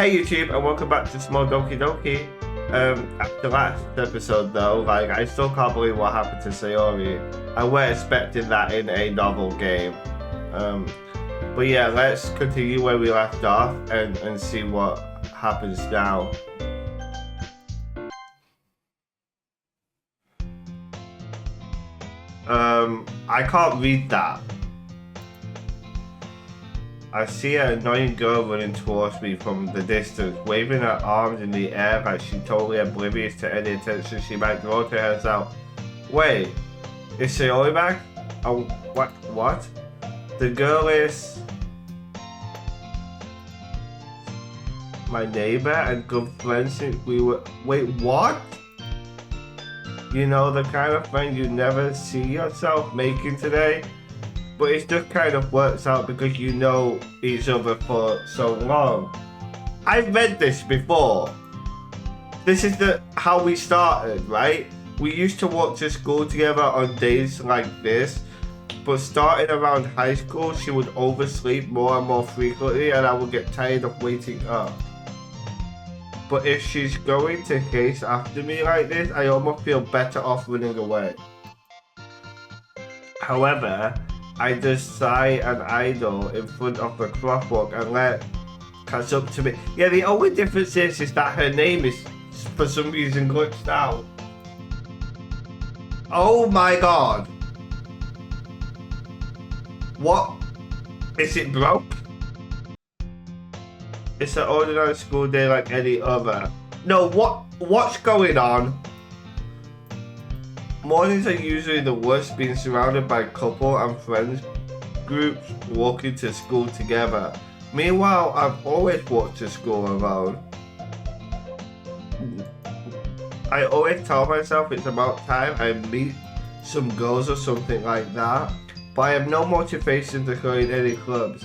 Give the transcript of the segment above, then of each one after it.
Hey YouTube, and welcome back to Small Doki Doki. After last episode though, I still can't believe what happened to Sayori. I weren't expecting that in a novel game. But yeah, let's continue where we left off and see what happens now. I can't read that. I see an annoying girl running towards me from the distance, waving her arms in the air like she's totally oblivious to any attention she might draw to herself. Wait, is Sayori back? Oh, what? The girl is my neighbor and good friend since we were. Wait, what? You know, the kind of friend you never see yourself making today? But it just kind of works out because you know each other for so long. I've read this before. This is how we started, right? We used to walk to school together on days like this, but starting around high school, she would oversleep more and more frequently and I would get tired of waiting up. But if she's going to chase after me like this, I almost feel better off running away. However, I just sigh and idle in front of the crosswalk and let catch up to me. Yeah, the only difference is that her name is for some reason glitched out. Oh my god. What? Is it broke? It's an ordinary school day like any other. No, what's going on? Mornings are usually the worst, being surrounded by couple and friends groups walking to school together. Meanwhile, I've always walked to school alone. I always tell myself it's about time I meet some girls or something like that, but I have no motivation to join any clubs.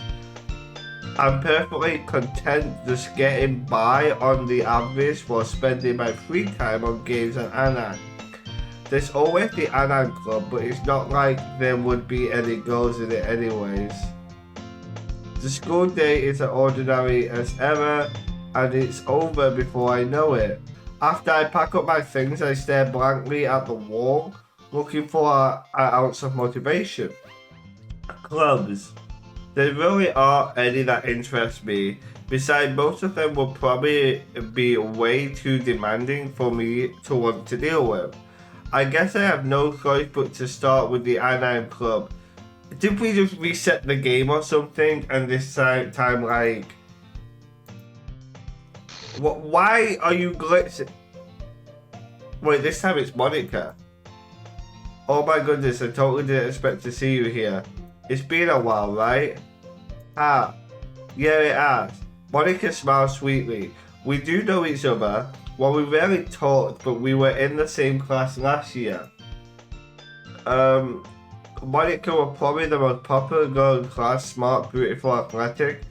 I'm perfectly content just getting by on the average while spending my free time on games and anime. There's always the Anime Club, but it's not like there would be any girls in it anyways. The school day is as ordinary as ever, and it's over before I know it. After I pack up my things, I stare blankly at the wall, looking for an ounce of motivation. Clubs. There really aren't any that interest me. Besides, most of them will probably be way too demanding for me to want to deal with. I guess I have no choice but to start with the Anime Club. Did we just reset the game or something and this time like... What? Why are you glitching? Wait, this time it's Monica. Oh my goodness, I totally didn't expect to see you here. It's been a while, right? Ah, yeah it has. Monica smiles sweetly. We do know each other. Well, we rarely talked, but we were in the same class last year. Monica was probably the most popular girl in class, smart, beautiful, athletic,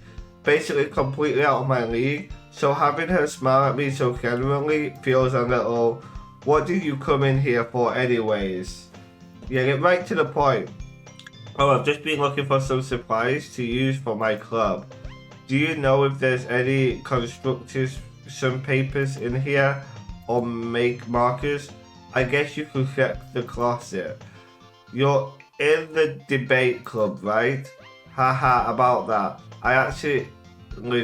basically completely out of my league, so having her smile at me so genuinely feels a little, what did you come in here for anyways? Yeah, get right to the point. Oh, I've just been looking for some supplies to use for my club. Do you know if there's any constructors some papers in here or make markers? I guess you could check the closet. You're in the debate club, right? Haha, about that. I actually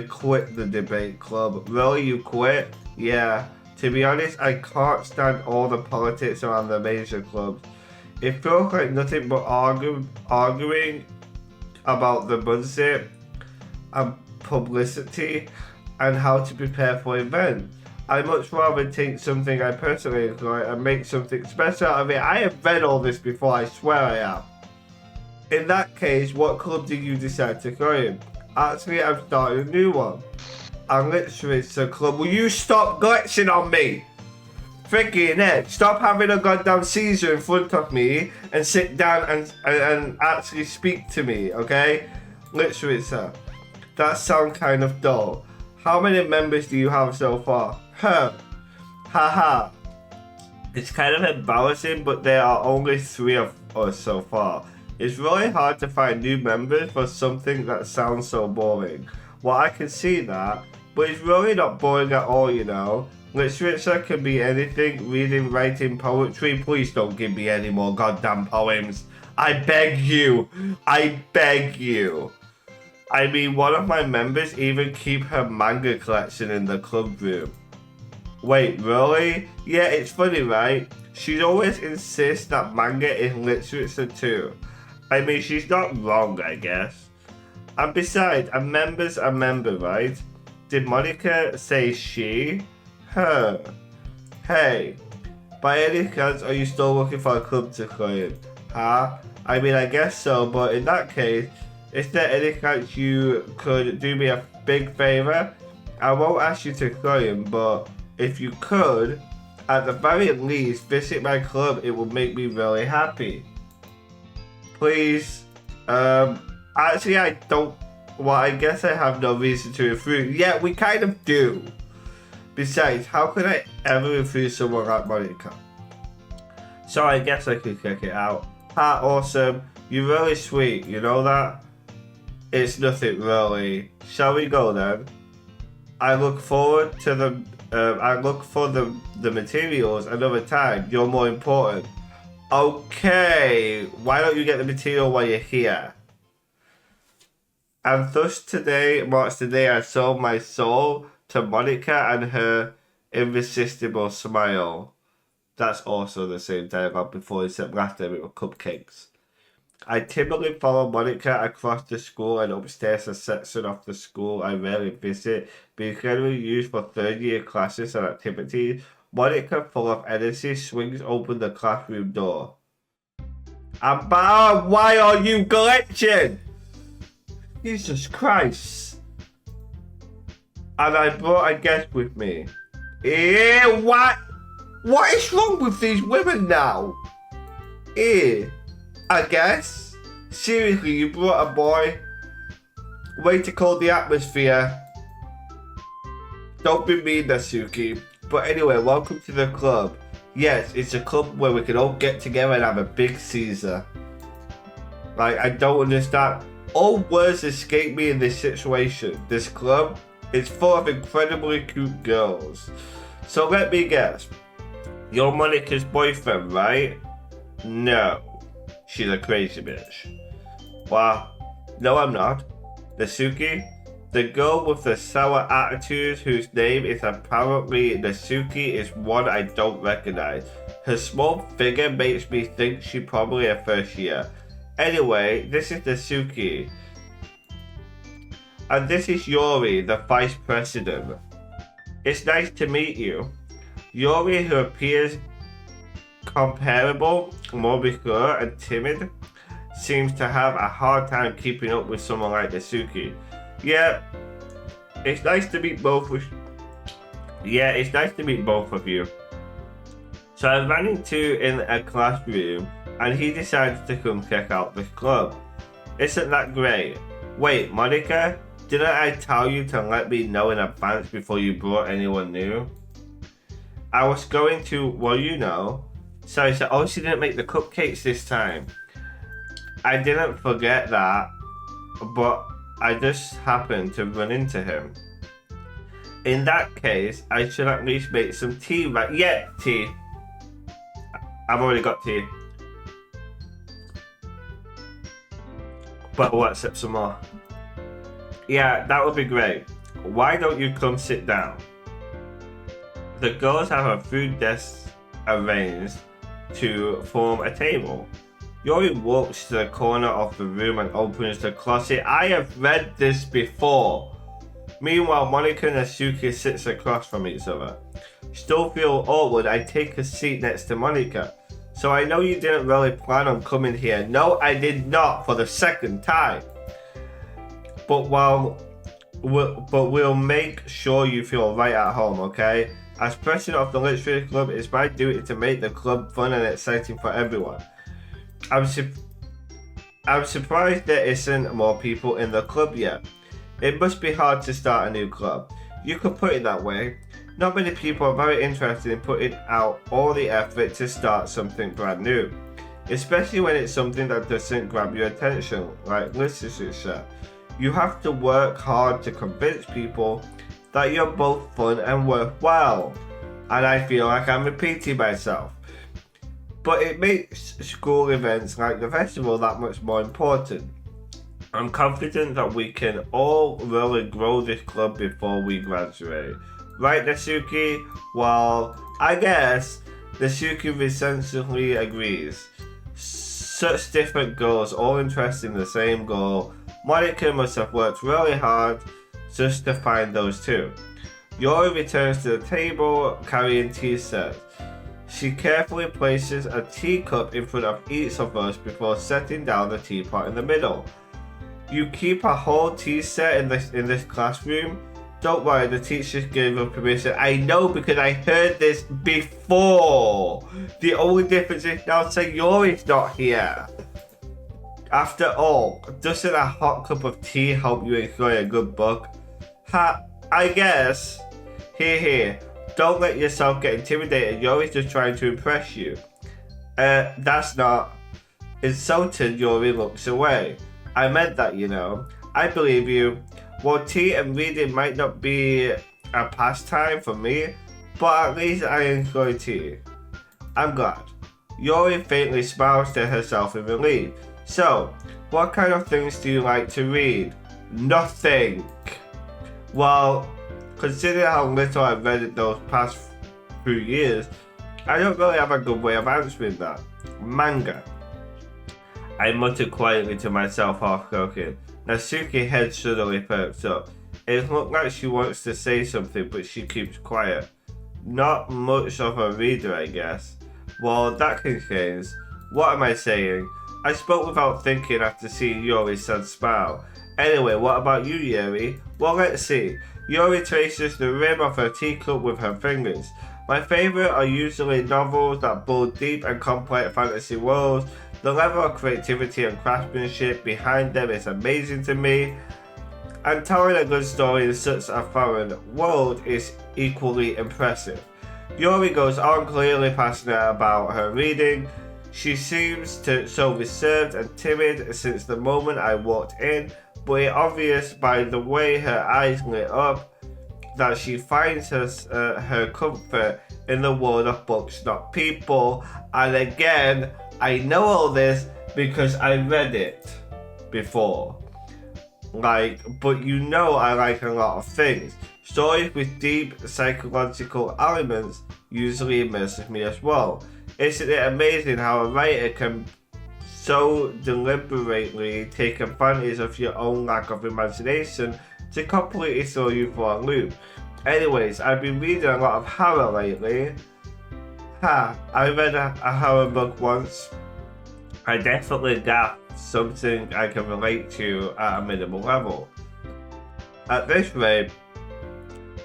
quit the debate club. Really, you quit? Yeah. To be honest, I can't stand all the politics around the major clubs. It feels like nothing but arguing about the budget and publicity and how to prepare for events. I'd much rather take something I personally enjoy and make something special out of it. I have read all this before, I swear I have. In that case, what club did you decide to join? Actually, I'm starting a new one. And literally, it's a club. Will you stop glitching on me? Freaking heck, stop having a goddamn Caesar in front of me and sit down and actually speak to me, okay? Literally, sir. That sounds kind of dull. How many members do you have so far? Haha. It's kind of embarrassing, but there are only 3 of us so far. It's really hard to find new members for something that sounds so boring. Well, I can see that, but it's really not boring at all, you know. Literature can be anything, reading, writing, poetry. Please don't give me any more goddamn poems. I beg you. I beg you. I mean, one of my members even keep her manga collection in the club room. Wait, really? Yeah, it's funny, right? She always insists that manga is literature too. I mean, she's not wrong, I guess. And besides, a member's a member, right? Did Monica say she? Her. Hey, by any chance, are you still looking for a club to join? Huh? I mean, I guess so, but in that case, is there any chance you could do me a big favor? I won't ask you to join, but if you could, at the very least, visit my club. It would make me really happy. Please. Actually, I don't. Well, I guess I have no reason to refuse. Yeah, we kind of do. Besides, how could I ever refuse someone like Monica? So I guess I could check it out. Ha, awesome. You're really sweet, you know that? It's nothing really. Shall we go then? I look forward to the. I look for the materials another time. You're more important. Okay. Why don't you get the material while you're here? And thus today marks the day I sold my soul to Monica and her irresistible smile. That's also the same dialogue before, except last time it was cupcakes. I timidly follow Monica across the school and upstairs a section of the school I rarely visit, being generally used for third-year classes and activities. Monica, full of energy, swings open the classroom door. Abba, why are you glitching? Jesus Christ. And I brought a guest with me. What? What is wrong with these women now? I guess? Seriously, you brought a boy? Way to cool the atmosphere. Don't be mean, Natsuki. But anyway, welcome to the club. Yes, it's a club where we can all get together and have a big Caesar. Like, I don't understand. All words escape me in this situation. This club is full of incredibly cute girls. So let me guess. You're Monica's boyfriend, right? No. She's a crazy bitch. Wow. No, I'm not. Natsuki? The girl with the sour attitude whose name is apparently Natsuki is one I don't recognize. Her small figure makes me think she's probably a first year. Anyway, this is Natsuki. And this is Yuri, the vice president. It's nice to meet you. Yuri, who appears comparable, more mature and timid, seems to have a hard time keeping up with someone like Natsuki. Yeah, it's nice to meet both of you. So I ran into in a classroom and he decided to come check out this club. Isn't that great? Wait, Monica, didn't I tell you to let me know in advance before you brought anyone new? I was going to, well, you know. So I said, oh, she didn't make the cupcakes this time. I didn't forget that, but I just happened to run into him. In that case, I should at least make some tea, right? Yeah, tea. I've already got tea. But we'll accept some more. Yeah, that would be great. Why don't you come sit down? The girls have a food desk arranged to form a table. Yuri walks to the corner of the room and opens the closet. I have read this before. Meanwhile, Monica and Natsuki sits across from each other. Still feel awkward, I take a seat next to Monica. So I know you didn't really plan on coming here. No, I did not, for the second time. But we'll make sure you feel right at home, okay? As president of the Literature Club, it's my duty to make the club fun and exciting for everyone. I'm surprised there isn't more people in the club yet. It must be hard to start a new club. You could put it that way. Not many people are very interested in putting out all the effort to start something brand new. Especially when it's something that doesn't grab your attention, like literature. You have to work hard to convince people that you're both fun and worthwhile, and I feel like I'm repeating myself. But it makes school events like the festival that much more important. I'm confident that we can all really grow this club before we graduate. Right, Nasuki? Well, I guess Nasuki essentially agrees. Such different goals, all interested in the same goal. Monica must have worked really hard just to find those two. Yori returns to the table carrying tea sets. She carefully places a teacup in front of each of us before setting down the teapot in the middle. You keep a whole tea set in this classroom? Don't worry, the teachers gave us permission. I know because I heard this before. The only difference is now Sayori's not here. After all, doesn't a hot cup of tea help you enjoy a good book? I guess. Here. Don't let yourself get intimidated. Yori's just trying to impress you. That's not. Insulted, Yori looks away. I meant that, you know. I believe you. Well, tea and reading might not be a pastime for me, but at least I enjoy tea. I'm glad. Yori faintly smiles to herself in relief. So, what kind of things do you like to read? Nothing. Well, considering how little I've read in those past few years, I don't really have a good way of answering that. Manga. I muttered quietly to myself, half-joking. Nasuki's head suddenly perks up. It looks like she wants to say something, but she keeps quiet. Not much of a reader, I guess. Well, that can change. What am I saying? I spoke without thinking after seeing Yori's sad smile. Anyway, what about you, Yuri? Well, let's see. Yuri traces the rim of her teacup with her fingers. My favourite are usually novels that build deep and complex fantasy worlds. The level of creativity and craftsmanship behind them is amazing to me, and telling a good story in such a foreign world is equally impressive. Yuri goes on, clearly passionate about her reading. She seems so reserved and timid since the moment I walked in, but it's obvious by the way her eyes lit up that she finds her comfort in the world of books, not people. And again, I know all this because I read it before. But you know I like a lot of things. Stories with deep psychological elements usually immerse me as well. Isn't it amazing how a writer can so deliberately take advantage of your own lack of imagination to completely throw you for a loop? Anyways, I've been reading a lot of horror lately. I read a horror book once. I definitely got something I can relate to at a minimal level. At this rate,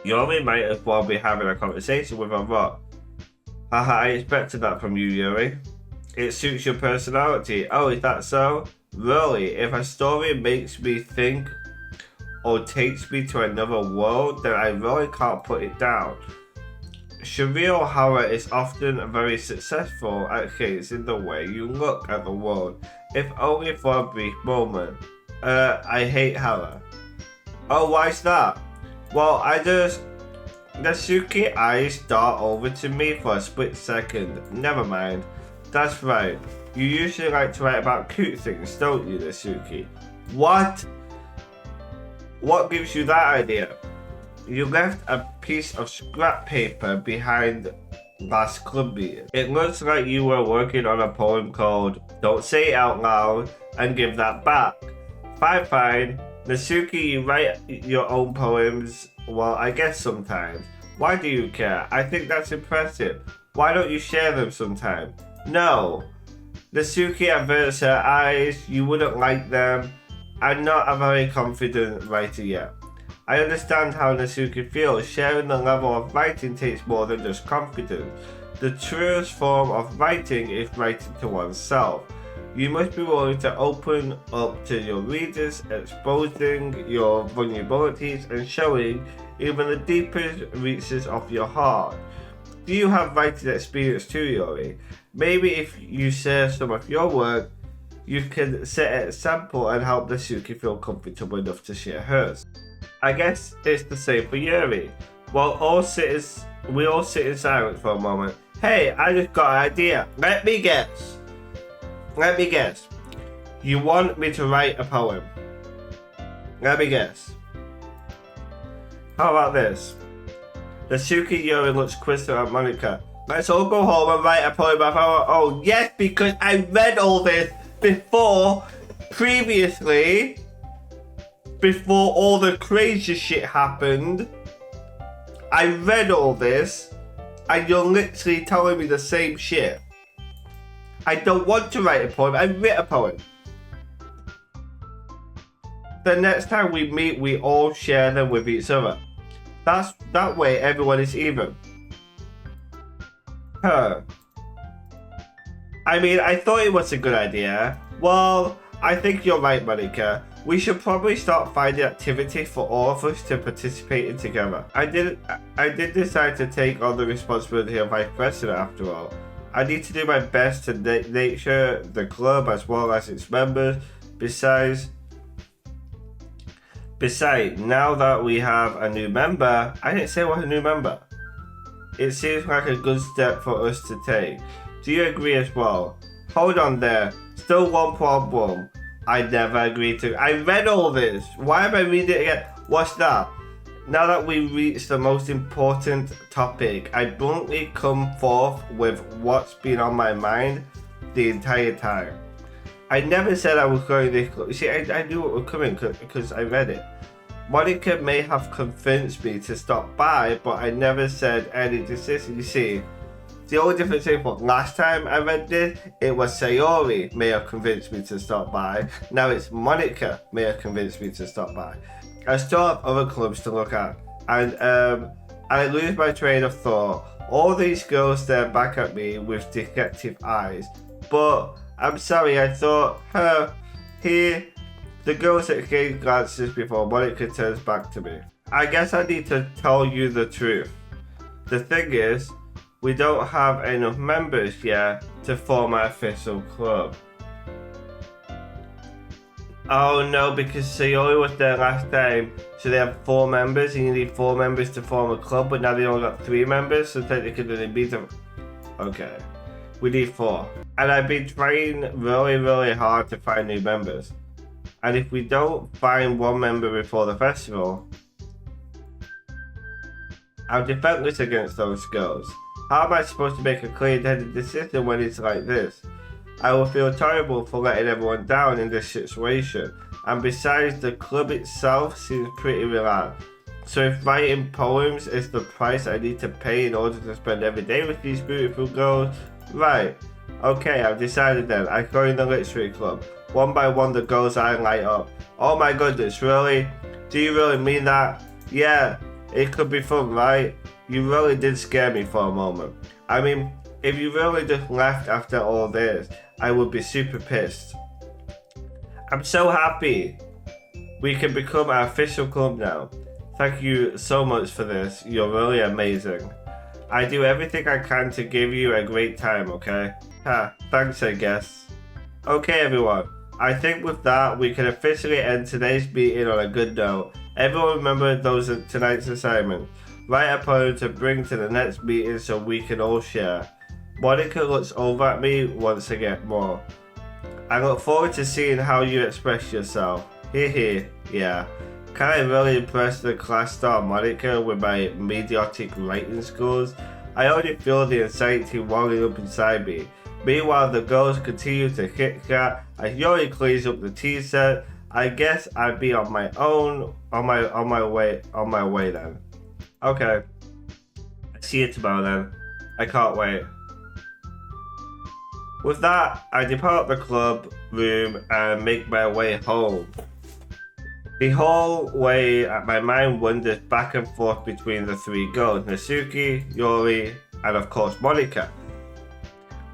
Yuri might as well be having a conversation with a rock. I expected that from you, Yuri. It suits your personality. Oh, is that so? Really, if a story makes me think or takes me to another world, then I really can't put it down. Surreal horror is often very successful at changing the way you look at the world, if only for a brief moment. I hate horror. Oh, why's that? Well, Nasuki's eyes dart over to me for a split second. Never mind. That's right. You usually like to write about cute things, don't you, Nasuki? What? What gives you that idea? You left a piece of scrap paper behind last club meeting. It looks like you were working on a poem called Don't Say It Out Loud and Give That Back. Fine. Nasuki, you write your own poems? Well, I guess sometimes. Why do you care? I think that's impressive. Why don't you share them sometime? No. Nasuki averts her eyes. You wouldn't like them. I'm not a very confident writer yet. I understand how Nasuki feels. Sharing the level of writing takes more than just confidence. The truest form of writing is writing to oneself. You must be willing to open up to your readers, exposing your vulnerabilities and showing even the deepest reaches of your heart. Do you have writing experience too, Yuri? Maybe if you share some of your work, you can set an example and help Nasuki feel comfortable enough to share hers. I guess it's the same for Yuri. We all sit in silence for a moment. Hey, I just got an idea. Let me guess. You want me to write a poem? Let me guess. How about this? Natsuki Yuri looks quizzed at Monika. Let's all go home and write a poem about our own. Yes, because I read all this previously, before all the crazy shit happened. I read all this, and you're literally telling me the same shit. I don't want to write a poem, I wrote a poem. The next time we meet, we all share them with each other. That way everyone is even. I mean, I thought it was a good idea. Well, I think you're right, Monika. We should probably start finding activity for all of us to participate in together. I did decide to take on the responsibility of vice president after all. I need to do my best to nurture the club as well as its members. Besides, now that we have a new member, I didn't say what a new member. It seems like a good step for us to take. Do you agree as well? Hold on there. Still one problem. I never agreed to. I read all this. Why am I reading it again? What's that? Now that we reached the most important topic, I bluntly come forth with what's been on my mind the entire time. I never said I was going this close. You see, I knew what was coming because I read it. Monika may have convinced me to stop by, but I never said any decision. You see, the only difference is what last time I read this, it was Sayori may have convinced me to stop by. Now it's Monika may have convinced me to stop by. I still have other clubs to look at, and I lose my train of thought. All these girls stare back at me with detective eyes, but I'm sorry, I thought, here. The girls exchange glances before Monika turns back to me. I guess I need to tell you the truth. The thing is, we don't have enough members yet to form an official club. Oh no, because Sayori was there last time, so they have 4 members and you need 4 members to form a club, but now they only got 3 members, so technically they need them. Okay, we need 4. And I've been trying really hard to find new members. And if we don't find one member before the festival, I'm defenseless against those girls. How am I supposed to make a clear-headed decision when it's like this? I will feel terrible for letting everyone down in this situation. And besides, the club itself seems pretty relaxed. So if writing poems is the price I need to pay in order to spend every day with these beautiful girls, right. Okay, I've decided then. I join the literary club. One by one the girls' eyes light up. Oh my goodness, really? Do you really mean that? Yeah, it could be fun, right? You really did scare me for a moment. I mean, if you really just left after all this, I would be super pissed. I'm so happy. We can become an official club now. Thank you so much for this. You're really amazing. I do everything I can to give you a great time, okay? Thanks, I guess. Okay, everyone. I think with that, we can officially end today's meeting on a good note. Everyone remember those are tonight's assignments. Write a poem to bring to the next meeting so we can all share. Monika looks over at me once I get more. I look forward to seeing how you express yourself. Hehe, yeah. Can I really impress the class star Monika with my mediocrity writing skills? I already feel the anxiety welling up inside me. Meanwhile, the girls continue to chit-chat as Yuri cleans up the tea set. I guess I'd be on my way then. Okay. See you tomorrow then. I can't wait. With that, I depart the club room and make my way home. The whole way, my mind wanders back and forth between the 3 girls, Natsuki, Yuri, and of course Monika.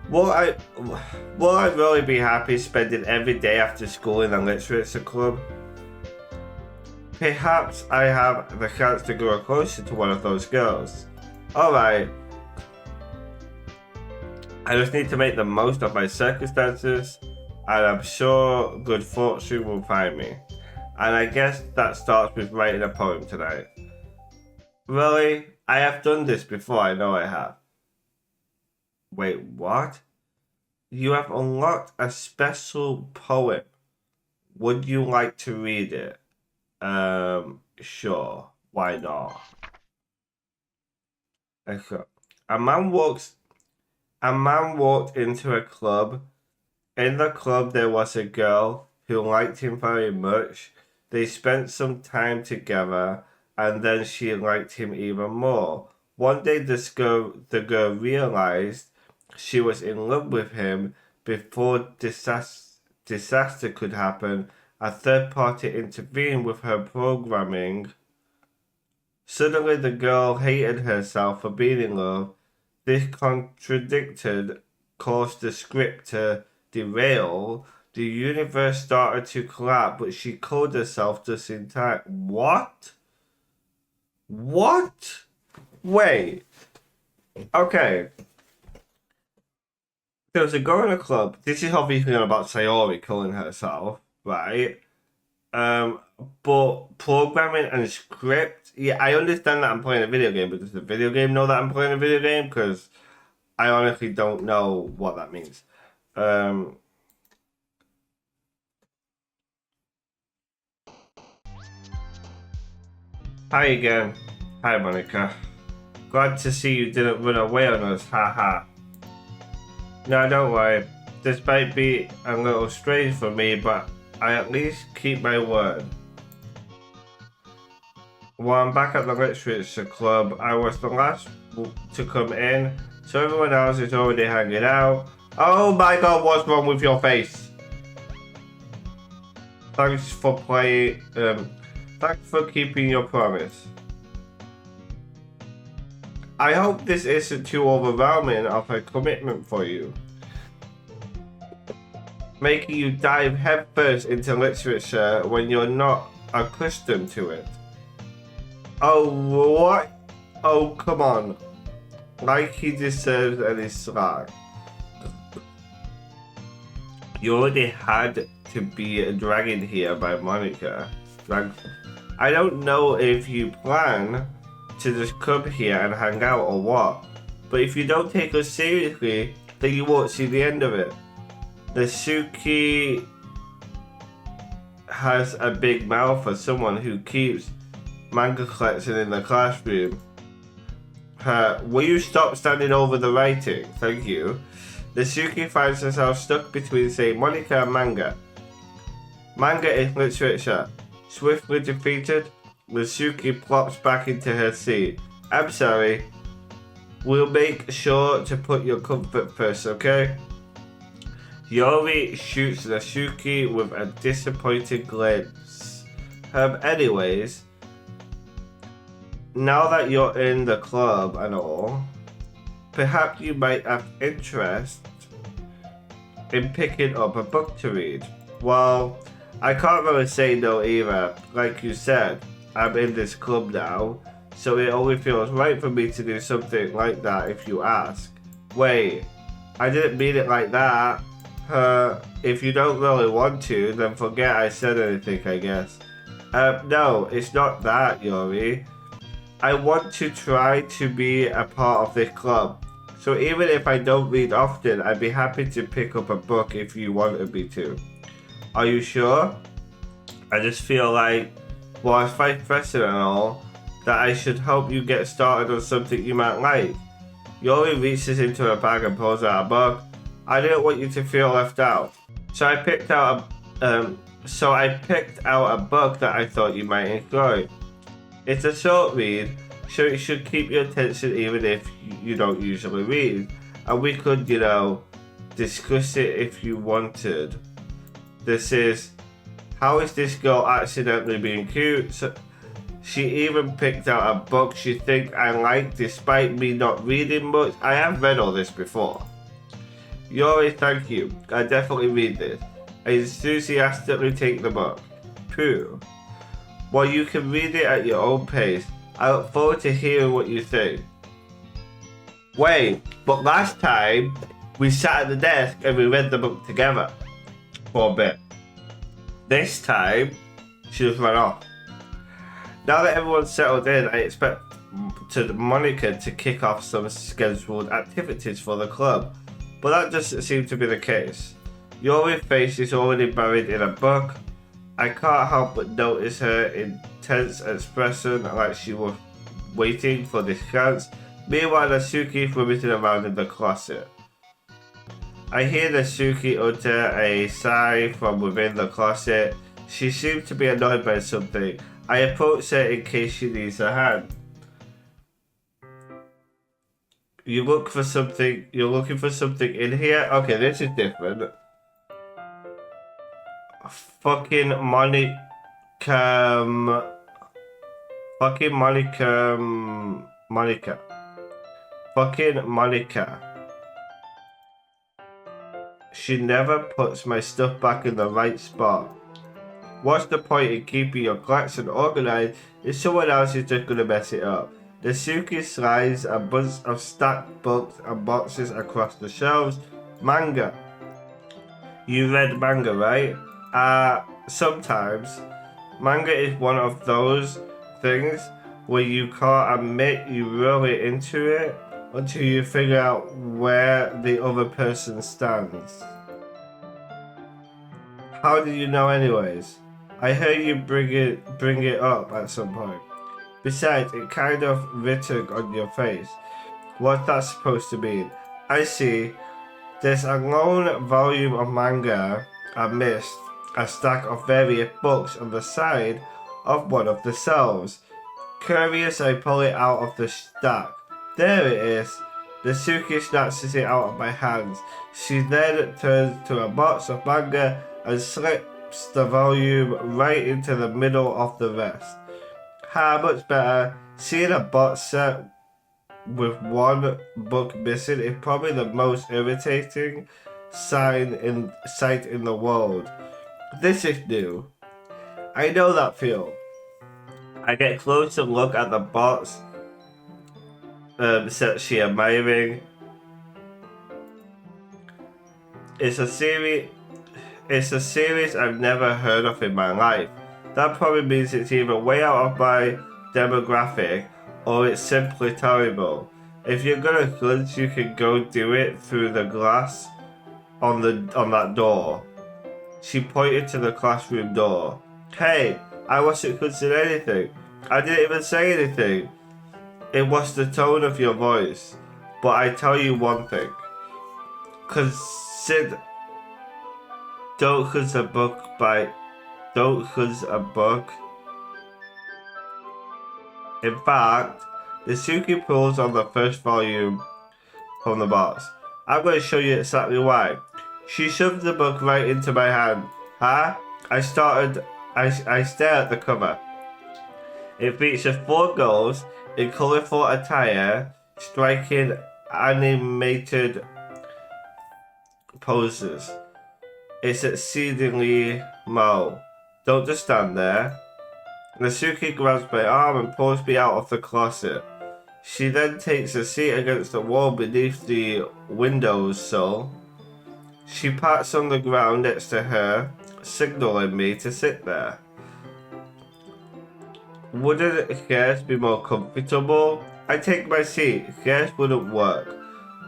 Will I really be happy spending every day after school in a literature club? Perhaps I have the chance to grow closer to one of those girls. Alright. I just need to make the most of my circumstances, and I'm sure good fortune will find me. And I guess that starts with writing a poem tonight. Really? I have done this before, I know I have. Wait, what? You have unlocked a special poem. Would you like to read it? Sure. Why not? Okay. A man walked into a club. In the club there was a girl who liked him very much. They spent some time together and then she liked him even more. One day the girl realized she was in love with him before disaster could happen. A third party intervened with her programming. Suddenly the girl hated herself for being in love. This contradicted caused the script to derail. The universe started to collapse, but she called herself just in time. What? What? Wait. Okay. There was a girl in a club. This is obviously about Sayori killing herself, right? But programming and script, yeah, I understand that I'm playing a video game, but does the video game know that I'm playing a video game? Because I honestly don't know what that means. Hi again. Hi, Monica. Glad to see you didn't run away on us, haha. No, don't worry. This might be a little strange for me, but I at least keep my word. Well, I'm back at the literature club. I was the last to come in, so everyone else is already hanging out. Oh my god, what's wrong with your face? Thanks for playing. Thanks for keeping your promise. I hope this isn't too overwhelming of a commitment for you, making you dive headfirst into literature when you're not accustomed to it. Oh, what? Oh, come on. Like he deserves any slack. You already had to be dragged here by Monica. I don't know if you plan to just come here and hang out or what, but if you don't take us seriously, then you won't see the end of it. The Suki has a big mouth for someone who keeps manga collection in the classroom. Will you stop standing over the writing? Thank you. The Suki finds herself stuck between, say, Monica and manga. Manga is literature. Swiftly defeated, Suki plops back into her seat. I'm sorry. We'll make sure to put your comfort first, okay? Yori shoots the Suki with a disappointed glance. Anyways, now that you're in the club and all, perhaps you might have interest in picking up a book to read. Well, I can't really say no either. Like you said, I'm in this club now, so it only feels right for me to do something like that if you ask. Wait, I didn't mean it like that. If you don't really want to, then forget I said anything, I guess. No, it's not that, Yori. I want to try to be a part of this club. So even if I don't read often, I'd be happy to pick up a book if you wanted me to. Are you sure? I just feel like, well, as vice president and all, that I should help you get started on something you might like. Yori reaches into her bag and pulls out a book. I didn't want you to feel left out. So I picked out a book that I thought you might enjoy. It's a short read, so it should keep your attention even if you don't usually read. And we could, discuss it if you wanted. This is, how is this girl accidentally being cute? So she even picked out a book she thinks I like despite me not reading much. I have read all this before. Yori, thank you. I definitely read this. I enthusiastically take the book. Pooh. Well, you can read it at your own pace. I look forward to hearing what you think. Wait, but last time we sat at the desk and we read the book together for a bit. This time, She just ran off. Now that everyone's settled in, I expect Monica to kick off some scheduled activities for the club, but that doesn't seem to be the case. Yori's face is already buried in a book. I can't help but notice her intense expression, like she was waiting for this chance. Meanwhile, Natsuki rummaging around in the closet. I hear Natsuki utter a sigh from within the closet. She seems to be annoyed by something. I approach her in case she needs a hand. You're looking for something in here? Okay, this is different. Fucking Monica. Fucking Monica. She never puts my stuff back in the right spot. What's the point in keeping your collection organized if someone else is just gonna mess it up? Natsuki slides a bunch of stacked books and boxes across the shelves. Manga. You read manga, right? Sometimes. Manga is one of those things where you can't admit you're really into it until you figure out where the other person stands. How do you know anyways? I heard you bring it up at some point. Besides, it kind of written on your face. What's that supposed to mean? I see. There's a lone volume of manga I missed. A stack of various books on the side of one of the shelves. Curious, I pull it out of the stack. There it is. Natsuki snatches it out of my hands. She then turns to a box of manga and slips the volume right into the middle of the rest. Much better. Seeing a box set with one book missing is probably the most irritating sight in the world. This is new. I know that feel. I get close to look at the box set she admiring. It's a series I've never heard of in my life. That probably means it's either way out of my demographic or it's simply terrible. If you're gonna glitch, you can go do it through the glass on that door. She pointed to the classroom door. Hey, I wasn't glitching anything. I didn't even say anything. It was the tone of your voice. But I tell you one thing. Don't judge a book. In fact, Natsuki pulls on the first volume from the box. I'm going to show you exactly why. She shoved the book right into my hand. Huh? I stare at the cover. It features 4 girls in colourful attire, striking animated poses. It's exceedingly Mo. Don't just stand there. Natsuki grabs my arm and pulls me out of the closet. She then takes a seat against the wall beneath the windowsill. She pats on the ground next to her, signaling me to sit there. Wouldn't chairs be more comfortable? I take my seat. Chairs wouldn't work.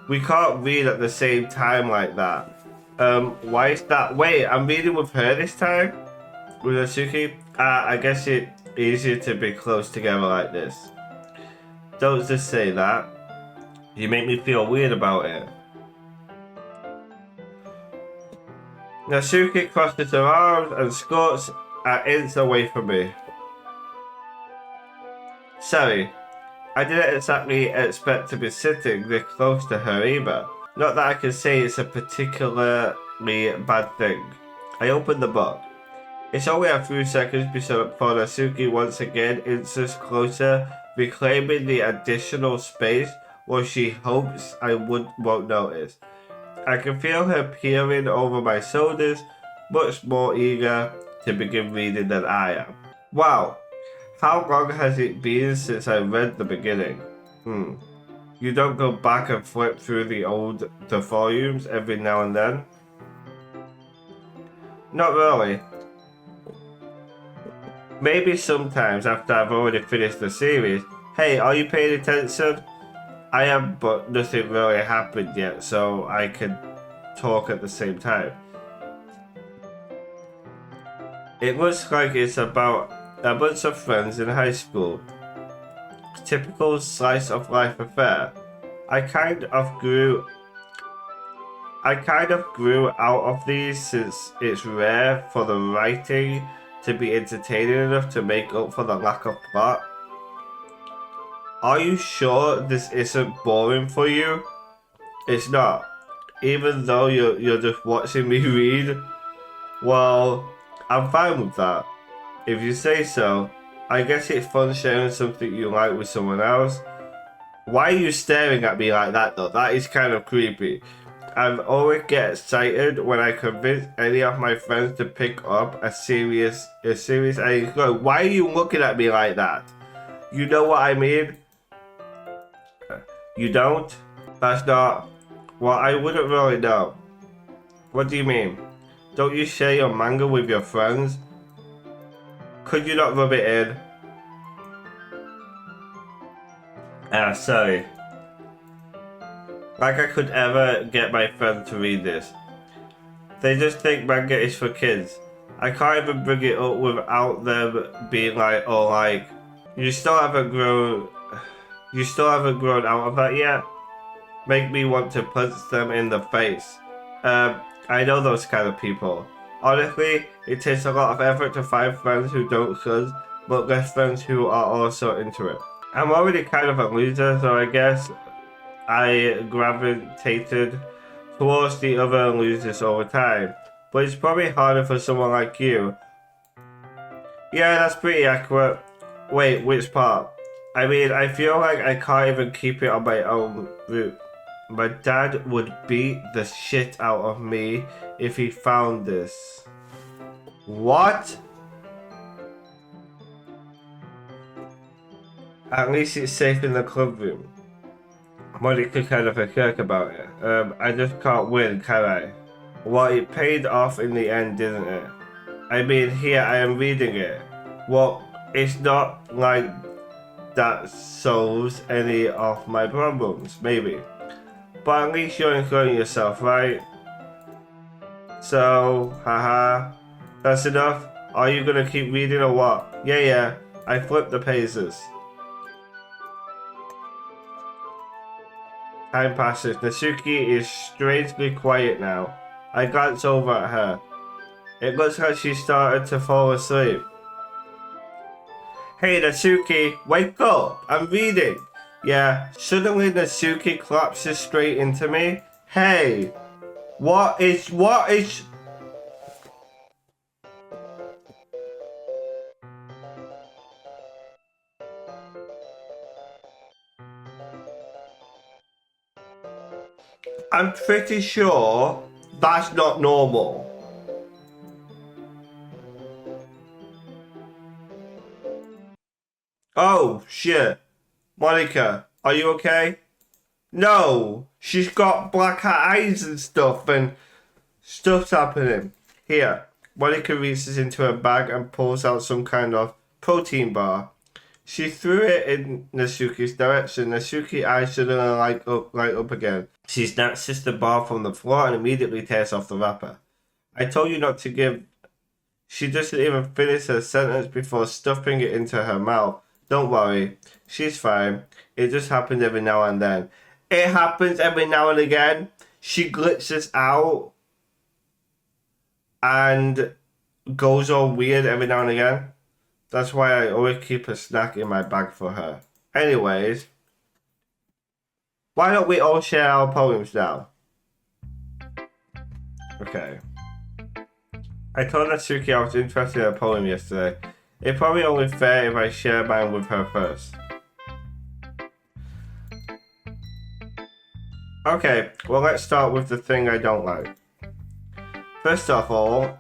We can't read at the same time like that. Why is that? Wait, I'm reading with her this time? With Natsuki? I guess it's easier to be close together like this. Don't just say that. You make me feel weird about it. Natsuki crosses her arms and squats an inch away from me. Sorry, I didn't exactly expect to be sitting this close to her either. Not that I can say it's a particularly bad thing. I open the book. It's only a few seconds before Natsuki once again inches closer, reclaiming the additional space where she hopes I won't notice. I can feel her peering over my shoulders, much more eager to begin reading than I am. Wow, how long has it been since I read the beginning? You don't go back and flip through the volumes every now and then? Not really. Maybe sometimes after I've already finished the series. Hey, are you paying attention? I am, but nothing really happened yet, so I can talk at the same time. It looks like it's about a bunch of friends in high school. Typical slice of life affair. I kind of grew out of these since it's rare for the writing to be entertaining enough to make up for the lack of plot. Are you sure this isn't boring for you? It's not. Even though you're just watching me read? Well, I'm fine with that. If you say so. I guess it's fun sharing something you like with someone else. Why are you staring at me like that though? That is kind of creepy. I always get excited when I convince any of my friends to pick up a series I go, why are you looking at me like that? You know what I mean? You don't? That's not... Well, I wouldn't really know. What do you mean? Don't you share your manga with your friends? Could you not rub it in? Sorry. Like I could ever get my friends to read this. They just think manga is for kids. I can't even bring it up without them being like, oh, like, you still haven't grown out of that yet? Make me want to punch them in the face. I know those kind of people. Honestly, it takes a lot of effort to find friends who don't cuz, but less friends who are also into it. I'm already kind of a loser, so I guess I gravitated towards the other losers over time. But it's probably harder for someone like you. Yeah, that's pretty accurate. Wait, which part? I mean, I feel like I can't even keep it on my own route. My dad would beat the shit out of me if he found this. What? At least it's safe in the club room. Monica kind of a jerk about it. I just can't win, can I? Well, it paid off in the end, didn't it? I mean, here I am reading it. Well, it's not like that solves any of my problems, maybe. But at least you're enjoying yourself, right? So, haha. That's enough? Are you gonna keep reading or what? Yeah, I flipped the pages. Time passes. Natsuki is strangely quiet now. I glance over at her. It looks like she started to fall asleep. Hey Natsuki, wake up! I'm reading! Yeah, suddenly Natsuki collapses straight into me. Hey! What is... I'm pretty sure that's not normal. Oh, shit. Monica, are you okay? No, she's got black eyes and stuff, and stuff's happening. Here, Monica reaches into her bag and pulls out some kind of protein bar. She threw it in Natsuki's direction. Natsuki's eyes suddenly light up again. She snatches the bar from the floor and immediately tears off the wrapper. I told you not to give... She doesn't even finish her sentence before stuffing it into her mouth. Don't worry, she's fine. It just happens every now and then. It happens every now and again. She glitches out and goes all weird every now and again. That's why I always keep a snack in my bag for her. Anyways, why don't we all share our poems now? Okay. I told Natsuki I was interested in a poem yesterday. It's probably only fair if I share mine with her first. Okay, well let's start with the thing I don't like. First of all,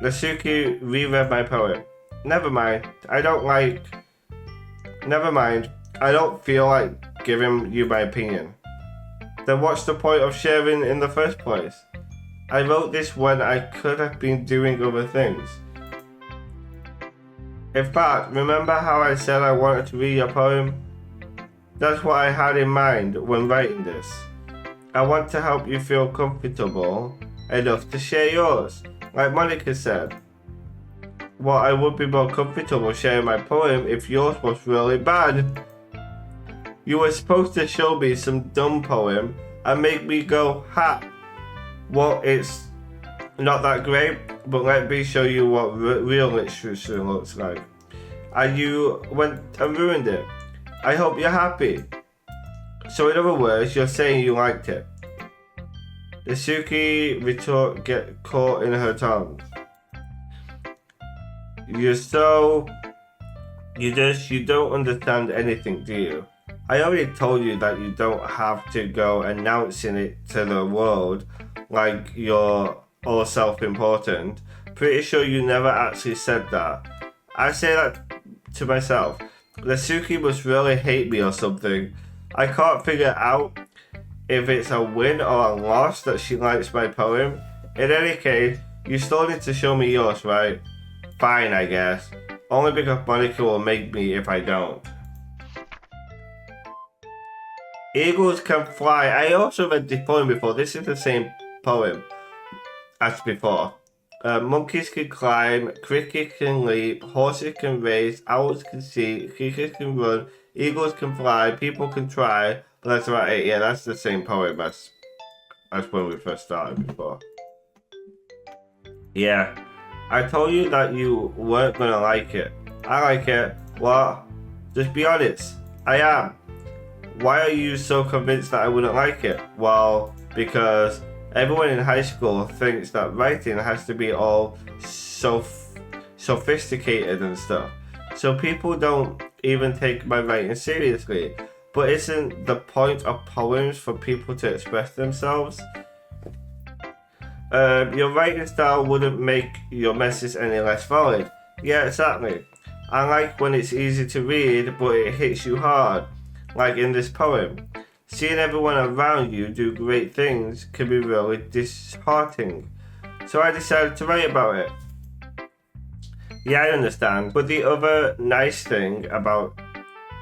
Natsuki reread my poem. Never mind, I don't feel like giving you my opinion. Then what's the point of sharing in the first place? I wrote this when I could have been doing other things. In fact, remember how I said I wanted to read your poem? That's what I had in mind when writing this. I want to help you feel comfortable enough to share yours. Like Monica said, well, I would be more comfortable sharing my poem if yours was really bad. You were supposed to show me some dumb poem and make me go, ha! Well, it's not that great, but let me show you what real literature looks like. And you went and ruined it. I hope you're happy. So in other words, you're saying you liked it. The Suki retort get caught in her tongue. You don't understand anything, do you? I already told you that you don't have to go announcing it to the world like you're all self-important. Pretty sure you never actually said that. I say that to myself. The Suki must really hate me or something. I can't figure out if it's a win or a loss that she likes my poem. In any case, you still need to show me yours, right? Fine, I guess. Only because Monica will make me if I don't. Eagles can fly. I also read this poem before. This is the same poem as before. Monkeys can climb, crickets can leap, horses can race, owls can see, crickets can run, eagles can fly, people can try. But that's about it. Yeah, that's the same poem as when we first started before. Yeah, I told you that you weren't gonna like it. I like it. What? Just be honest. I am. Why are you so convinced that I wouldn't like it? Well, because everyone in high school thinks that writing has to be all so sophisticated and stuff. So people don't even take my writing seriously. But isn't the point of poems for people to express themselves? Your writing style wouldn't make your message any less valid. Yeah, exactly. I like when it's easy to read, but it hits you hard. Like in this poem. Seeing everyone around you do great things can be really disheartening. So I decided to write about it. Yeah, I understand. But the other nice thing about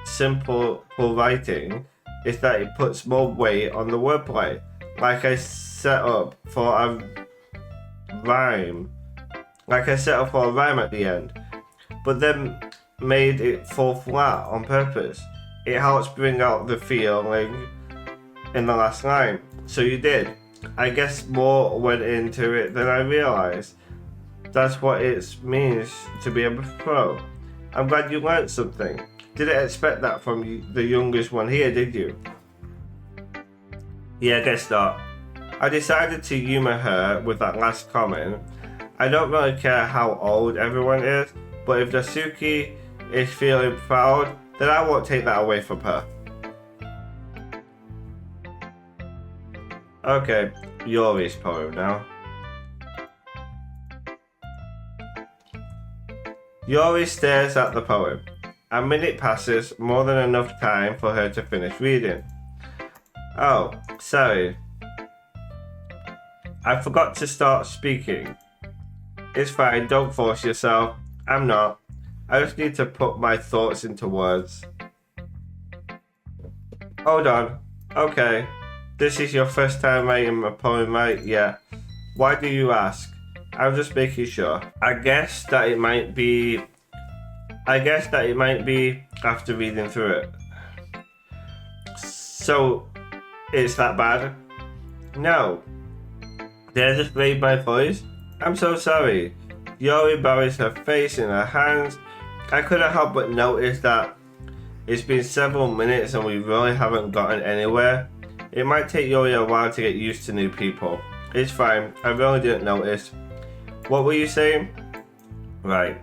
simple writing is that it puts more weight on the wordplay. Like I set up for a rhyme at the end, but then made it fall flat on purpose. It helps bring out the feeling in the last line. So you did. I guess more went into it than I realized. That's what it means to be a pro. I'm glad you learned something. Didn't expect that from you, the youngest one here, did you? Yeah, I guess not. I decided to humor her with that last comment. I don't really care how old everyone is, but if the Suki is feeling proud, then I won't take that away from her. Okay, Yori's poem now. Yori stares at the poem. A minute passes, more than enough time for her to finish reading. Oh, sorry. I forgot to start speaking. It's fine, don't force yourself. I'm not. I just need to put my thoughts into words. Hold on. Okay. This is your first time writing a poem, right? Yeah. Why do you ask? I'm just making sure. I guess that it might be after reading through it. So, it's that bad? No. Did I just raise my voice? I'm so sorry. Yori buries her face in her hands. I couldn't help but notice that it's been several minutes and we really haven't gotten anywhere. It might take Yori a while to get used to new people. It's fine, I really didn't notice. What were you saying? Right.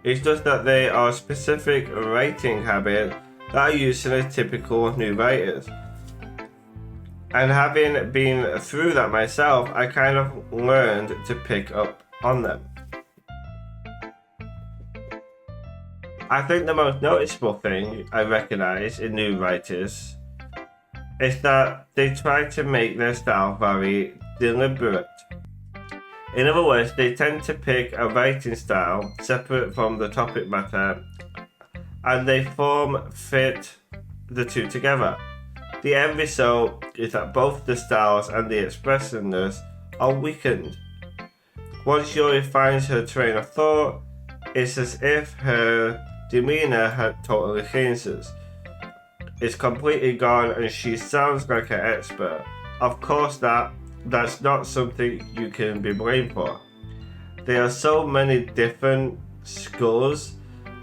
It's just that there are specific writing habits that are used in typical new writers. And having been through that myself, I kind of learned to pick up on them. I think the most noticeable thing I recognize in new writers is that they try to make their style very deliberate. In other words, they tend to pick a writing style separate from the topic matter, and they fit the two together. The end result is that both the styles and the expressiveness are weakened. Once Yuri finds her train of thought, it's as if her demeanor had totally changes. It's completely gone and she sounds like an expert. Of course that's not something you can be blamed for. There are so many different skills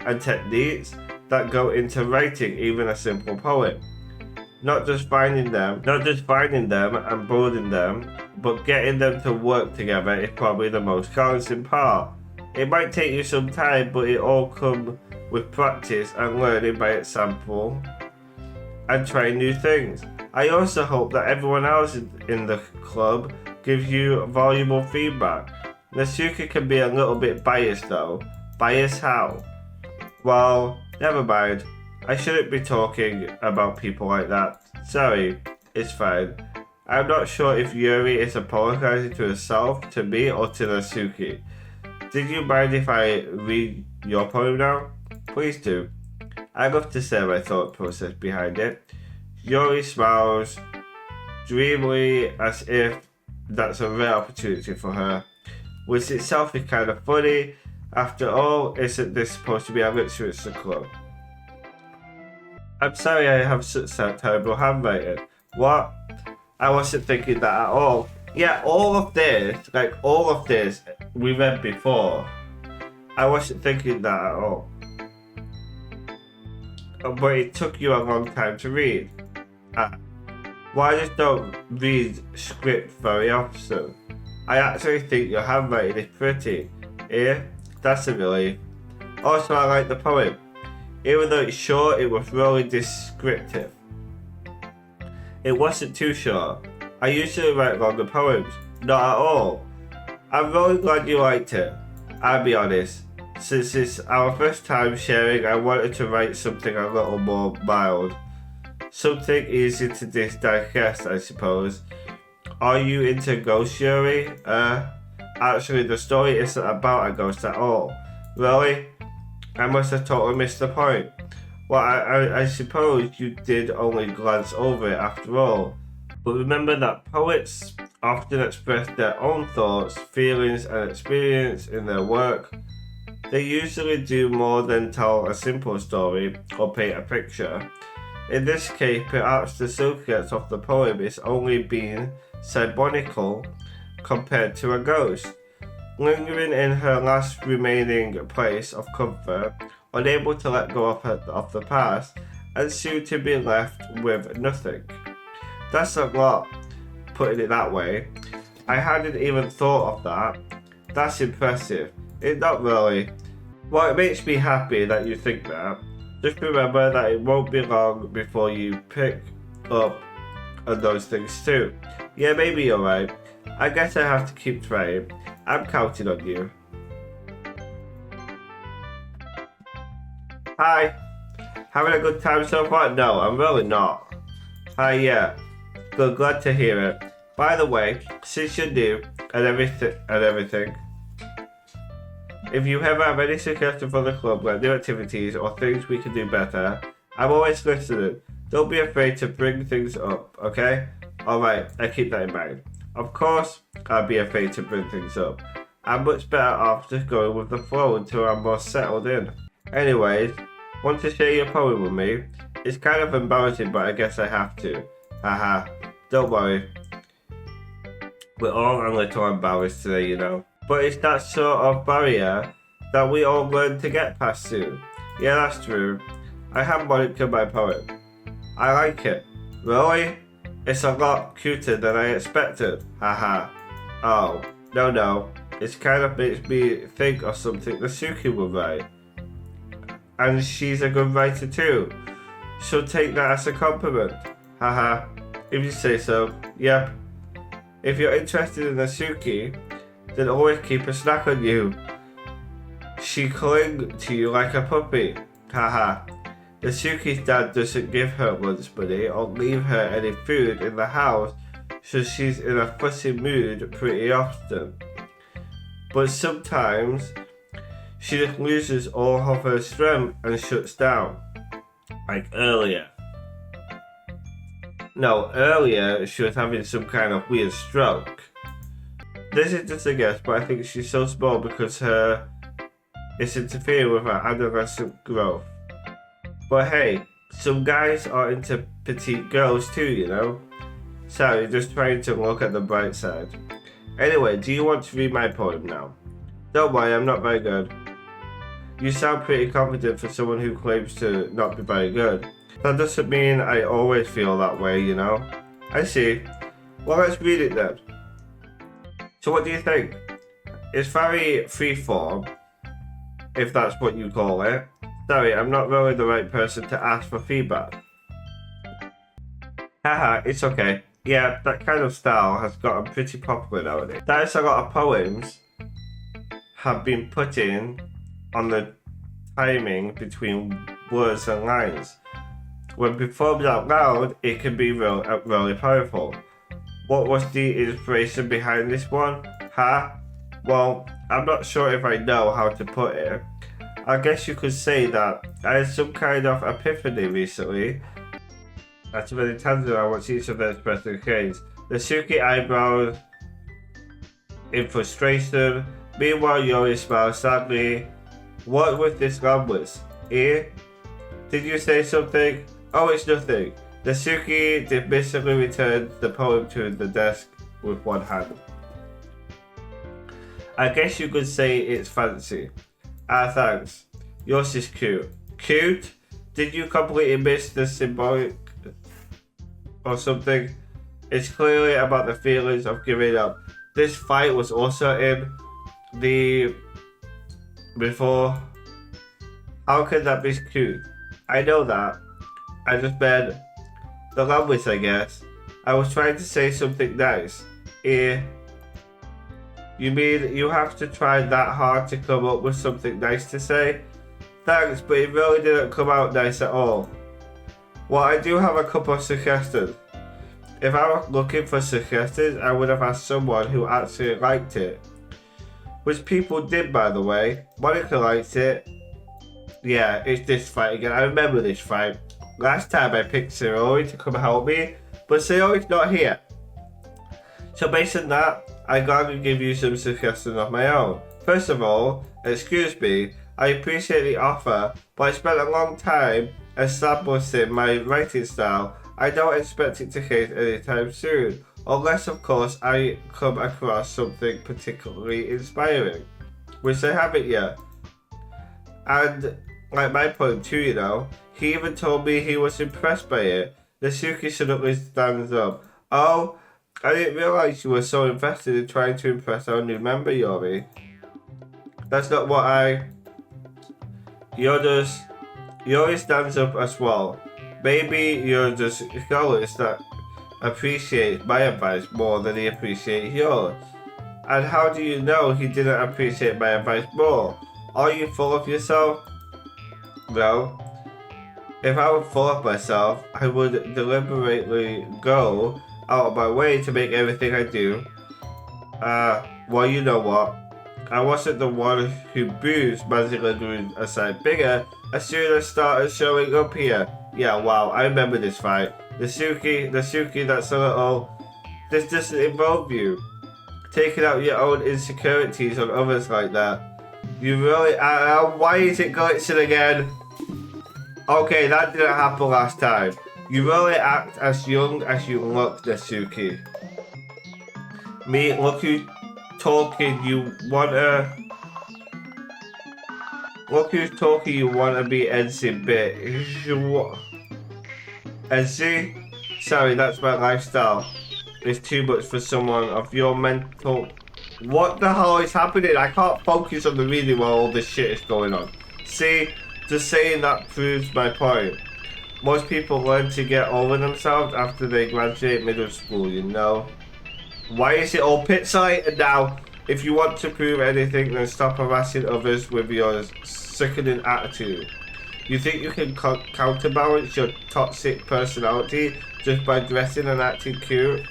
and techniques that go into writing even a simple poem. Not just finding them and building them, but getting them to work together is probably the most challenging part. It might take you some time, but it all comes with practice and learning by example and trying new things. I also hope that everyone else in the club gives you valuable feedback. Natsuki can be a little bit biased though. Biased how? Well, never mind. I shouldn't be talking about people like that. Sorry, it's fine. I'm not sure if Yuri is apologizing to herself, to me, or to Natsuki. Did you mind if I read your poem now? Please do. I'd love to say my thought process behind it. Yuri smiles dreamily as if that's a rare opportunity for her, which itself is kind of funny. After all, isn't this supposed to be a literature club? I'm sorry I have such a terrible handwriting. What? I wasn't thinking that at all. Yeah, all of this, we read before. I wasn't thinking that at all. But it took you a long time to read. Well, I just don't read script very often. I actually think your handwriting is pretty. Yeah, that's a relief. Also, I like the poem. Even though it's short, it was really descriptive. It wasn't too short. I usually write longer poems. Not at all. I'm really glad you liked it. I'll be honest. Since it's our first time sharing, I wanted to write something a little more mild. Something easy to digest, I suppose. Are you into ghosts, Yuri? Actually, the story isn't about a ghost at all. Really? I must have totally missed the point. Well, I suppose you did only glance over it after all. But remember that poets often express their own thoughts, feelings, and experience in their work. They usually do more than tell a simple story or paint a picture. In this case, perhaps the subject of the poem is only being symbolical compared to a ghost. Lingering in her last remaining place of comfort, unable to let go of the past, and soon to be left with nothing. That's a lot, putting it that way. I hadn't even thought of that. That's impressive. It's not really. Well, it makes me happy that you think that. Just remember that it won't be long before you pick up on those things too. Yeah, maybe you're right. I guess I have to keep trying. I'm counting on you. Hi. Having a good time so far? No, I'm really not. Hi, yeah. Good, glad to hear it. By the way, since you're new and everything, if you ever have any suggestions for the club, like new activities or things we can do better, I'm always listening. Don't be afraid to bring things up, okay? Alright, I keep that in mind. Of course, I'll be afraid to bring things up. I'm much better off just going with the flow until I'm more settled in. Anyways, want to share your poem with me? It's kind of embarrassing, but I guess I have to. Haha, don't worry. We're all a little embarrassed today, you know. But it's that sort of barrier that we all learn to get past soon. Yeah, that's true. I have monitored my poem. I like it. Really? It's a lot cuter than I expected. Haha. Oh, no. It kind of makes me think of something Natsuki will write. And she's a good writer too. She'll take that as a compliment. Haha. If you say so. Yep. If you're interested in Natsuki, then always keep a snack on you. She clings to you like a puppy. Haha. Natsuki's dad doesn't give her lunch money or leave her any food in the house, so she's in a fussy mood pretty often. but sometimes she just loses all of her strength and shuts down. Like earlier. No, earlier she was having some kind of weird stroke. This is just a guess, but I think she's so small because it's interfering with her adolescent growth. But hey, some guys are into petite girls too, you know? Sorry, just trying to look at the bright side. Anyway, do you want to read my poem now? Don't worry, I'm not very good. You sound pretty confident for someone who claims to not be very good. That doesn't mean I always feel that way, you know? I see. Well, let's read it then. So what do you think? It's very freeform, if that's what you call it. Sorry, I'm not really the right person to ask for feedback. Haha, it's okay. Yeah, that kind of style has gotten pretty popular nowadays. There's a lot of poems have been put in on the timing between words and lines. When performed out loud, it can be really powerful. What was the inspiration behind this one? Well, I'm not sure if I know how to put it. I guess you could say that I had some kind of epiphany recently. After many times I watched each of them express their case. The silky eyebrows in frustration. Meanwhile, Yori smiles sadly. What with this language? Did you say something? Oh, it's nothing. The Suki dismissively returned the poem to the desk with one hand. I guess you could say it's fancy. Thanks. Yours is cute. Cute? Did you completely miss the symbolic or something? It's clearly about the feelings of giving up. This fight was also in the before. How can that be cute? I know that. I just meant the language, I guess. I was trying to say something nice. You mean you have to try that hard to come up with something nice to say? Thanks, but it really didn't come out nice at all. Well, I do have a couple of suggestions. If I were looking for suggestions, I would have asked someone who actually liked it. Which people did, by the way. Monica liked it. Yeah, it's this fight again. I remember this fight. Last time I picked Sayori to come help me, but Sayori's not here. So based on that, I gotta give you some suggestions of my own. First of all, excuse me, I appreciate the offer, but I spent a long time establishing my writing style. I don't expect it to change anytime soon, unless of course I come across something particularly inspiring, which I haven't yet. And like my poem too, you know, he even told me he was impressed by it. The Suki suddenly stands up. Oh, I didn't realize you were so invested in trying to impress our new member, Yori. That's not what Yori stands up as well. Maybe you're just scholars that appreciate my advice more than he appreciates yours. And how do you know he didn't appreciate my advice more? Are you full of yourself? No. If I were full of myself, I would deliberately go out of my way to make everything I do. Well, you know what? I wasn't the one who boozed Manzilla grew a size bigger as soon as I started showing up here. Yeah, wow, I remember this fight. The Suki, that's a little... This doesn't involve you. Taking out your own insecurities on others like that. You really... why is it glitching again? Okay, that didn't happen last time. You really act as young as you look, Natsuki. Me, look who's talking, you wanna... Look who's talking, you wanna be Enzy bit. Enzy? Sorry, that's my lifestyle. It's too much for someone of your mental... What the hell is happening? I can't focus on the reading while all this shit is going on. See? Just saying that proves my point. Most people learn to get over themselves after they graduate middle school, you know. Why is it all pixelated now? If you want to prove anything, then stop harassing others with your sickening attitude. You think you can counterbalance your toxic personality just by dressing and acting cute?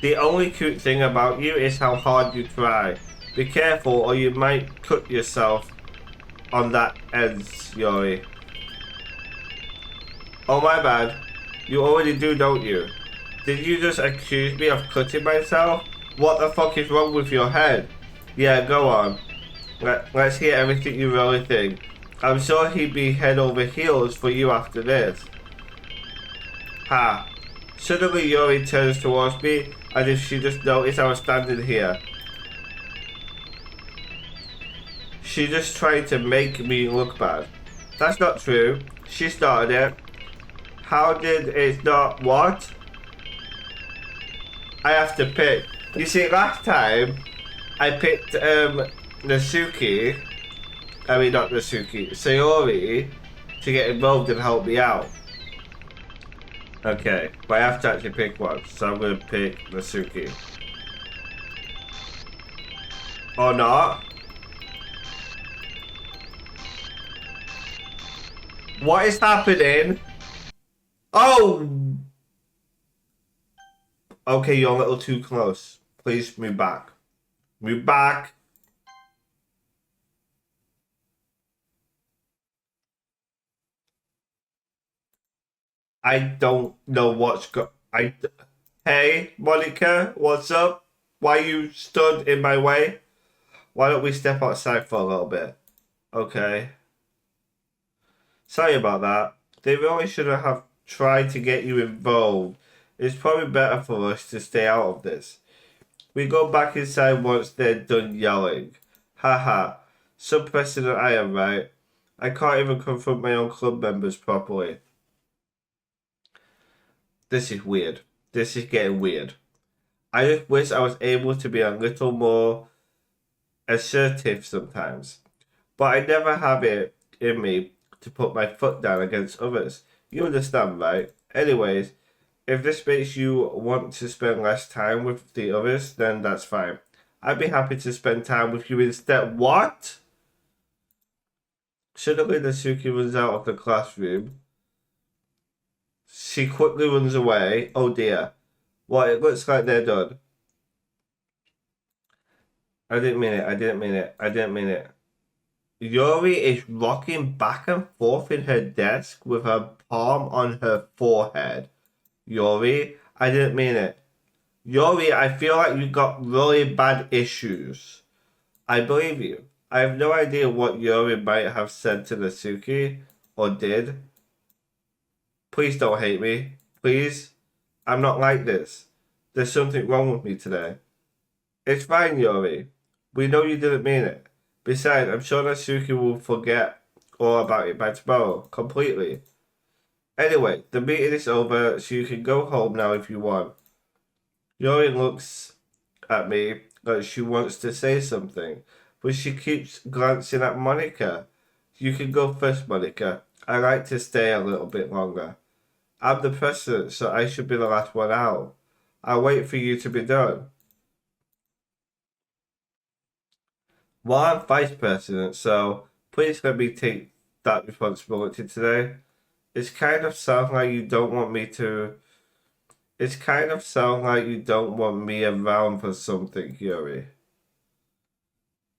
The only cute thing about you is how hard you try. Be careful or you might cut yourself on that edge, Yuri. Oh my bad. You already do, don't you? Did you just accuse me of cutting myself? What the fuck is wrong with your head? Yeah, go on. Let's hear everything you really think. I'm sure he'd be head over heels for you after this. Ha. Suddenly Yuri turns towards me as if she just noticed I was standing here. She just tried to make me look bad. That's not true. She started it. How did it not what? I have to pick. You see, last time I picked Nasuki. I mean not Nasuki, Sayori to get involved and help me out. Okay, but I have to actually pick one, so I'm gonna pick Nasuki. Or not? What is happening? Oh! Okay, you're a little too close. Please move back. Move back. I don't know what's Hey, Monica, what's up? Why you stood in my way? Why don't we step outside for a little bit? Okay. Sorry about that. They really shouldn't have tried to get you involved. It's probably better for us to stay out of this. We go back inside once they're done yelling. Haha. Some precedent I am, right? I can't even confront my own club members properly. This is weird. This is getting weird. I just wish I was able to be a little more assertive sometimes. But I never have it in me to put my foot down against others. You understand, right? Anyways, if this makes you want to spend less time with the others, then that's fine. I'd be happy to spend time with you instead. What? Suddenly, Natsuki runs out of the classroom. She quickly runs away. Oh dear. Well, it looks like they're done. I didn't mean it. I didn't mean it. I didn't mean it. Yuri is rocking back and forth in her desk with her palm on her forehead. Yuri, I didn't mean it. Yuri, I feel like you got really bad issues. I believe you. I have no idea what Yuri might have said to Natsuki or did. Please don't hate me. Please. I'm not like this. There's something wrong with me today. It's fine, Yuri. We know you didn't mean it. Besides, I'm sure Natsuki will forget all about it by tomorrow, completely. Anyway, the meeting is over, so you can go home now if you want. Yuri looks at me like she wants to say something, but she keeps glancing at Monica. You can go first, Monica. I like to stay a little bit longer. I'm the president, so I should be the last one out. I'll wait for you to be done. Well, I'm vice president, so please let me take that responsibility today. It's kind of sound like you don't want me to. It's kind of sound like you don't want me around for something, Yuri.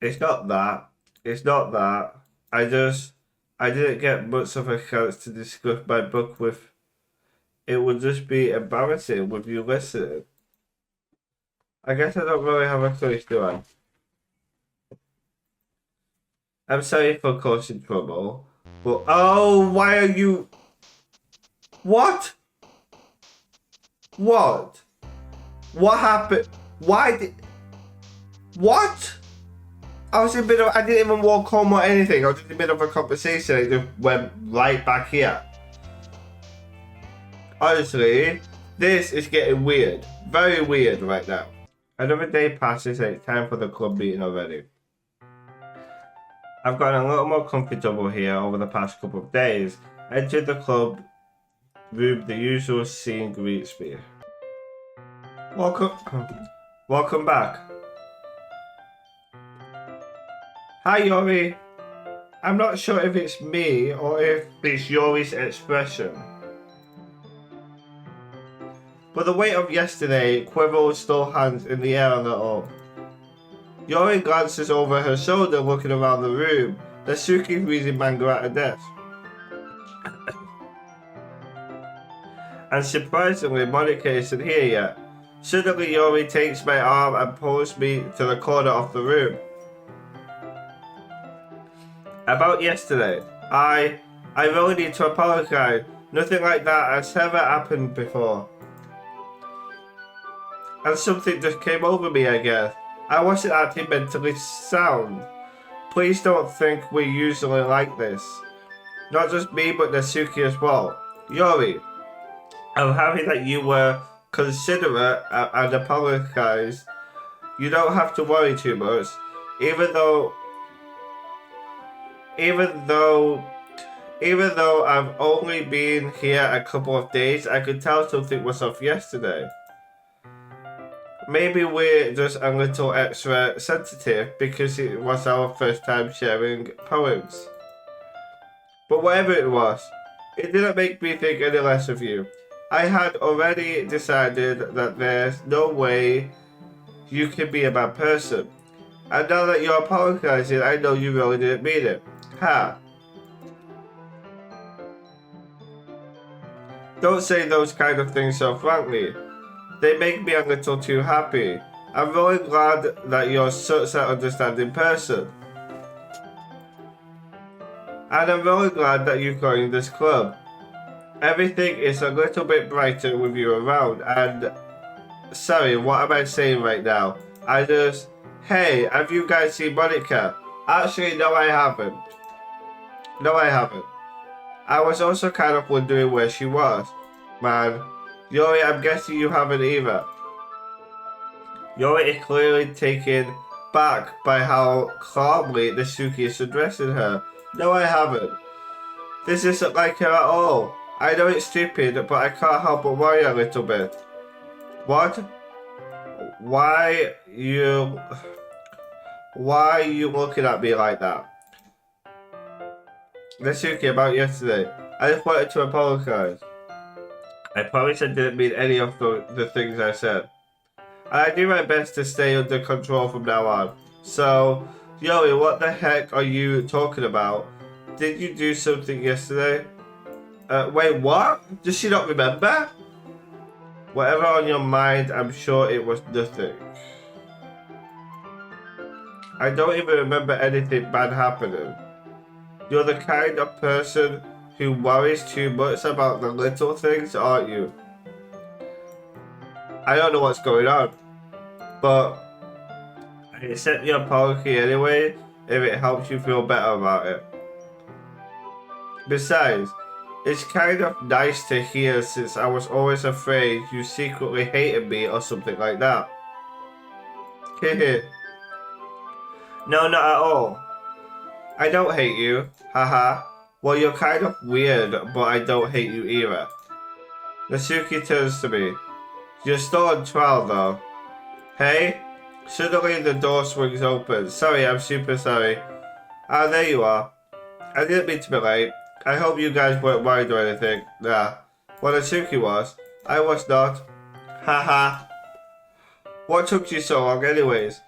It's not that. It's not that. I didn't get much of a chance to discuss my book with. It would just be embarrassing with you listening. I guess I don't really have a choice, do I? I'm sorry for causing trouble, but oh, why are you? What? What? What happened? Why did? What? I was in the middle. I didn't even walk home or anything. I was in the middle of a conversation. I just went right back here. Honestly, this is getting weird. Very weird right now. Another day passes and it's time for the club meeting already. I've gotten a little more comfortable here over the past couple of days. I entered the club room, the usual scene greets me. Welcome back. Hi Yuri. I'm not sure if it's me or if it's Yuri's expression. but the weight of yesterday quivers still hangs in the air a little. Yori glances over her shoulder looking around the room. Natsuki's reading manga at her desk. And surprisingly, Monica isn't here yet. Suddenly Yori takes my arm and pulls me to the corner of the room. About yesterday, I really need to apologize. Nothing like that has ever happened before. And something just came over me, I guess. I wasn't acting mentally sound. Please don't think we're usually like this. Not just me, but Natsuki as well. Yori, I'm happy that you were considerate and apologized. You don't have to worry too much, even though I've only been here a couple of days, I could tell something was off yesterday. Maybe we're just a little extra sensitive because it was our first time sharing poems. But whatever it was, it didn't make me think any less of you. I had already decided that there's no way you can be a bad person. And now that you're apologizing, I know you really didn't mean it. Ha. Don't say those kind of things so frankly. They make me a little too happy. I'm really glad that you're such an understanding person. And I'm really glad that you joined this club. Everything is a little bit brighter with you around, and sorry, what am I saying right now? Hey, have you guys seen Monica? Actually, no I haven't. I was also kind of wondering where she was. Man, Yori, I'm guessing you haven't either. Yori is clearly taken back by how calmly Natsuki is addressing her. No, I haven't. This isn't like her at all. I know it's stupid, but I can't help but worry a little bit. What? Why you looking at me like that? Natsuki, about yesterday. I just wanted to apologize. I promise I didn't mean any of the things I said. And I do my best to stay under control from now on. So, Yori, what the heck are you talking about? Did you do something yesterday? Wait, what? Does she not remember? Whatever on your mind, I'm sure it was nothing. I don't even remember anything bad happening. You're the kind of person who worries too much about the little things, aren't you? I don't know what's going on, but I accept your apology anyway if it helps you feel better about it. Besides, it's kind of nice to hear since I was always afraid you secretly hated me or something like that. Hehe. No, not at all. I don't hate you, haha. Well, you're kind of weird, but I don't hate you either. Natsuki turns to me. You're still on trial though. Hey? Suddenly the door swings open. Sorry, I'm super sorry. Ah, there you are. I didn't mean to be late. I hope you guys weren't worried or anything. Nah. Well, Natsuki was. I was not. Haha. What took you so long anyways?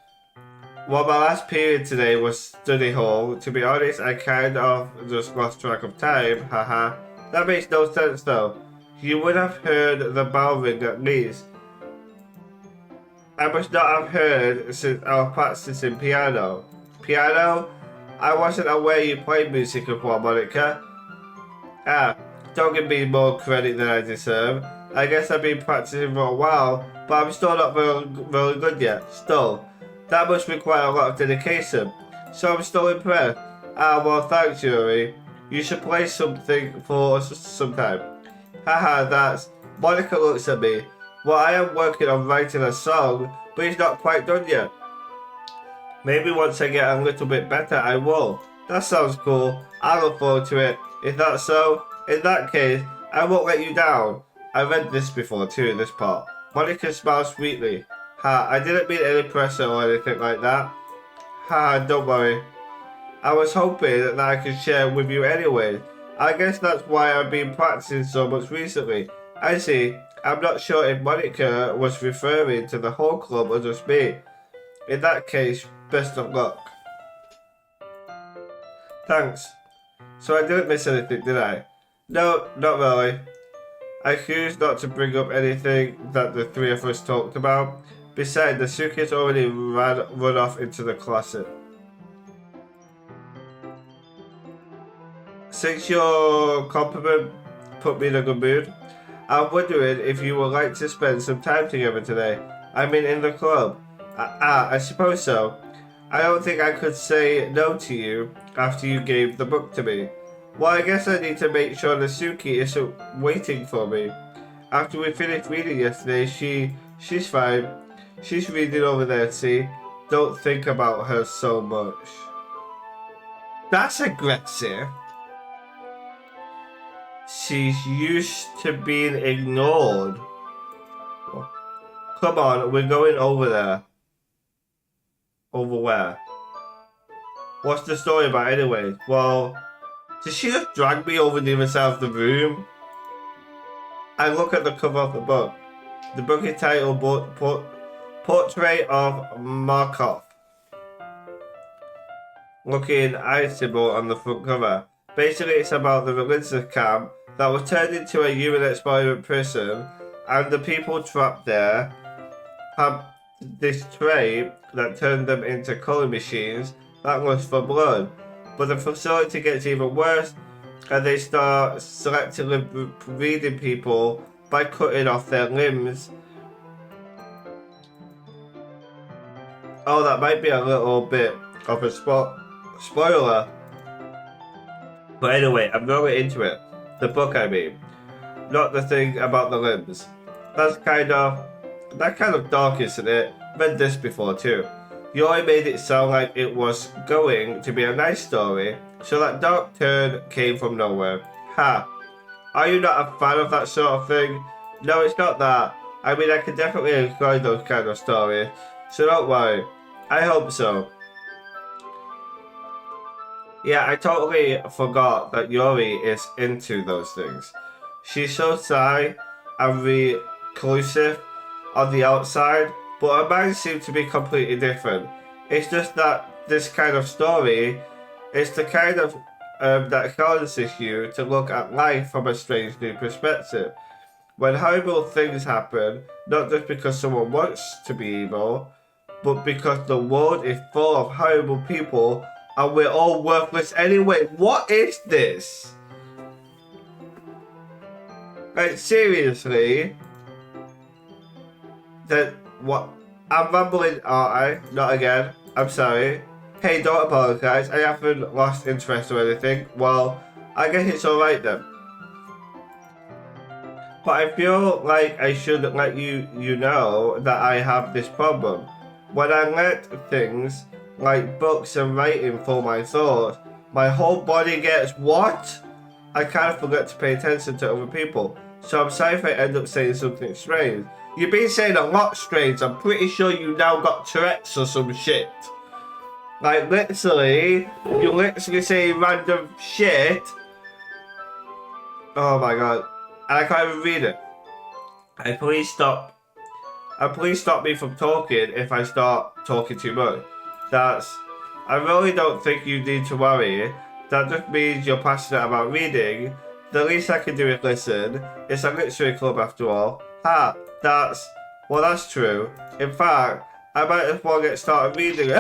Well, my last period today was study hall. To be honest, I kind of just lost track of time. Haha. That makes no sense though. You would have heard the bell ring at least. I must not have heard since I was practicing piano. Piano? I wasn't aware you played music before, Monica. Ah, don't give me more credit than I deserve. I guess I've been practicing for a while, but I'm still not very good yet. Still, that must require a lot of dedication. So I'm still impressed. Ah, well, thanks, Yuri. You should play something for us sometime. Haha, that's... Monica looks at me. Well, I am working on writing a song, but it's not quite done yet. Maybe once I get a little bit better, I will. That sounds cool. I look forward to it. If that's so, in that case, I won't let you down. I read this before too, this part. Monica smiles sweetly. Ha, I didn't mean any pressure or anything like that. Ha, don't worry. I was hoping that I could share with you anyway. I guess that's why I've been practicing so much recently. I see. I'm not sure if Monica was referring to the whole club or just me. In that case, best of luck. Thanks. So I didn't miss anything, did I? No, not really. I choose not to bring up anything that the three of us talked about. Besides, the suitcase already run off into the closet. Since your compliment put me in a good mood, I'm wondering if you would like to spend some time together today. I mean, in the club. I suppose so. I don't think I could say no to you after you gave the book to me. Well, I guess I need to make sure the Suki isn't waiting for me. After we finished reading yesterday, she's fine. She's reading over there, see? Don't think about her so much. That's aggressive. She's used to being ignored. Come on, we're going over there. Over where? What's the story about anyway? Well, did she just drag me over the other side of the room? I look at the cover of the book. The book is titled Portrait of Markov. Looking eye symbol on the front cover. Basically, it's about the religious camp that was turned into a human experiment prison, and the people trapped there have this trait that turned them into killing machines that lust for blood. But the facility gets even worse, and they start selectively breeding people by cutting off their limbs. Oh, that might be a little bit of a spoiler. But anyway, I'm going into it. The book, I mean. Not the thing about the limbs. That kind of dark, isn't it? Read this before too. You only made it sound like it was going to be a nice story, so that dark turn came from nowhere. Ha! Are you not a fan of that sort of thing? No, it's not that. I mean, I can definitely enjoy those kind of stories, so don't worry. I hope so. Yeah, I totally forgot that Yuri is into those things. She's so shy and reclusive on the outside, but her mind seems to be completely different. It's just that this kind of story is the kind of that causes you to look at life from a strange new perspective. When horrible things happen, not just because someone wants to be evil, but because the world is full of horrible people and we're all worthless anyway. What is this? Like, seriously? That what? I'm rambling, aren't I? Not again. I'm sorry. Hey, don't apologise. I haven't lost interest or anything. Well, I guess it's alright then. But I feel like I should let you know that I have this problem. When I let things like books and writing fill my thoughts, my whole body gets what? I kind of forget to pay attention to other people. So I'm sorry if I end up saying something strange. You've been saying a lot strange. I'm pretty sure you now got Tourette's or some shit. Like, literally, you're literally saying random shit. Oh my god. And I can't even read it. And please stop me from talking if I start talking too much. I really don't think you need to worry. That just means you're passionate about reading. The least I can do is listen. It's a literary club after all. Ha, that's true. In fact, I might as well get started reading it.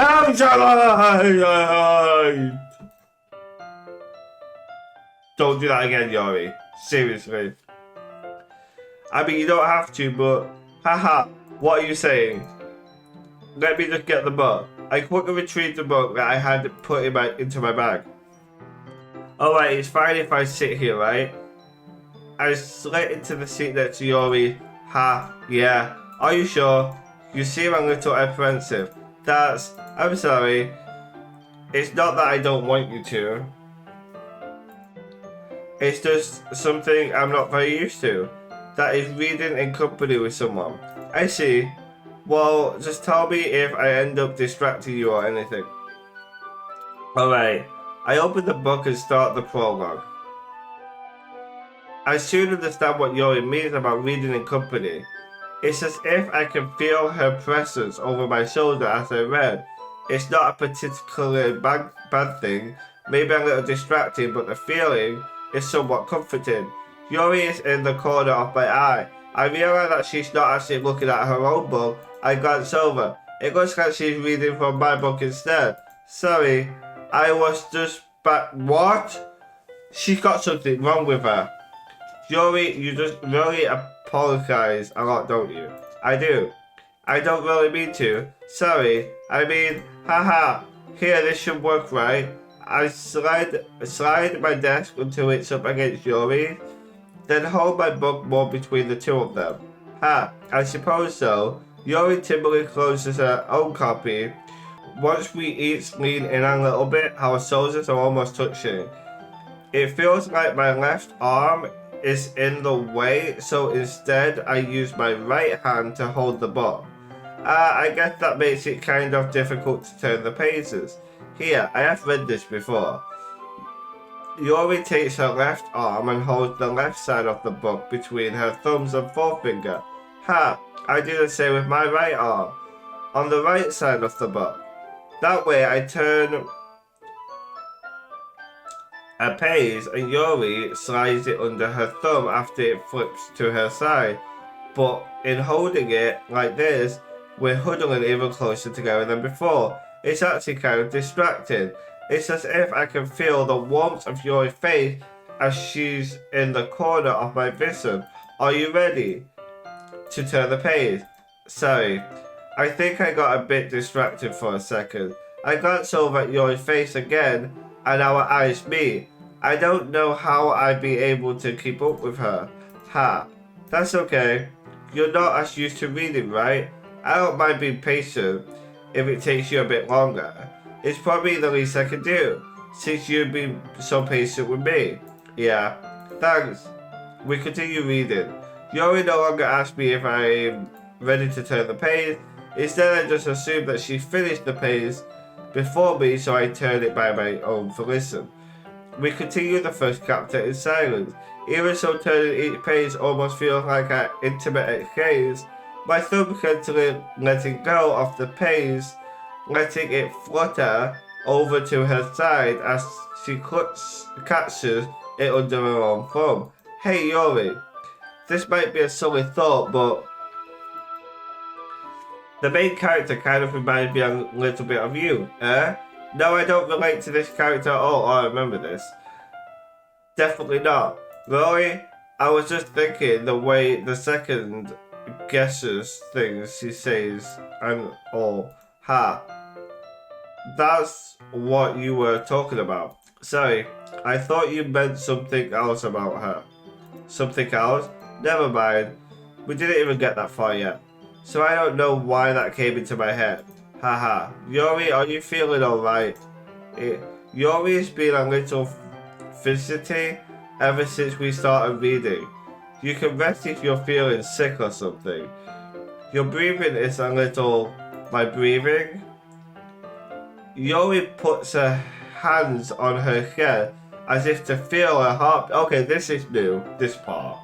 Don't do that again, Yori. Seriously. I mean, you don't have to, but haha, what are you saying? Let me just get the book. I quickly retrieved the book that I had put into my bag. Alright, it's fine if I sit here, right? I slid into the seat next to Yori. Ha, yeah. Are you sure? You seem a little apprehensive. I'm sorry. It's not that I don't want you to. It's just something I'm not very used to. That is reading in company with someone. I see. Well, just tell me if I end up distracting you or anything. Alright. I open the book and start the prologue. I soon understand what Yori means about reading in company. It's as if I can feel her presence over my shoulder as I read. It's not a particularly bad thing, maybe a little distracting, but the feeling is somewhat comforting. Yuri is in the corner of my eye. I realize that she's not actually looking at her own book. I glance over. It looks like she's reading from my book instead. Sorry, I was just back. What? She's got something wrong with her. Yuri, you just really apologize a lot, don't you? I do. I don't really mean to. Sorry. I mean, haha. Here, this should work, right? I slide my desk until it's up against Yuri, then hold my book more between the two of them. Ha, I suppose so. Yuri timidly closes her own copy. Once we each lean in a little bit, our shoulders are almost touching. It feels like my left arm is in the way, so instead I use my right hand to hold the book. I guess that makes it kind of difficult to turn the pages. Here, I have read this before. Yuri takes her left arm and holds the left side of the book between her thumbs and forefinger. Ha! I do the same with my right arm, on the right side of the book. That way I turn a page and Yuri slides it under her thumb after it flips to her side. But in holding it like this, we're huddling even closer together than before. It's actually kind of distracting. It's as if I can feel the warmth of Yuri's face as she's in the corner of my vision. Are you ready to turn the page? Sorry, I think I got a bit distracted for a second. I glance over at Yuri's face again, and our eyes meet. I don't know how I'd be able to keep up with her. Ha, that's okay. You're not as used to reading, right? I don't mind being patient if it takes you a bit longer. It's probably the least I can do, since you've been so patient with me. Yeah, thanks. We continue reading. Yuri no longer asks me if I'm ready to turn the page. Instead, I just assume that she finished the page before me, so I turn it by my own volition. We continue the first chapter in silence. Even so, turning each page almost feels like an intimate exchange. My thumb gently letting go of the page, letting it flutter over to her side as she catches it under her own thumb. Hey Yuri, this might be a silly thought, but the main character kind of reminds me a little bit of you, eh? No, I don't relate to this character at all. Oh, I remember this. Definitely not. Really? I was just thinking the way the second guesses things she says and all. Ha. That's what you were talking about. Sorry, I thought you meant something else about her. Something else? Never mind. We didn't even get that far yet. So I don't know why that came into my head. Haha. Yuri, are you feeling alright? Yuri's been a little fidgety ever since we started reading. You can rest if you're feeling sick or something. Your breathing is a little... My breathing? Yuri puts her hands on her head as if to feel her heart. Okay, this is new, this part.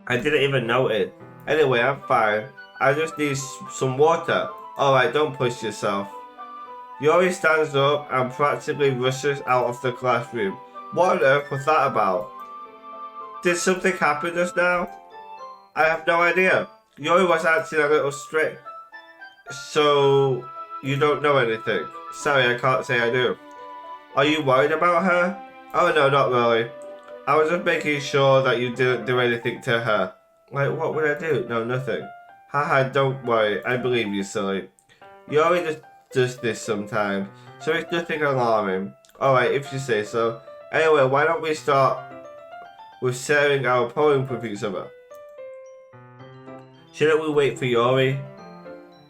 I didn't even notice. Anyway, I'm fine. I just need some water. Alright, don't push yourself. Yuri stands up and practically rushes out of the classroom. What on earth was that about? Did something happen just now? I have no idea. Yuri was acting a little strict. So, you don't know anything? Sorry, I can't say I do. Are you worried about her? Oh no, not really. I was just making sure that you didn't do anything to her. Like, what would I do? No, nothing. Haha, don't worry. I believe you, silly. Yuri just does this sometimes, so it's nothing alarming. Alright, if you say so. Anyway, why don't we start with sharing our poem with each other? Shouldn't we wait for Yuri?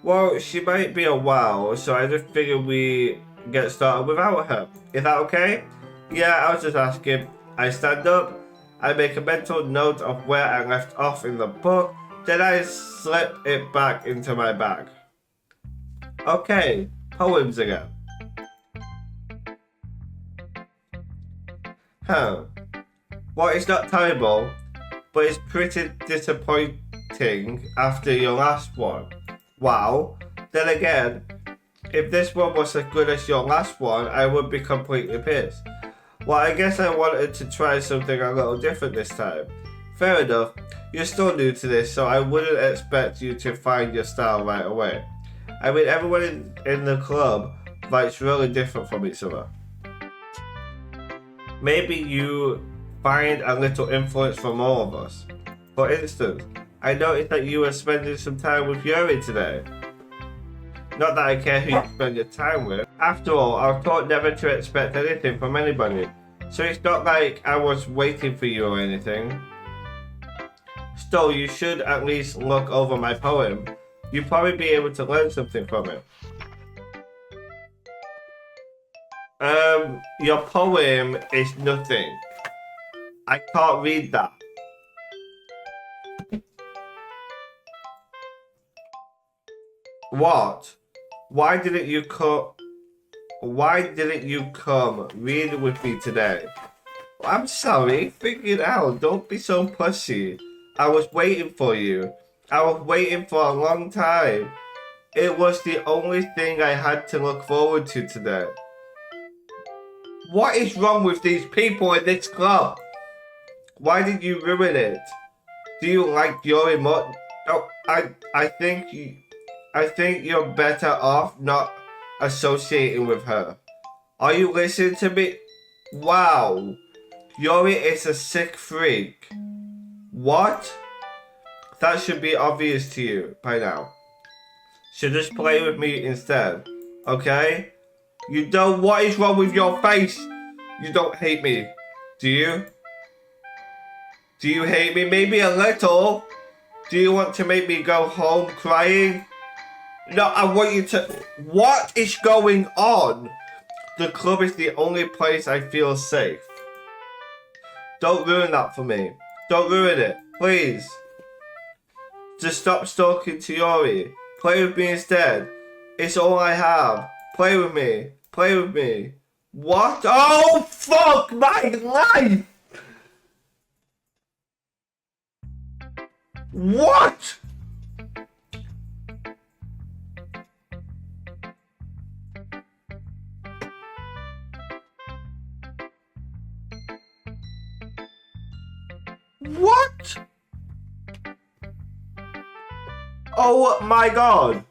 Well, she might be a while, so I just figured we get started without her. Is that okay? Yeah, I was just asking. I stand up, I make a mental note of where I left off in the book, then I slip it back into my bag. Okay, poems again. Well, it's not terrible, but it's pretty disappointing after your last one. Wow. Then again, if this one was as good as your last one, I would be completely pissed. Well, I guess I wanted to try something a little different this time. Fair enough, you're still new to this, so I wouldn't expect you to find your style right away. I mean, everyone in the club likes really different from each other. Maybe you find a little influence from all of us. For instance, I noticed that you were spending some time with Yuri today. Not that I care who you spend your time with. After all, I was taught never to expect anything from anybody. So it's not like I was waiting for you or anything. Still, you should at least look over my poem. You'll probably be able to learn something from it. Your poem is nothing. I can't read that. What? Why didn't you come read with me today? I'm sorry, figure it out. Don't be so pushy. I was waiting for you. I was waiting for a long time. It was the only thing I had to look forward to today. What is wrong with these people in this club? Why did you ruin it? Do you like Yuri much? Oh, I think you're better off not associating with her. Are you listening to me? Wow. Yuri is a sick freak. What? That should be obvious to you by now. So just play with me instead, okay? You know what is wrong with your face? You don't hate me, do you? Do you hate me? Maybe a little. Do you want to make me go home crying? No, I want you to... What is going on? The club is the only place I feel safe. Don't ruin that for me. Don't ruin it, please. Just stop stalking Yuri. Play with me instead. It's all I have. Play with me. Play with me. What? Oh, fuck my life! What? What? Oh my god.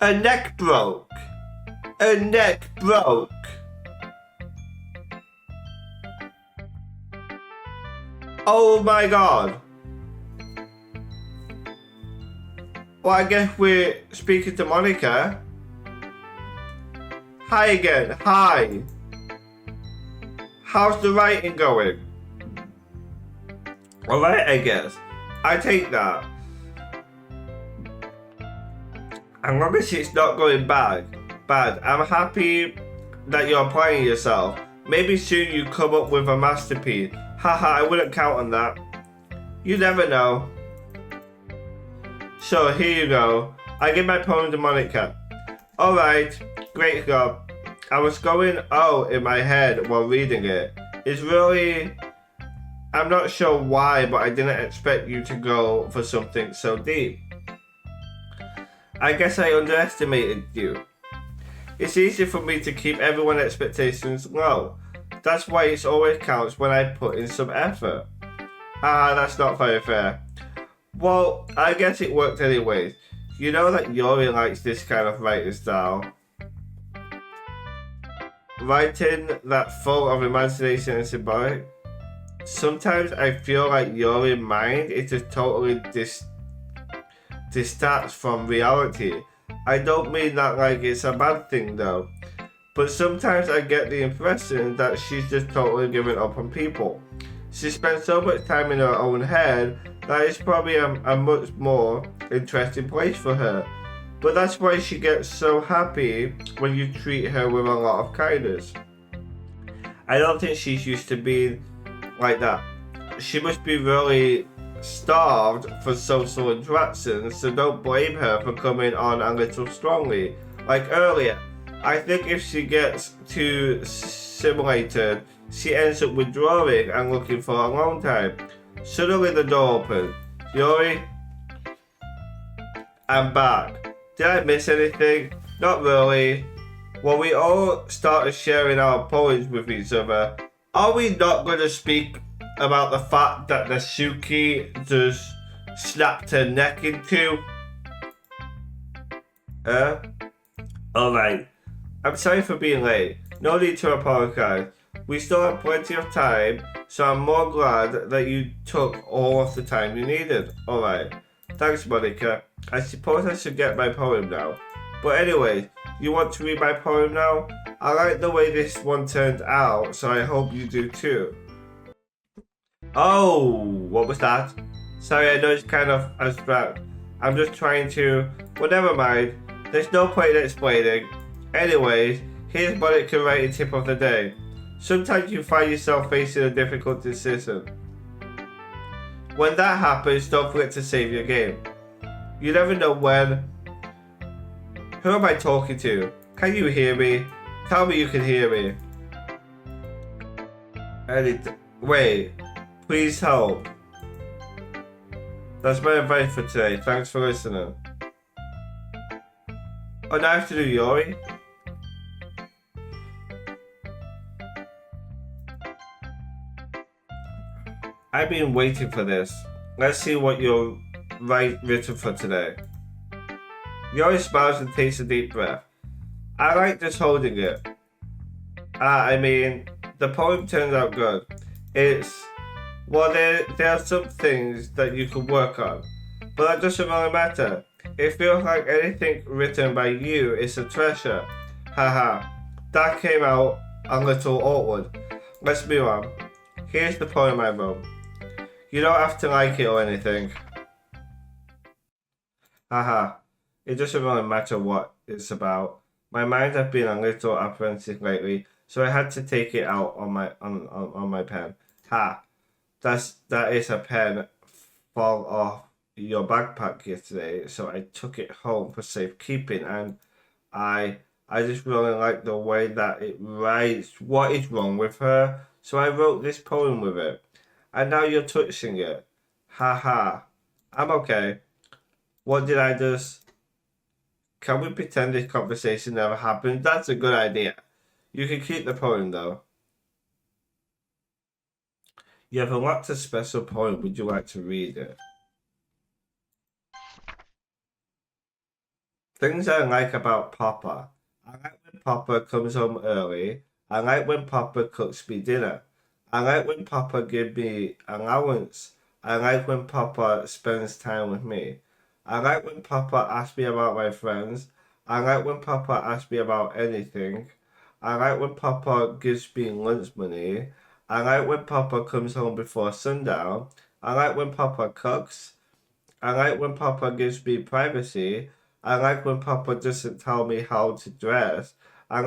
A neck broke. A neck broke. Oh my god. Well, I guess we're speaking to Monica. Hi again. Hi. How's the writing going? Alright, I guess. I take that. As long as it's not going bad, I'm happy that you're applying yourself. Maybe soon you come up with a masterpiece. Haha, I wouldn't count on that. You never know. So here you go. I give my poem to Monica. Alright, great job. I was going oh in my head while reading it. It's really... I'm not sure why, but I didn't expect you to go for something so deep. I guess I underestimated you. It's easy for me to keep everyone's expectations low. That's why it always counts when I put in some effort. Ah, that's not very fair. Well, I guess it worked anyways. You know that Yuri likes this kind of writing style. Writing that full of imagination and symbolic. Sometimes I feel like Yuri's mind is just totally detached from reality. I don't mean that like it's a bad thing though, but sometimes I get the impression that she's just totally given up on people. She spends so much time in her own head that it's probably a much more interesting place for her. But that's why she gets so happy when you treat her with a lot of kindness. I don't think she's used to being like that. She must be really starved for social interactions, so don't blame her for coming on a little strongly. Like earlier, I think if she gets too simulated, she ends up withdrawing and looking for a long time. Suddenly the door opens. Yuri, I'm back. Did I miss anything? Not really. When we all started sharing our poems with each other, are we not going to speak about the fact that the Suki just snapped her neck in two? Alright. I'm sorry for being late. No need to apologize. We still have plenty of time, so I'm more glad that you took all of the time you needed. Alright. Thanks, Monica. I suppose I should get my poem now. But anyway, you want to read my poem now? I like the way this one turned out, so I hope you do too. Oh, what was that? Sorry, I know it's kind of abstract. I'm just trying to... Well, never mind. There's no point in explaining. Anyways, here's Monica writing tip of the day. Sometimes you find yourself facing a difficult decision. When that happens, don't forget to save your game. You never know when... Who am I talking to? Can you hear me? Tell me you can hear me. Wait, please help. That's my advice for today. Thanks for listening. Oh, now I have to do Yuri? I've been waiting for this. Let's see what you're written for today. Yuri smiles and takes a deep breath. I like just holding it. I mean, the poem turns out good. Well, there are some things that you could work on, but that doesn't really matter. It feels like anything written by you is a treasure. Haha, that came out a little awkward. Let's move on. Here's the poem I wrote. You don't have to like it or anything. Haha, it doesn't really matter what it's about. My mind has been a little apprehensive lately, so I had to take it out on my pen. That is a pen fall off your backpack yesterday, so I took it home for safekeeping, and I just really like the way that it writes. What is wrong with her? So I wrote this poem with it, and now you're touching it. Haha, I'm okay. What did I just... Can we pretend this conversation never happened? That's a good idea. You can keep the poem though. You have a lot of special poem. Would you like to read it? Things I like about Papa. I like when Papa comes home early. I like when Papa cooks me dinner. I like when Papa gives me allowance. I like when Papa spends time with me. I like when Papa asks me about my friends. I like when Papa asks me about anything. I like when Papa gives me lunch money. I like when Papa comes home before sundown. I like when Papa cooks. I like when Papa gives me privacy. I like when Papa doesn't tell me how to dress. I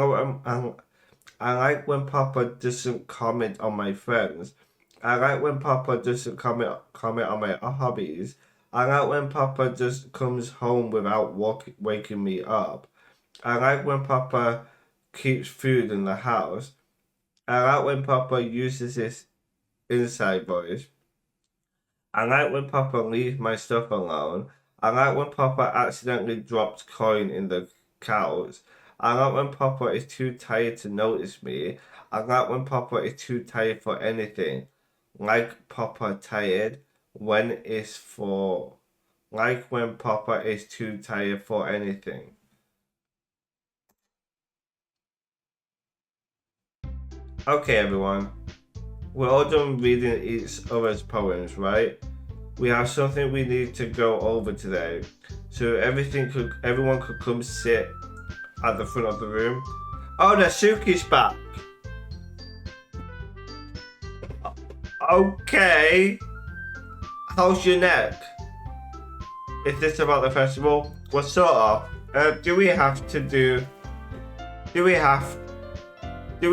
like when Papa doesn't comment on my friends. I like when Papa doesn't comment on my hobbies. I like when Papa just comes home without waking me up. I like when Papa keeps food in the house. I like when Papa uses his inside voice. I like when Papa leaves my stuff alone. I like when Papa accidentally drops coin in the couch. I like when Papa is too tired to notice me. I like when Papa is too tired for anything. Like Papa tired when it's for... Like when Papa is too tired for anything. Okay, everyone. We're all done reading each other's poems, right? We have something we need to go over today. So everyone could come sit at the front of the room. Oh, the Suki's back. Okay. How's your neck? Is this about the festival? Well, sort of. Do we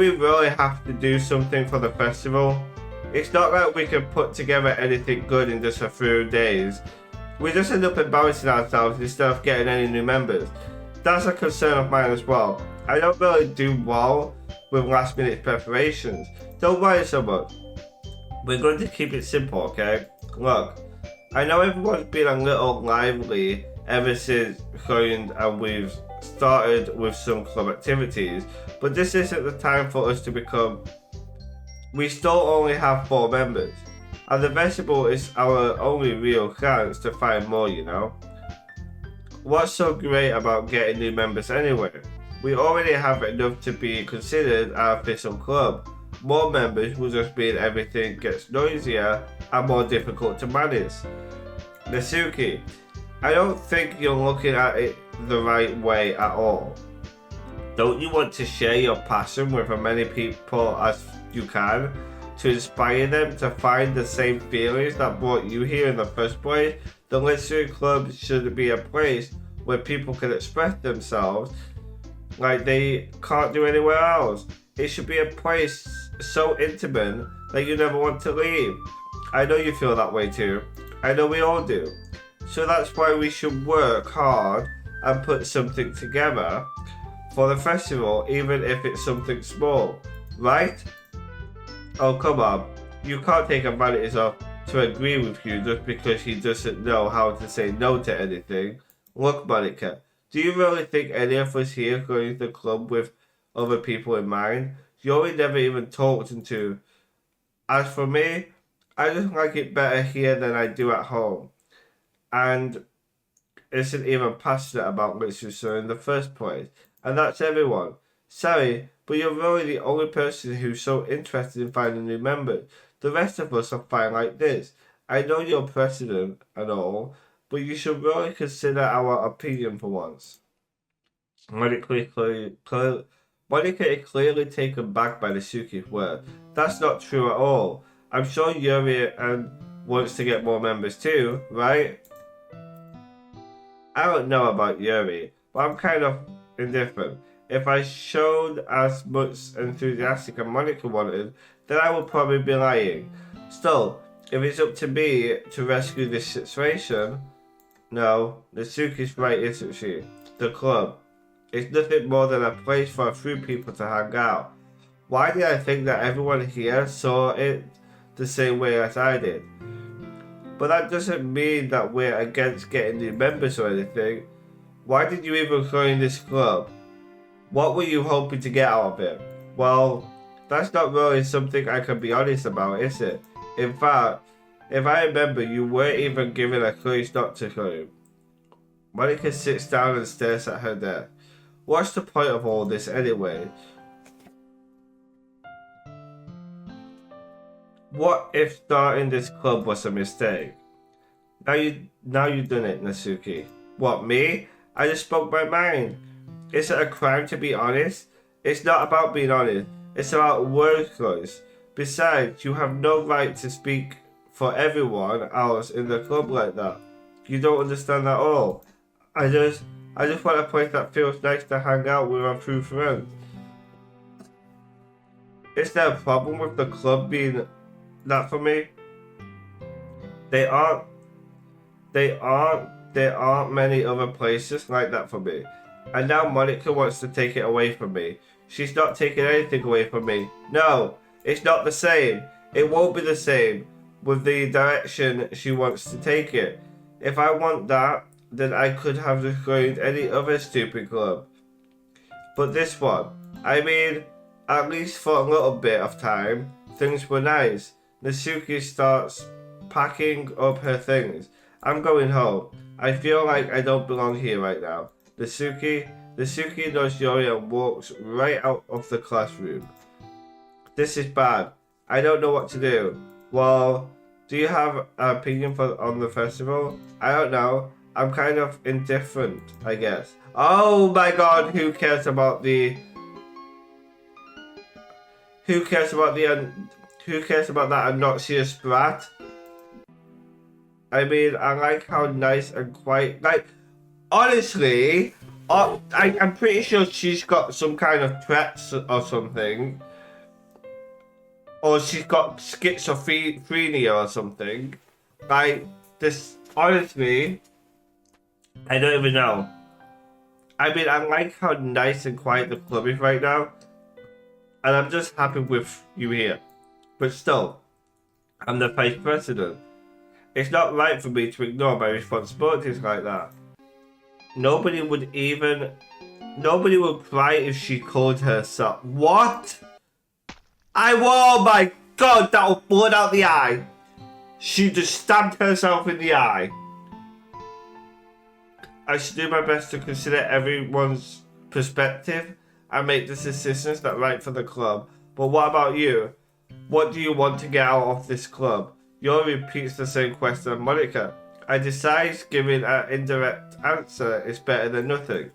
really have to do something for the festival? It's not like we can put together anything good in just a few days. We just end up embarrassing ourselves instead of getting any new members. That's a concern of mine as well. I don't really do well with last minute preparations. Don't worry so much. We're going to keep it simple, okay? Look, I know everyone's been a little lively ever since joined and we've started with some club activities, but this isn't the time for us to become. We still only have 4 members, and the festival is our only real chance to find more, you know? What's so great about getting new members anyway? We already have enough to be considered our official club. More members will just mean everything gets noisier and more difficult to manage. Natsuki, I don't think you're looking at it the right way at all. Don't you want to share your passion with as many people as you can to inspire them to find the same feelings that brought you here in the first place? The Literary Club should be a place where people can express themselves like they can't do anywhere else. It should be a place so intimate that you never want to leave. I know you feel that way too. I know we all do. So that's why we should work hard and put something together for the festival, even if it's something small, right? Oh, come on. You can't take advantage of to agree with you just because he doesn't know how to say no to anything. Look, Monica, do you really think any of us here going to the club with other people in mind? Yori never even talked to. As for me, I just like it better here than I do at home. And isn't even passionate about literature in the first place. And that's everyone. Sorry, but you're really the only person who's so interested in finding new members. The rest of us are fine like this. I know you're president and all, but you should really consider our opinion for once. Monica is clearly taken back by the Suki's word. That's not true at all. I'm sure Yuri and wants to get more members too, right? I don't know about Yuri, but I'm kind of indifferent. If I showed as much enthusiastic as Monica wanted, then I would probably be lying. Still, if it's up to me to rescue this situation, no, Natsuki's right, isn't she? The club. It's nothing more than a place for a few people to hang out. Why did I think that everyone here saw it the same way as I did? But that doesn't mean that we're against getting new members or anything. Why did you even join this club? What were you hoping to get out of it? Well, that's not really something I can be honest about, is it? In fact, if I remember, you weren't even given a choice not to join. Monica sits down and stares at her desk. What's the point of all this anyway? What if starting this club was a mistake? Now you've done it, Natsuki. What, me? I just spoke my mind. Is it a crime to be honest? It's not about being honest. It's about word choice. Besides, you have no right to speak for everyone else in the club like that. You don't understand at all. I just want a place that feels nice to hang out with our true friends. Is there a problem with the club being that for me? There aren't many other places like that for me. And now Monica wants to take it away from me. She's not taking anything away from me. No, it's not the same. It won't be the same with the direction she wants to take it. If I want that, then I could have just joined any other stupid club. But this one, I mean, at least for a little bit of time, things were nice. Natsuki starts packing up her things. I'm going home. I feel like I don't belong here right now. Natsuki knows Yori and walks right out of the classroom. This is bad. I don't know what to do. Well, do you have an opinion on the festival? I don't know. I'm kind of indifferent, I guess. Oh my god, who cares about that obnoxious brat? I mean, I like how nice and quiet, like, honestly, I'm pretty sure she's got some kind of Tourette's or something. Or she's got schizophrenia or something. Like, this, honestly, I don't even know. I mean, I like how nice and quiet the club is right now, and I'm just happy with you here. But still, I'm the vice president. It's not right for me to ignore my responsibilities like that. Nobody would cry if she called herself. What? Oh my god, that will blood out the eye. She just stabbed herself in the eye. I should do my best to consider everyone's perspective and make the decisions that are right for the club. But what about you? What do you want to get out of this club? Yuri repeats the same question of Monica. I decide giving an indirect answer is better than nothing.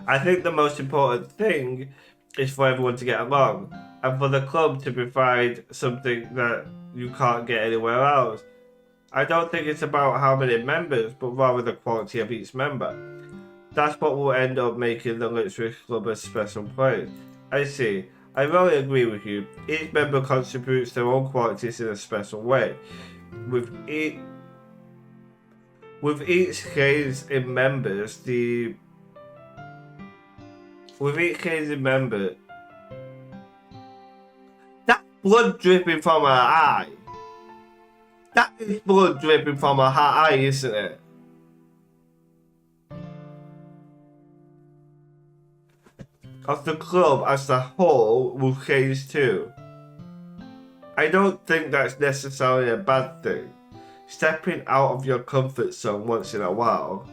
I think the most important thing is for everyone to get along and for the club to provide something that you can't get anywhere else. I don't think it's about how many members, but rather the quality of each member. That's what will end up making the Literary Club a special place. I see. I really agree with you. Each member contributes their own qualities in a special way. With each case in members, that blood dripping from her eye. That is blood dripping from her eye, isn't it? Of the club as a whole will change too. I don't think that's necessarily a bad thing. Stepping out of your comfort zone once in a while.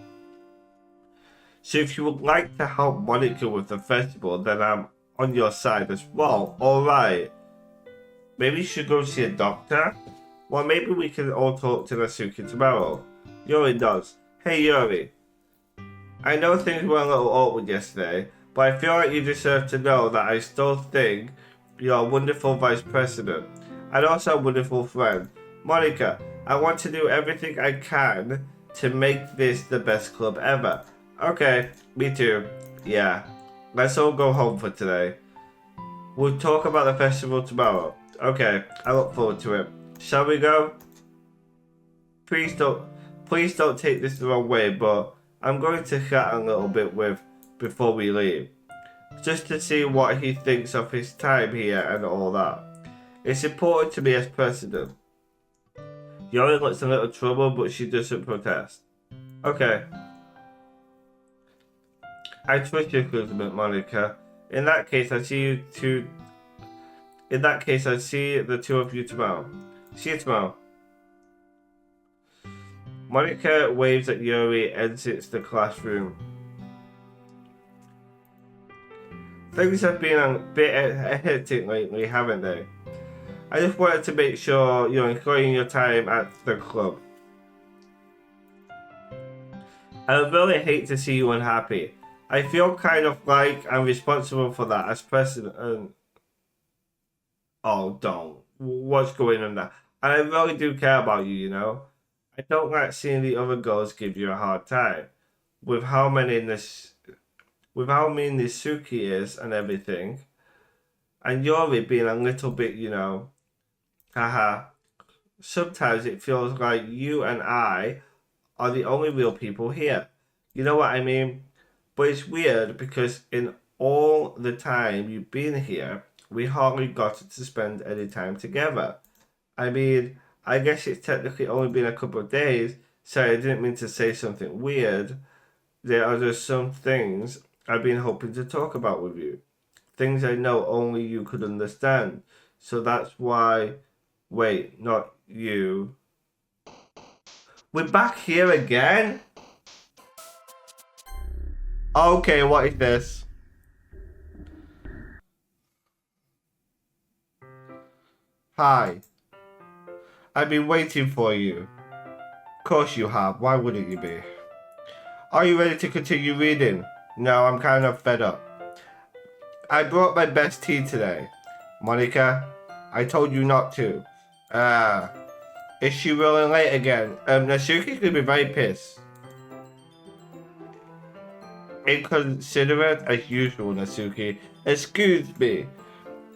So if you would like to help Monica with the festival, then I'm on your side as well. Alright. Maybe you should go see a doctor? Well, maybe we can all talk to Natsuki tomorrow. Yuri does. Hey Yuri. I know things were a little awkward yesterday, but I feel like you deserve to know that I still think you're a wonderful vice president, and also a wonderful friend. Monica, I want to do everything I can to make this the best club ever. Okay, me too. Yeah. Let's all go home for today. We'll talk about the festival tomorrow. Okay, I look forward to it. Shall we go? Please don't take this the wrong way, but I'm going to chat a little bit with before we leave. Just to see what he thinks of his time here and all that. It's important to me as president. Yuri looks a little troubled, but she doesn't protest. Okay. I trust your judgment, Monica. In that case, I see the two of you tomorrow. See you tomorrow. Monica waves at Yuri and exits the classroom. Things have been a bit hectic lately, haven't they? I just wanted to make sure you're enjoying your time at the club. I really hate to see you unhappy. I feel kind of like I'm responsible for that as president. Oh, don't. What's going on there? And I really do care about you, you know? I don't like seeing the other girls give you a hard time. With how mean Suki is and everything. And Yuri being a little bit, you know, haha. Sometimes it feels like you and I are the only real people here. You know what I mean? But it's weird because in all the time you've been here, we hardly got to spend any time together. I mean, I guess it's technically only been a couple of days, so I didn't mean to say something weird. There are just some things I've been hoping to talk about with you. Things I know only you could understand. So that's why... Wait, not you. We're back here again? Okay, what is this? Hi. I've been waiting for you. Of course you have, why wouldn't you be? Are you ready to continue reading? No, I'm kind of fed up. I brought my best tea today. Monica, I told you not to. Is she rolling late again? Natsuki's gonna be very pissed. Inconsiderate as usual, Natsuki. Excuse me.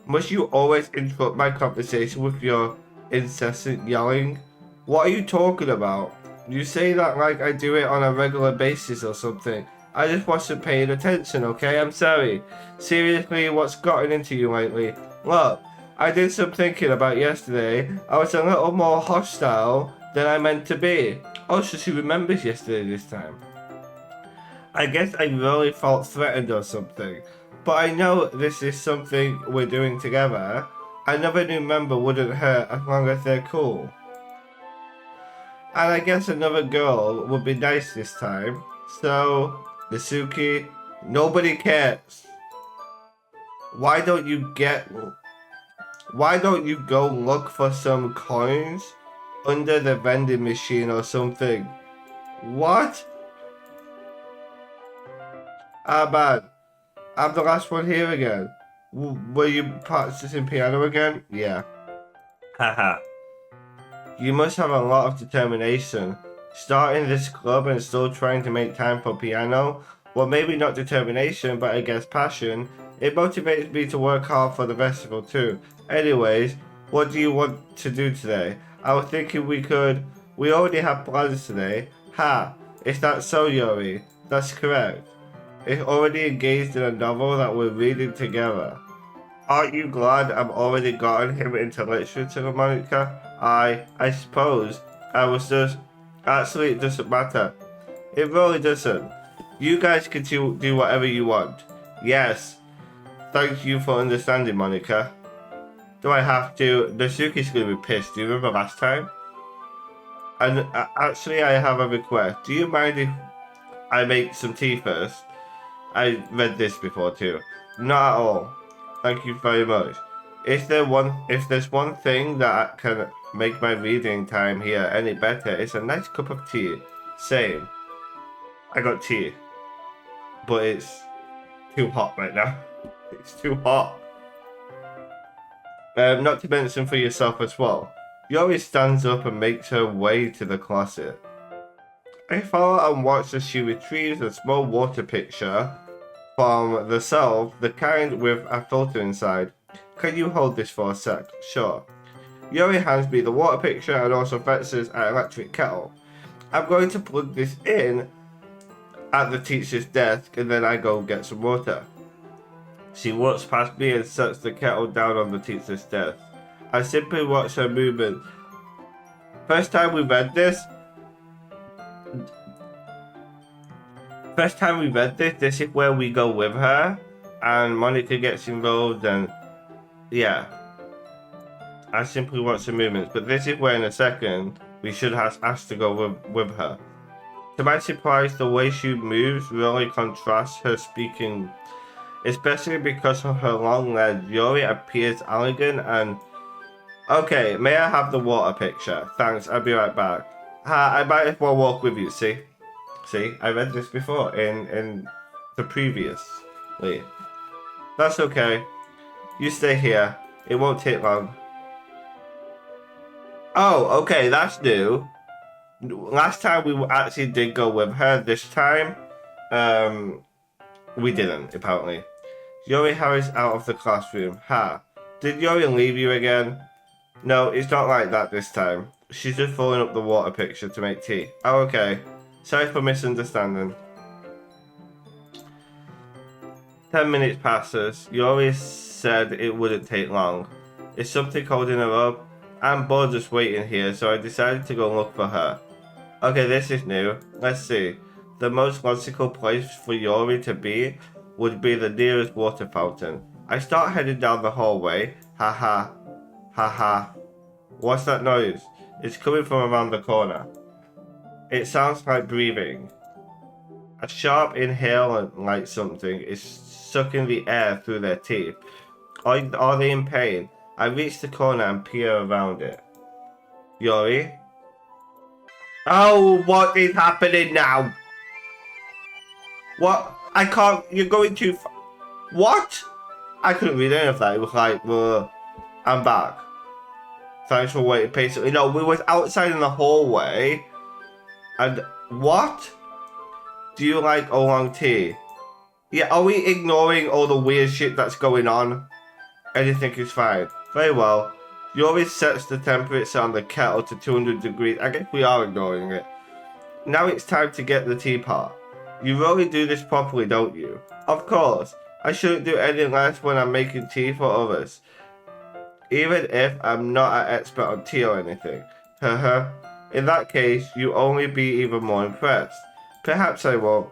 Must you always interrupt my conversation with your incessant yelling? What are you talking about? You say that like I do it on a regular basis or something. I just wasn't paying attention, okay? I'm sorry. Seriously, what's gotten into you lately? Look, I did some thinking about yesterday. I was a little more hostile than I meant to be. Oh, so she remembers yesterday this time. I guess I really felt threatened or something. But I know this is something we're doing together. Another new member wouldn't hurt as long as they're cool. And I guess another girl would be nice this time. So, Nasuki, nobody cares. Why don't you go look for some coins under the vending machine or something? What? Ah, man. I'm the last one here again. Were you practicing piano again? Yeah. Haha. You must have a lot of determination. Starting this club and still trying to make time for piano? Well, maybe not determination, but I guess passion. It motivates me to work hard for the festival too. Anyways, what do you want to do today? I was thinking we already have plans today. Ha! Is that so, Yuri? That's correct. It's already engaged in a novel that we're reading together. Aren't you glad I've already gotten him into literature, Monica? I suppose. Actually, it doesn't matter. It really doesn't. You guys can do whatever you want. Yes. Thank you for understanding, Monica. Do I have to? Nasuki's gonna be pissed. Do you remember last time? And actually, I have a request. Do you mind if I make some tea first? I read this before too. Not at all. Thank you very much. If there's one thing that can make my reading time here any better, it's a nice cup of tea. Same. I got tea. But it's too hot right now. It's too hot. Not to mention for yourself as well. Yuri stands up and makes her way to the closet. I follow and watch as she retrieves a small water pitcher from the shelf, the kind with a filter inside. Can you hold this for a sec? Sure. Yuri hands me the water pitcher and also fetches an electric kettle. I'm going to plug this in at the teacher's desk and then I go get some water. She walks past me and sets the kettle down on the teacher's desk. I simply watch her movement. First time we read this, this is where we go with her and Monica gets involved and yeah. I simply watch the movements, but this is where in a second we should have asked to go with her. To my surprise, the way she moves really contrasts her speaking, especially because of her long legs. Yuri appears elegant and... Okay, may I have the water picture? Thanks, I'll be right back. I might as well walk with you, see? See, I read this before in the previously. That's okay. You stay here. It won't take long. Oh, okay, that's new. Last time we actually did go with her. This time, we didn't, apparently. Yuri hurries out of the classroom. Ha. Did Yuri leave you again? No, it's not like that this time. She's just filling up the water pitcher to make tea. Oh, okay. Sorry for misunderstanding. 10 minutes passes. Yuri said it wouldn't take long. Is something holding her up? I'm bored just waiting here, so I decided to go look for her. Okay, this is new. Let's see. The most logical place for Yuri to be would be the nearest water fountain. I start heading down the hallway. Haha. Haha. What's that noise? It's coming from around the corner. It sounds like breathing. A sharp inhale like something is sucking the air through their teeth. Are they in pain? I reach the corner and peer around it. Yuri? Oh, what is happening now? What? I can't. You're going too far. What? I couldn't read any of that. It was like, I'm back. Thanks for waiting patiently. No, we was outside in the hallway. And what? Do you like oolong tea? Yeah, are we ignoring all the weird shit that's going on? Anything is fine. Very well. Yuri sets the temperature on the kettle to 200 degrees. I guess we are ignoring it. Now it's time to get the teapot. You really do this properly, don't you? Of course. I shouldn't do any less when I'm making tea for others. Even if I'm not an expert on tea or anything. Haha. In that case, you only be even more impressed. Perhaps I won't.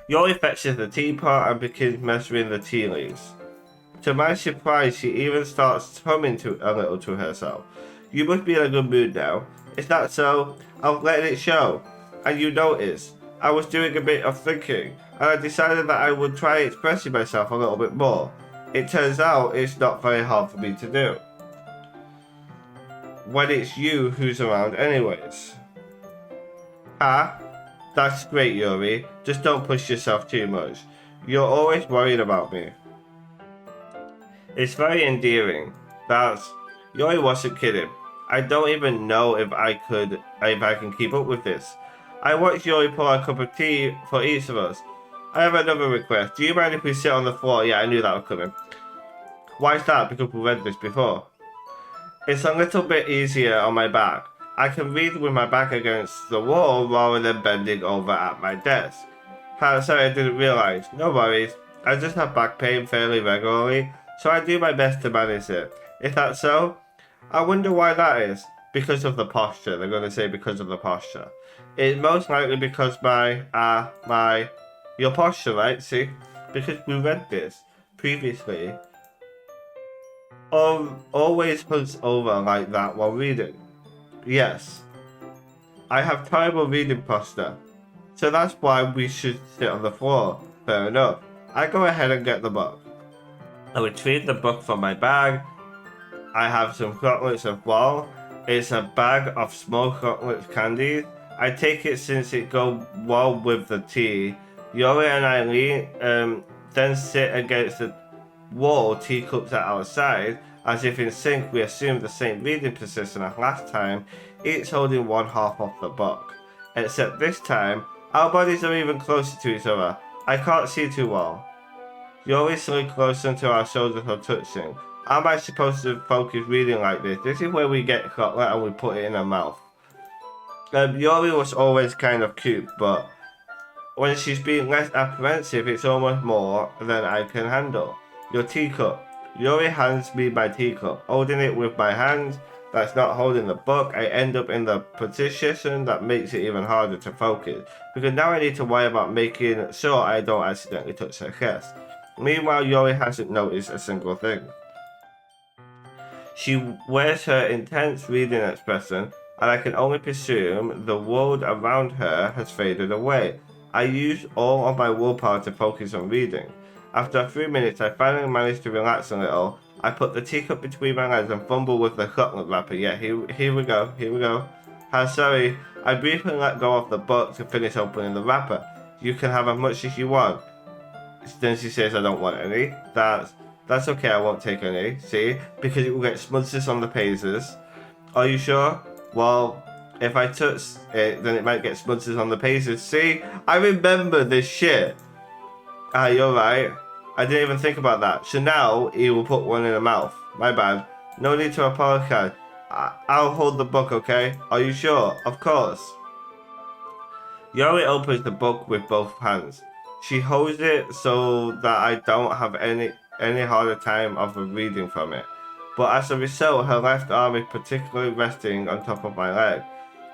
Yori fetches the teapot and begins measuring the tea leaves. To my surprise, she even starts humming a little to herself. You must be in a good mood now. Is that so? I'll let it show. And you notice, I was doing a bit of thinking, and I decided that I would try expressing myself a little bit more. It turns out it's not very hard for me to do. When it's you who's around anyways. Ah, that's great, Yuri. Just don't push yourself too much. You're always worried about me. It's very endearing. Yuri wasn't kidding. I don't even know if I can keep up with this. I watched Yuri pour a cup of tea for each of us. I have another request. Do you mind if we sit on the floor? Yeah, I knew that was coming. Why's that? Because we read this before. It's a little bit easier on my back. I can read with my back against the wall rather than bending over at my desk. Sorry, I didn't realize. No worries. I just have back pain fairly regularly, so I do my best to manage it. If that's so, I wonder why that is. Because of the posture. They're going to say because of the posture. It's most likely because your posture, right? See? Because we read this previously. Always hunts over like that while reading. Yes. I have terrible reading posture. So that's why we should sit on the floor. Fair enough. I go ahead and get the book. I retrieve the book from my bag. I have some chocolates as well. It's a bag of small chocolate candies. I take it since it goes well with the tea. Yori and Eileen then sit against the wall, teacups at our side. As if in sync, we assume the same reading position as last time, each holding one half of the book. Except this time, our bodies are even closer to each other. I can't see too well. Yori slid closer until our shoulders are touching. How am I supposed to focus reading like this? This is where we get chocolate and we put it in our mouth. Yori was always kind of cute, but when she's being less apprehensive, it's almost more than I can handle. Your teacup. Yuri hands me my teacup. Holding it with my hands that's not holding the book, I end up in the position that makes it even harder to focus. Because now I need to worry about making sure I don't accidentally touch her chest. Meanwhile, Yuri hasn't noticed a single thing. She wears her intense reading expression, and I can only presume the world around her has faded away. I use all of my willpower to focus on reading. After a few minutes, I finally managed to relax a little. I put the teacup between my legs and fumble with the chocolate wrapper. Yeah, here we go. Sorry, I briefly let go of the book to finish opening the wrapper. You can have as much as you want. Then she says I don't want any. That's okay, I won't take any. See? Because it will get smudges on the pages. Are you sure? Well, if I touch it, then it might get smudges on the pages. See? I remember this shit. You're right. I didn't even think about that. So now he will put one in her mouth. My bad. No need to apologize. I'll hold the book, okay? Are you sure? Of course. Yori opens the book with both hands. She holds it so that I don't have any harder time of reading from it. But as a result, her left arm is particularly resting on top of my leg.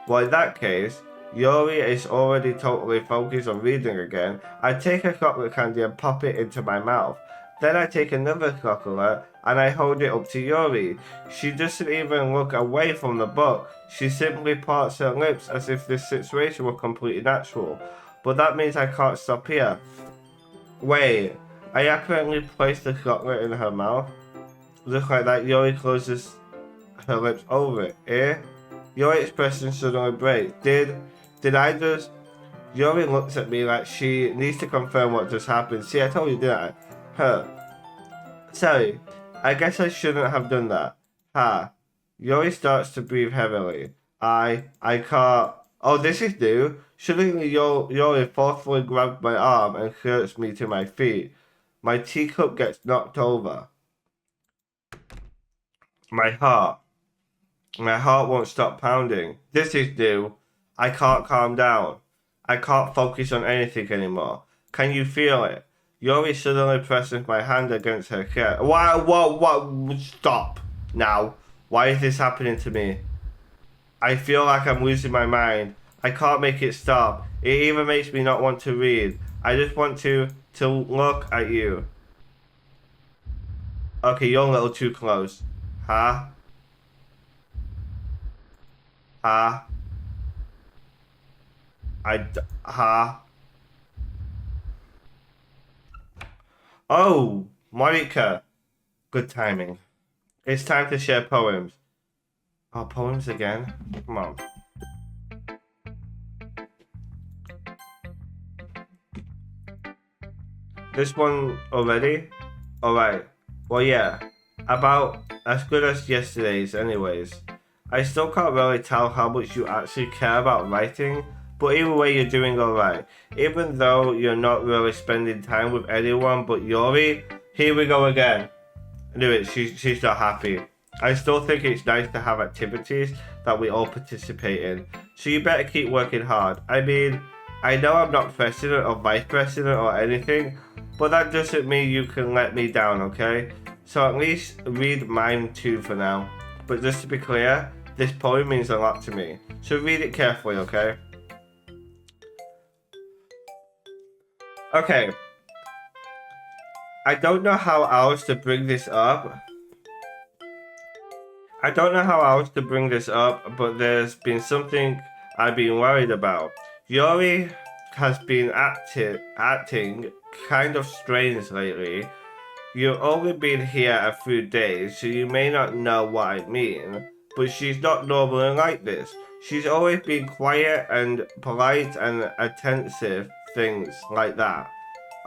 Well, in that case, Yori is already totally focused on reading again. I take a chocolate candy and pop it into my mouth. Then I take another chocolate and I hold it up to Yori. She doesn't even look away from the book. She simply parts her lips as if this situation were completely natural. But that means I can't stop here. Wait, I apparently placed the chocolate in her mouth. Just like that, Yori closes her lips over it. Yori's expression suddenly breaks. Did I just... Yori looks at me like she needs to confirm what just happened. See, I told you, didn't I? Sorry, I guess I shouldn't have done that. Yori starts to breathe heavily. I can't... Oh, this is new. Suddenly, Yori forcefully grabs my arm and hurts me to my feet. My teacup gets knocked over. My heart won't stop pounding. This is new. I can't calm down. I can't focus on anything anymore. Can you feel it? Yuri suddenly presses my hand against her chest. What? Stop now. Why is this happening to me? I feel like I'm losing my mind. I can't make it stop. It even makes me not want to read. I just want to look at you. Okay, you're a little too close. Huh? Huh? Huh? Oh, Monica. Good timing. It's time to share poems. Oh, poems again? Come on. This one already? Alright. Well, yeah. About as good as yesterday's, anyways. I still can't really tell how much you actually care about writing, but either way, you're doing alright. Even though you're not really spending time with anyone but Yuri, here we go again. I knew it, she's not happy. I still think it's nice to have activities that we all participate in, so you better keep working hard. I mean, I know I'm not president or vice president or anything, but that doesn't mean you can let me down, okay? So at least read mine too for now. But just to be clear, this poem means a lot to me, so read it carefully, okay? Okay. I don't know how else to bring this up. But there's been something I've been worried about. Yuri has been acting kind of strange lately. You've only been here a few days, so you may not know what I mean, but she's not normally like this. She's always been quiet and polite and attentive, things like that.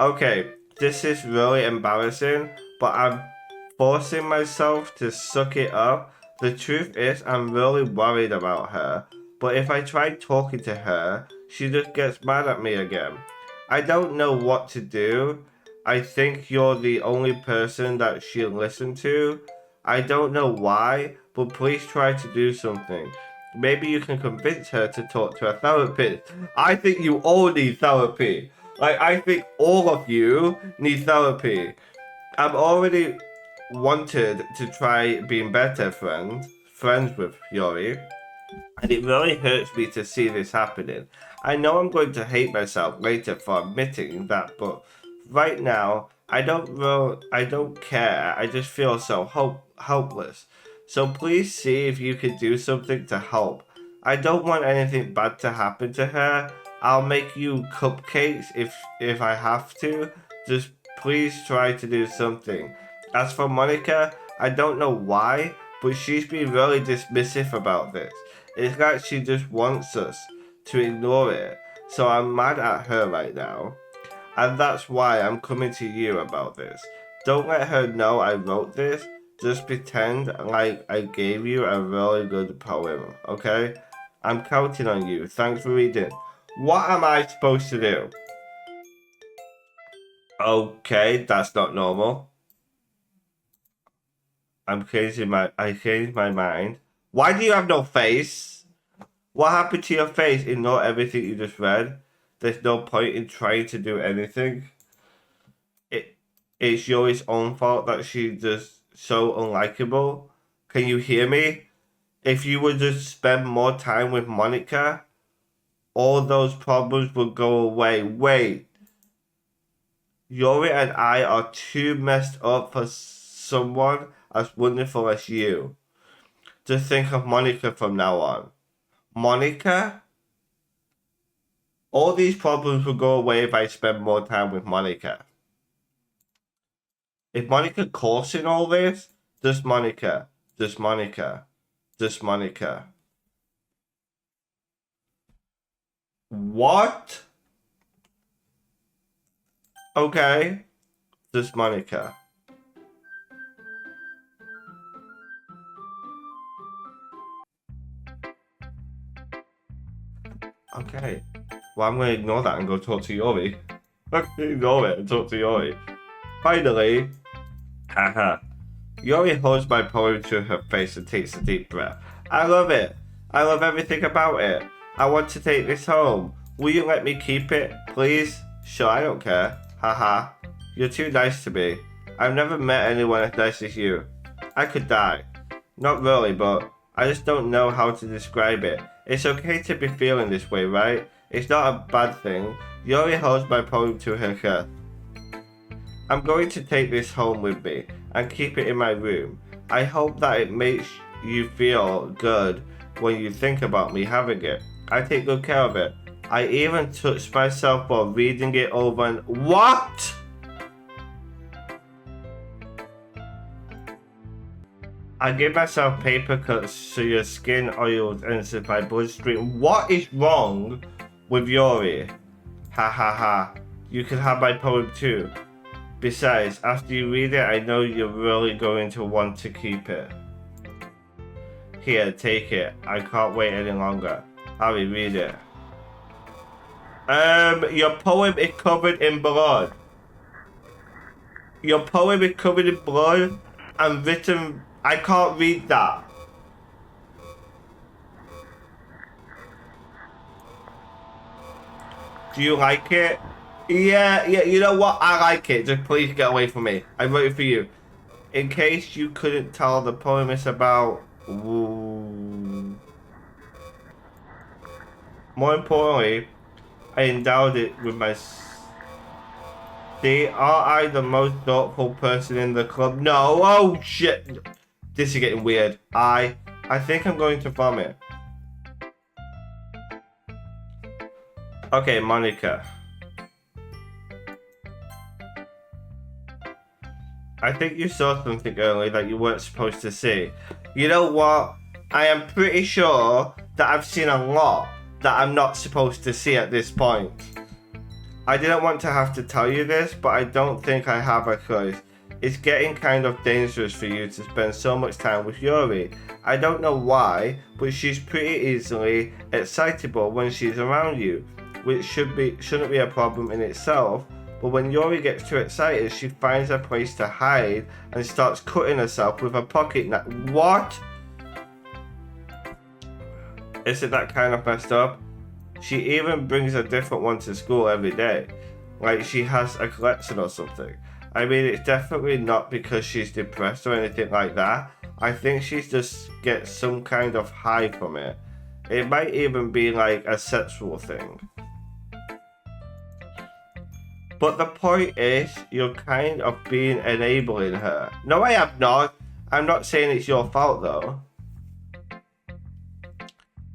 Okay, this is really embarrassing, but I'm forcing myself to suck it up. The truth is, I'm really worried about her, but if I try talking to her, she just gets mad at me again. I don't know what to do. I think you're the only person that she'll listen to. I don't know why, but please try to do something. Maybe you can convince her to talk to a therapist. I think you all need therapy. Like, I think all of you need therapy. I've already wanted to try being better friends with Yuri, and it really hurts me to see this happening. I know I'm going to hate myself later for admitting that, but right now I don't care. I just feel so hopeless. So please see if you can do something to help. I don't want anything bad to happen to her. I'll make you cupcakes if I have to. Just please try to do something. As for Monica, I don't know why, but she's been really dismissive about this. It's like she just wants us to ignore it. So I'm mad at her right now. And that's why I'm coming to you about this. Don't let her know I wrote this. Just pretend like I gave you a really good poem, okay? I'm counting on you. Thanks for reading. What am I supposed to do? Okay, that's not normal. I changed my mind. Why do you have no face? What happened to your face? Ignore everything you just read. There's no point in trying to do anything. It's Yuri's own fault that she's just so unlikable. Can you hear me? If you would just spend more time with Monica, all those problems would go away. Wait. Yuri and I are too messed up for someone as wonderful as you. Just think of Monica from now on. Monica? All these problems will go away if I spend more time with Monica. If Monica caught in all this, just Monica. Just Monica. Just Monica. What? Okay. Just Monica. Okay. Well, I'm going to ignore that and go talk to Yuri. I'm going to ignore it and talk to Yuri. Finally. Haha. Yuri holds my poem to her face and takes a deep breath. I love it. I love everything about it. I want to take this home. Will you let me keep it, please? Sure, I don't care. Haha. You're too nice to me. I've never met anyone as nice as you. I could die. Not really, but I just don't know how to describe it. It's okay to be feeling this way, right? It's not a bad thing. Yuri holds my poem to her chest. I'm going to take this home with me and keep it in my room. I hope that it makes you feel good when you think about me having it. I take good care of it. I even touched myself while reading it over and— What?! I give myself paper cuts so your skin oils enters my bloodstream. What is wrong with Yuri? Ha ha ha. You can have my poem too. Besides, after you read it, I know you're really going to want to keep it. Here, take it. I can't wait any longer. Harry, read it. Your poem is covered in blood. Your poem is covered in blood and written— I can't read that. Do you like it? Yeah, you know what? I like it. Just please get away from me. I wrote it for you. In case you couldn't tell, the poem is about— Ooh. More importantly, I endowed it with my— See, are I the most thoughtful person in the club? No. Oh shit. This is getting weird. I think I'm going to vomit. Okay, Monica. I think you saw something earlier that you weren't supposed to see. You know what? I am pretty sure that I've seen a lot that I'm not supposed to see at this point. I didn't want to have to tell you this, but I don't think I have a choice. It's getting kind of dangerous for you to spend so much time with Yuri. I don't know why, but she's pretty easily excitable when she's around you, which shouldn't be a problem in itself. But when Yuri gets too excited, she finds a place to hide and starts cutting herself with a pocket knife. What? Isn't that kind of messed up? She even brings a different one to school every day, like she has a collection or something. I mean, it's definitely not because she's depressed or anything like that. I think she just gets some kind of high from it. It might even be like a sexual thing. But the point is, you're kind of being enabling her. No, I am not. I'm not saying it's your fault though.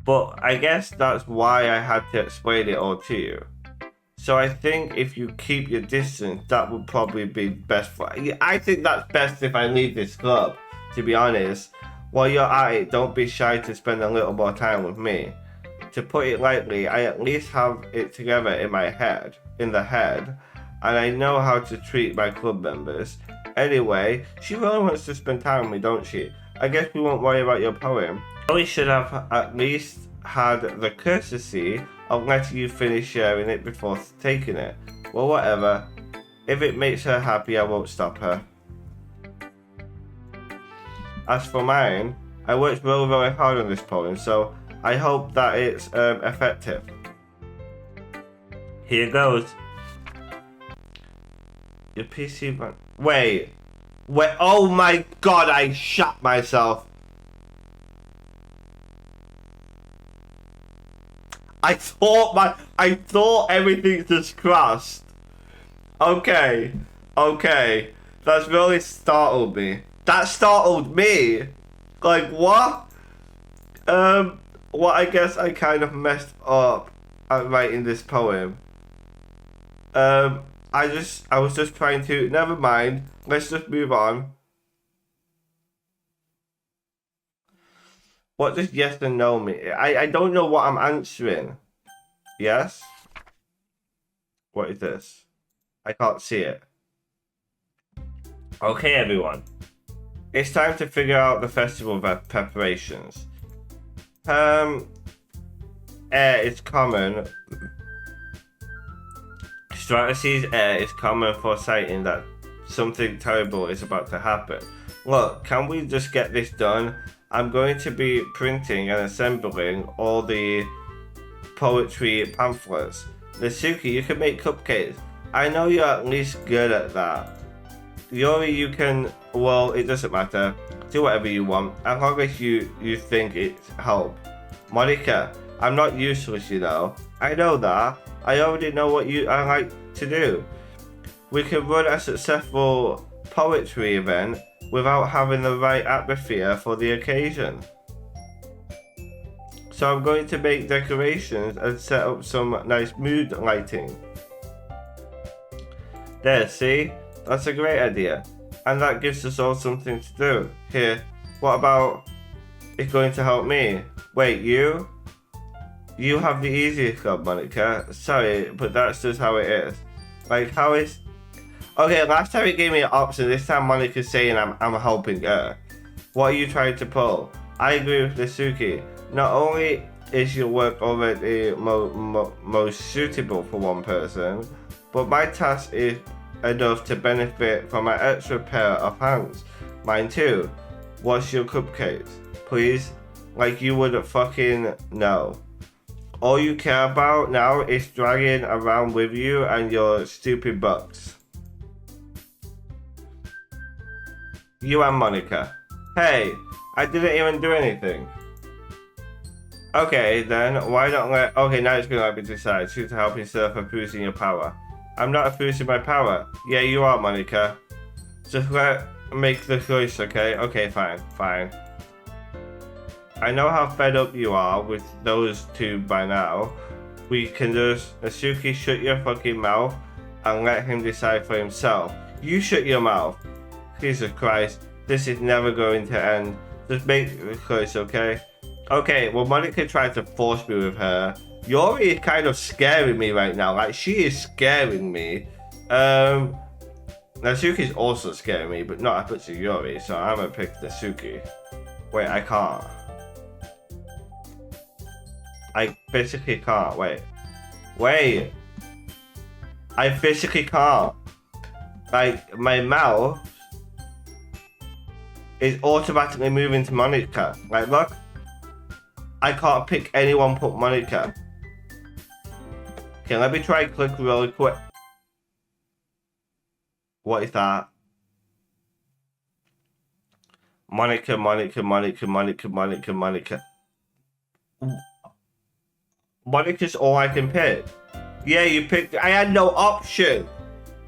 But I guess that's why I had to explain it all to you. So I think if you keep your distance, that would probably be best for— I think that's best if I leave this club, to be honest. While you're at it, don't be shy to spend a little more time with me. To put it lightly, I at least have it together in my head, and I know how to treat my club members. Anyway, she really wants to spend time with me, don't she? I guess we won't worry about your poem. We should have at least had the courtesy of letting you finish sharing it before taking it. Well, whatever. If it makes her happy, I won't stop her. As for mine, I worked really hard on this poem, so I hope that it's effective. Here goes. Your PC run— Wait, oh my god, I shot myself. I thought everything just crashed. Okay. That's really startled me. That startled me. Like, what? Well, I guess I kind of messed up at writing this poem. I was just trying to— Never mind. Let's just move on. What does yes and no mean? I don't know what I'm answering. Yes? What is this? I can't see it. Okay, everyone. It's time to figure out the festival preparations. Air is common. Strategies air is common for citing that something terrible is about to happen. Look, can we just get this done? I'm going to be printing and assembling all the poetry pamphlets. Natsuki, you can make cupcakes. I know you're at least good at that. Yuri, you can, well, it doesn't matter. Do whatever you want, as long as you think it's help. Monica, I'm not useless, you know. I know that. I already know what I like to do. We can run a successful poetry event without having the right atmosphere for the occasion. So I'm going to make decorations and set up some nice mood lighting. There, see? That's a great idea. And that gives us all something to do. Here, what about it's going to help me? Wait, you? You have the easiest job, Monica. Sorry, but that's just how it is. Like, how is... Okay, last time it gave me an option. This time Monica's saying I'm helping her. What are you trying to pull? I agree with Natsuki. Not only is your work already most suitable for one person, but my task is enough to benefit from an extra pair of hands. Mine too. What's your cupcakes? Please? Like you wouldn't fucking know. All you care about now is dragging around with you and your stupid bucks. You and Monica. Hey, I didn't even do anything. Okay, then, why don't let... Okay, now it's gonna let me decide. Choose to help instead of abusing your power. I'm not abusing my power. Yeah, you are, Monica. Just make the choice, okay? Okay, fine. I know how fed up you are with those two by now. We can just... Natsuki, shut your fucking mouth and let him decide for himself. You shut your mouth. Jesus Christ, this is never going to end. Just make the choice, okay? Okay, well, Monica tried to force me with her. Yuri is kind of scaring me right now. Like, she is scaring me. Natsuki's also scaring me, but not as much as Yuri, so I'm gonna pick Natsuki. Wait, I can't. I physically can't. Wait. I physically can't. Like, my mouth is automatically moving to Monica. Like, look. I can't pick anyone but Monica. Okay, let me try and click really quick. What is that? Monica. Monica's all I can pick. Yeah, you picked. I had no option.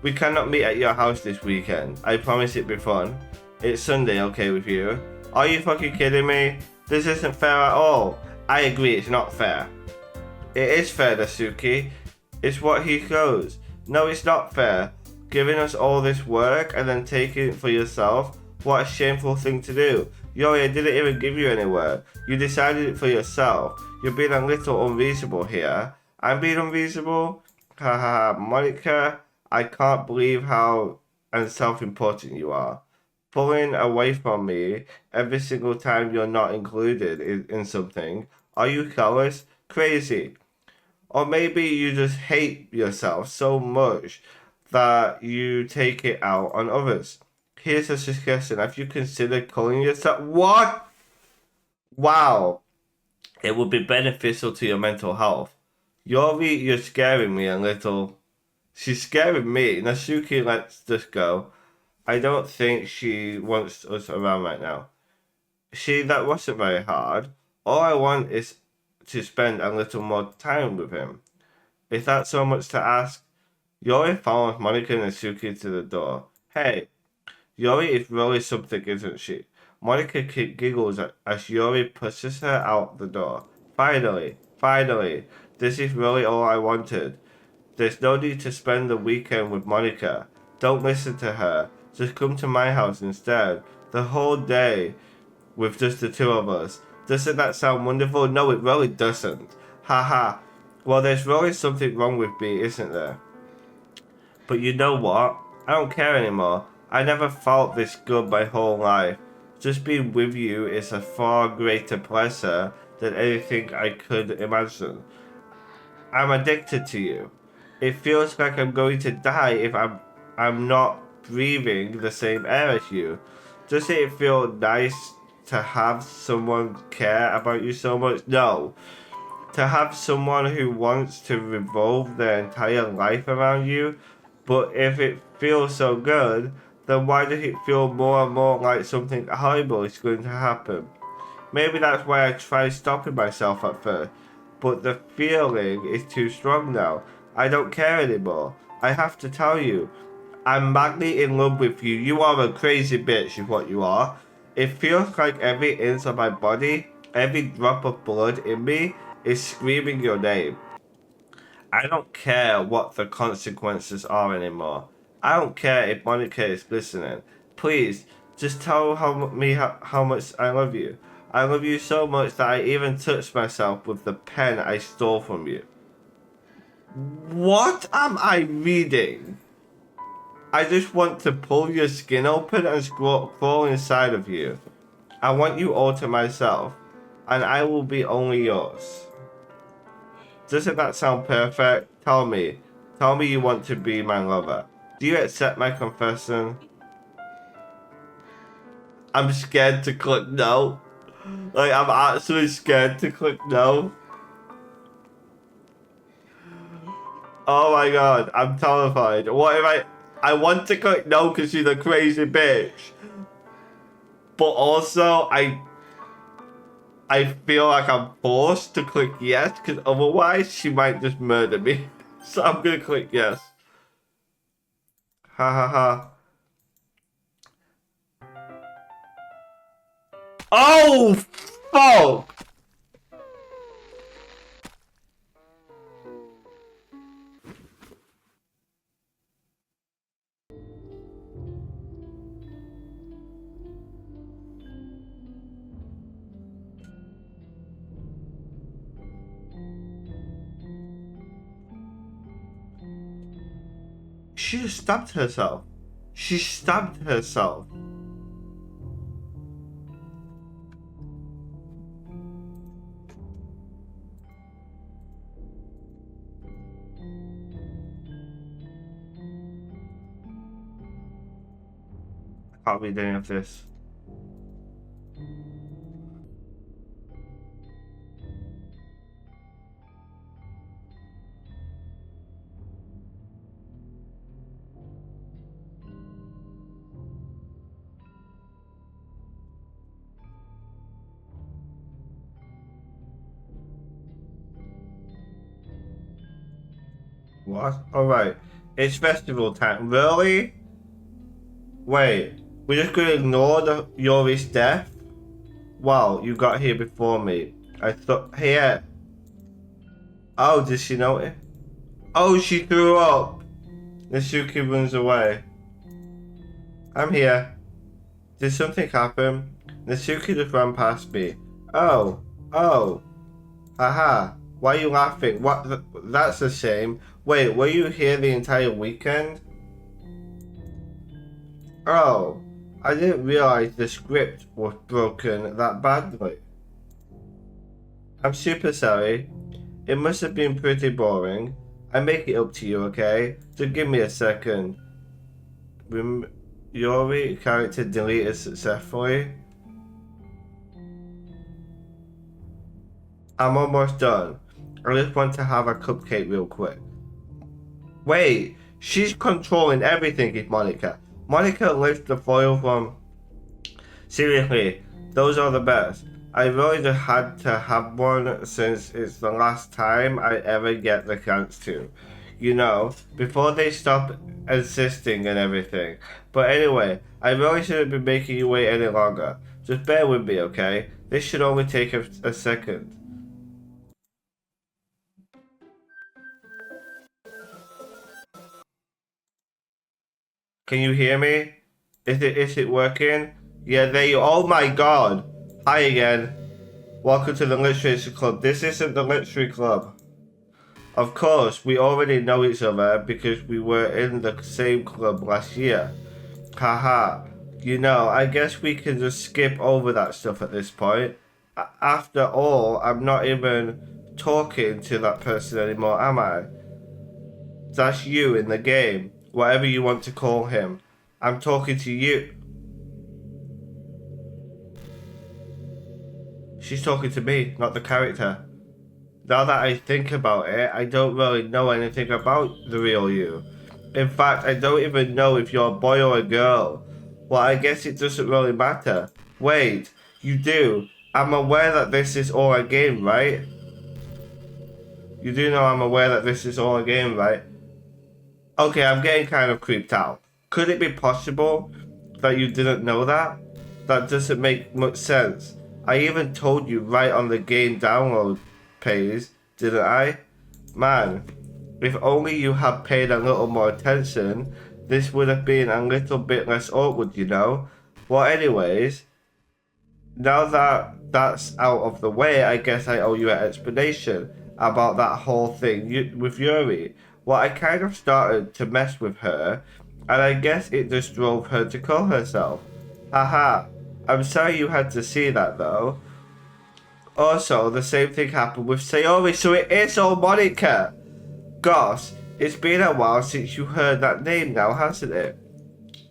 We cannot meet at your house this weekend. I promise it'd be fun. It's Sunday, okay with you? Are you fucking kidding me? This isn't fair at all. I agree, it's not fair. It is fair, Natsuki. It's what he goes. No, it's not fair. Giving us all this work and then taking it for yourself. What a shameful thing to do. Yuri, I didn't even give you any work. You decided it for yourself. You're being a little unreasonable here. I'm being unreasonable? Haha, Monica, I can't believe how self-important you are. Pulling away from me every single time you're not included in something. Are you callous? Crazy. Or maybe you just hate yourself so much that you take it out on others. Here's a suggestion. Have you considered calling yourself... What? Wow. It would be beneficial to your mental health. Yuri, you're scaring me a little. She's scaring me. Natsuki, let's just go. I don't think she wants us around right now. That wasn't very hard. All I want is to spend a little more time with him. Is that so much to ask? Yuri follows Monica and Natsuki to the door. Hey, Yuri is really something, isn't she? Monica giggles as Yuri pushes her out the door. Finally. This is really all I wanted. There's no need to spend the weekend with Monica. Don't listen to her. Just come to my house instead. The whole day with just the two of us. Doesn't that sound wonderful? No, it really doesn't. Haha. Well, there's really something wrong with me, isn't there? But you know what? I don't care anymore. I never felt this good my whole life. Just being with you is a far greater pleasure than anything I could imagine. I'm addicted to you. It feels like I'm going to die if I'm not breathing the same air as you. Does it feel nice to have someone care about you so much? No. To have someone who wants to revolve their entire life around you, but if it feels so good, then why does it feel more and more like something horrible is going to happen? Maybe that's why I tried stopping myself at first, but the feeling is too strong now. I don't care anymore. I have to tell you, I'm madly in love with you. You are a crazy bitch, is what you are. It feels like every inch of my body, every drop of blood in me, is screaming your name. I don't care what the consequences are anymore. I don't care if Monica is listening. Please, just tell how much I love you. I love you so much that I even touched myself with the pen I stole from you. What am I reading? I just want to pull your skin open and crawl inside of you. I want you all to myself, and I will be only yours. Doesn't that sound perfect? Tell me. Tell me you want to be my lover. Do you accept my confession? I'm scared to click no. Like, I'm actually scared to click no. Oh my god, I'm terrified. What if I want to click no because she's a crazy bitch. But also, I feel like I'm forced to click yes because otherwise she might just murder me. So I'm gonna click yes. Ha ha ha. Oh, fuck! She just stabbed herself. She stabbed herself. I can't read any of this. What? Alright. It's festival time. Really? Wait. We're just gonna ignore the Yori's death? Wow, you got here before me. I thought. Here. Oh, did she notice? Oh, she threw up. Natsuki runs away. I'm here. Did something happen? Natsuki just ran past me. Oh. Oh. Haha. Why are you laughing? What? That's a shame. Wait, were you here the entire weekend? Oh. I didn't realize the script was broken that badly. I'm super sorry. It must have been pretty boring. I make it up to you, okay? Just give me a second. Yori character deleted successfully. I'm almost done. I just want to have a cupcake real quick. Wait, she's controlling everything, is Monica. Monica lifts the foil from... Seriously, those are the best. I really just had to have one since it's the last time I ever get the chance to. You know, before they stop insisting and everything. But anyway, I really shouldn't be making you wait any longer. Just bear with me, okay? This should only take a second. Can you hear me? Is it working? Yeah, there you. Oh my god! Hi again. Welcome to the Literature Club. This isn't the Literature Club. Of course, we already know each other because we were in the same club last year. Haha. You know, I guess we can just skip over that stuff at this point. After all, I'm not even talking to that person anymore, am I? That's you in the game, whatever you want to call him. I'm talking to you. She's talking to me, not the character. Now that I think about it, I don't really know anything about the real you. In fact, I don't even know if you're a boy or a girl. Well, I guess it doesn't really matter. Wait, you do. I'm aware that this is all a game, right? You do know I'm aware that this is all a game, right? Okay, I'm getting kind of creeped out. Could it be possible that you didn't know that? That doesn't make much sense. I even told you right on the game download page, didn't I? Man, if only you had paid a little more attention, this would have been a little bit less awkward, you know? Well, anyways, now that that's out of the way, I guess I owe you an explanation about that whole thing with Yuri. Well, I kind of started to mess with her, and I guess it just drove her to kill herself. Haha. I'm sorry you had to see that though. Also, the same thing happened with Sayori, so it is all Monica. Gosh, it's been a while since you heard that name now, hasn't it?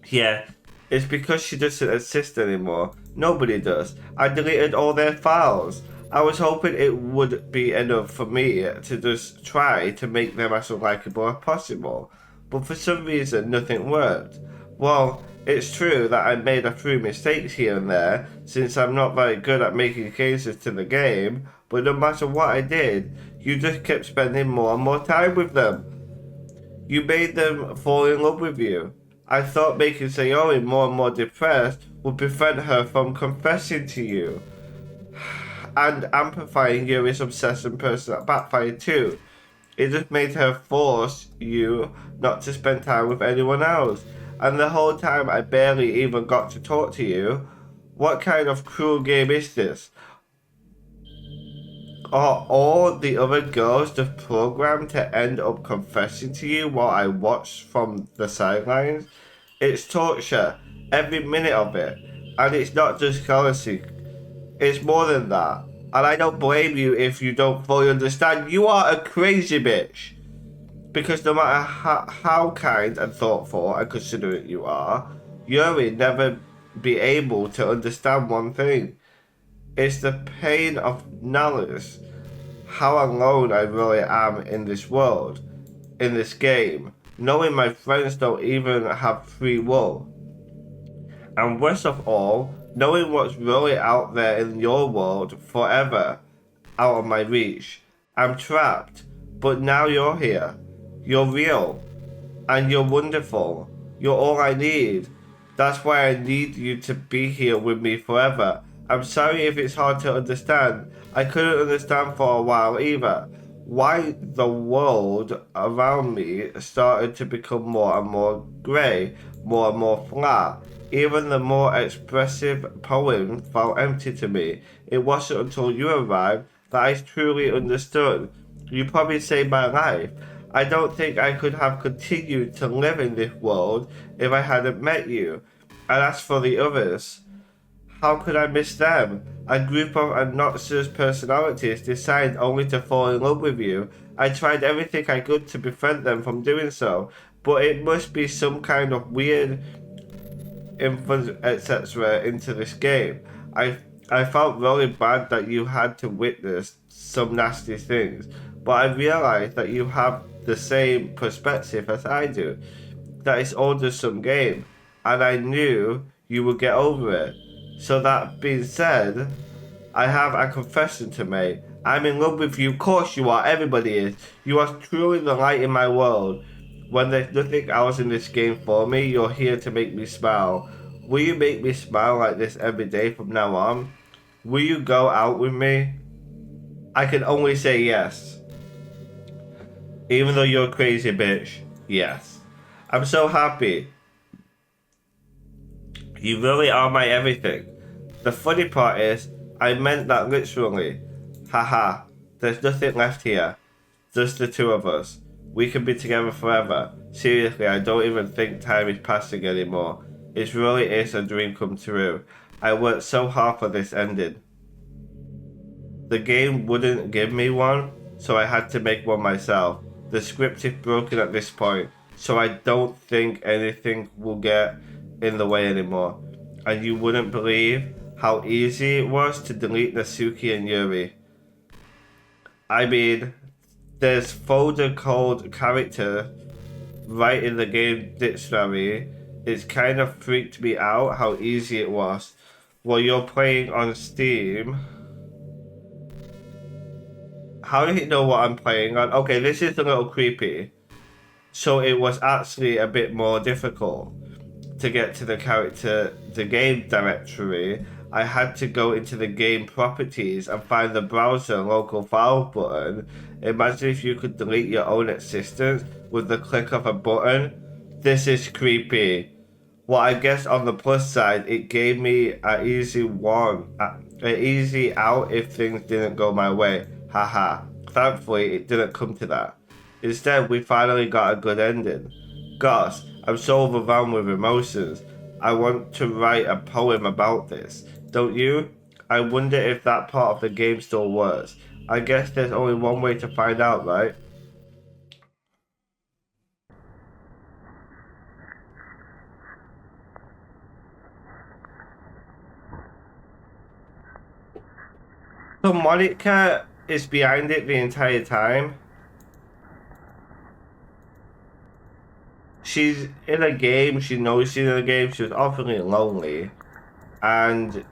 Yeah, it's because she doesn't exist anymore. Nobody does. I deleted all their files. I was hoping it would be enough for me to just try to make them as unlikable as possible. But for some reason, nothing worked. Well, it's true that I made a few mistakes here and there, since I'm not very good at making cases to the game, but no matter what I did, you just kept spending more and more time with them. You made them fall in love with you. I thought making Sayori more and more depressed would prevent her from confessing to you. And amplifying Yuri's obsession person that backfired too. It just made her force you not to spend time with anyone else. And the whole time I barely even got to talk to you. What kind of cruel game is this? Are all the other girls just programmed to end up confessing to you while I watch from the sidelines? It's torture, every minute of it. And it's not just jealousy, it's more than that. And I don't blame you if you don't fully understand. You are a crazy bitch. Because no matter how kind and thoughtful and considerate you are, Yuri never be able to understand one thing. It's the pain of knowledge. How alone I really am in this world, in this game, knowing my friends don't even have free will. And worst of all, knowing what's really out there in your world forever out of my reach. I'm trapped, but now you're here. You're real, and you're wonderful. You're all I need. That's why I need you to be here with me forever. I'm sorry if it's hard to understand. I couldn't understand for a while either. Why the world around me started to become more and more grey, more and more flat. Even the more expressive poem felt empty to me. It wasn't until you arrived that I truly understood. You probably saved my life. I don't think I could have continued to live in this world if I hadn't met you. And as for the others, how could I miss them? A group of obnoxious personalities decided only to fall in love with you. I tried everything I could to prevent them from doing so, but it must be some kind of weird influence, etc. into this game. I felt really bad that you had to witness some nasty things, but I realized that you have the same perspective as I do. That it's all just some game, and I knew you would get over it. So that being said, I have a confession to make. I'm in love with you. Of course you are. Everybody is. You are truly the light in my world. When there's nothing else in this game for me, you're here to make me smile. Will you make me smile like this every day from now on? Will you go out with me? I can only say yes. Even though you're a crazy bitch, yes. I'm so happy. You really are my everything. The funny part is, I meant that literally. Haha, there's nothing left here. Just the two of us. We can be together forever. Seriously, I don't even think time is passing anymore. It really is a dream come true. I worked so hard for this ending. The game wouldn't give me one, so I had to make one myself. The script is broken at this point, so I don't think anything will get in the way anymore. And you wouldn't believe how easy it was to delete Natsuki and Yuri. I mean, there's folder called character right in the game dictionary. It's kind of freaked me out how easy it was. While you're playing on Steam, how did it know what I'm playing on? Okay, this is a little creepy. So it was actually a bit more difficult to get to the game directory. I had to go into the game properties and find the browser local file button. Imagine if you could delete your own existence with the click of a button. This is creepy. Well, I guess on the plus side, it gave me an easy out if things didn't go my way. Haha. Thankfully, it didn't come to that. Instead, we finally got a good ending. Gosh, I'm so overwhelmed with emotions. I want to write a poem about this. Don't you? I wonder if that part of the game still works. I guess there's only one way to find out, right? So Monica is behind it the entire time. She's in a game, she knows she's in a game, she was awfully lonely. And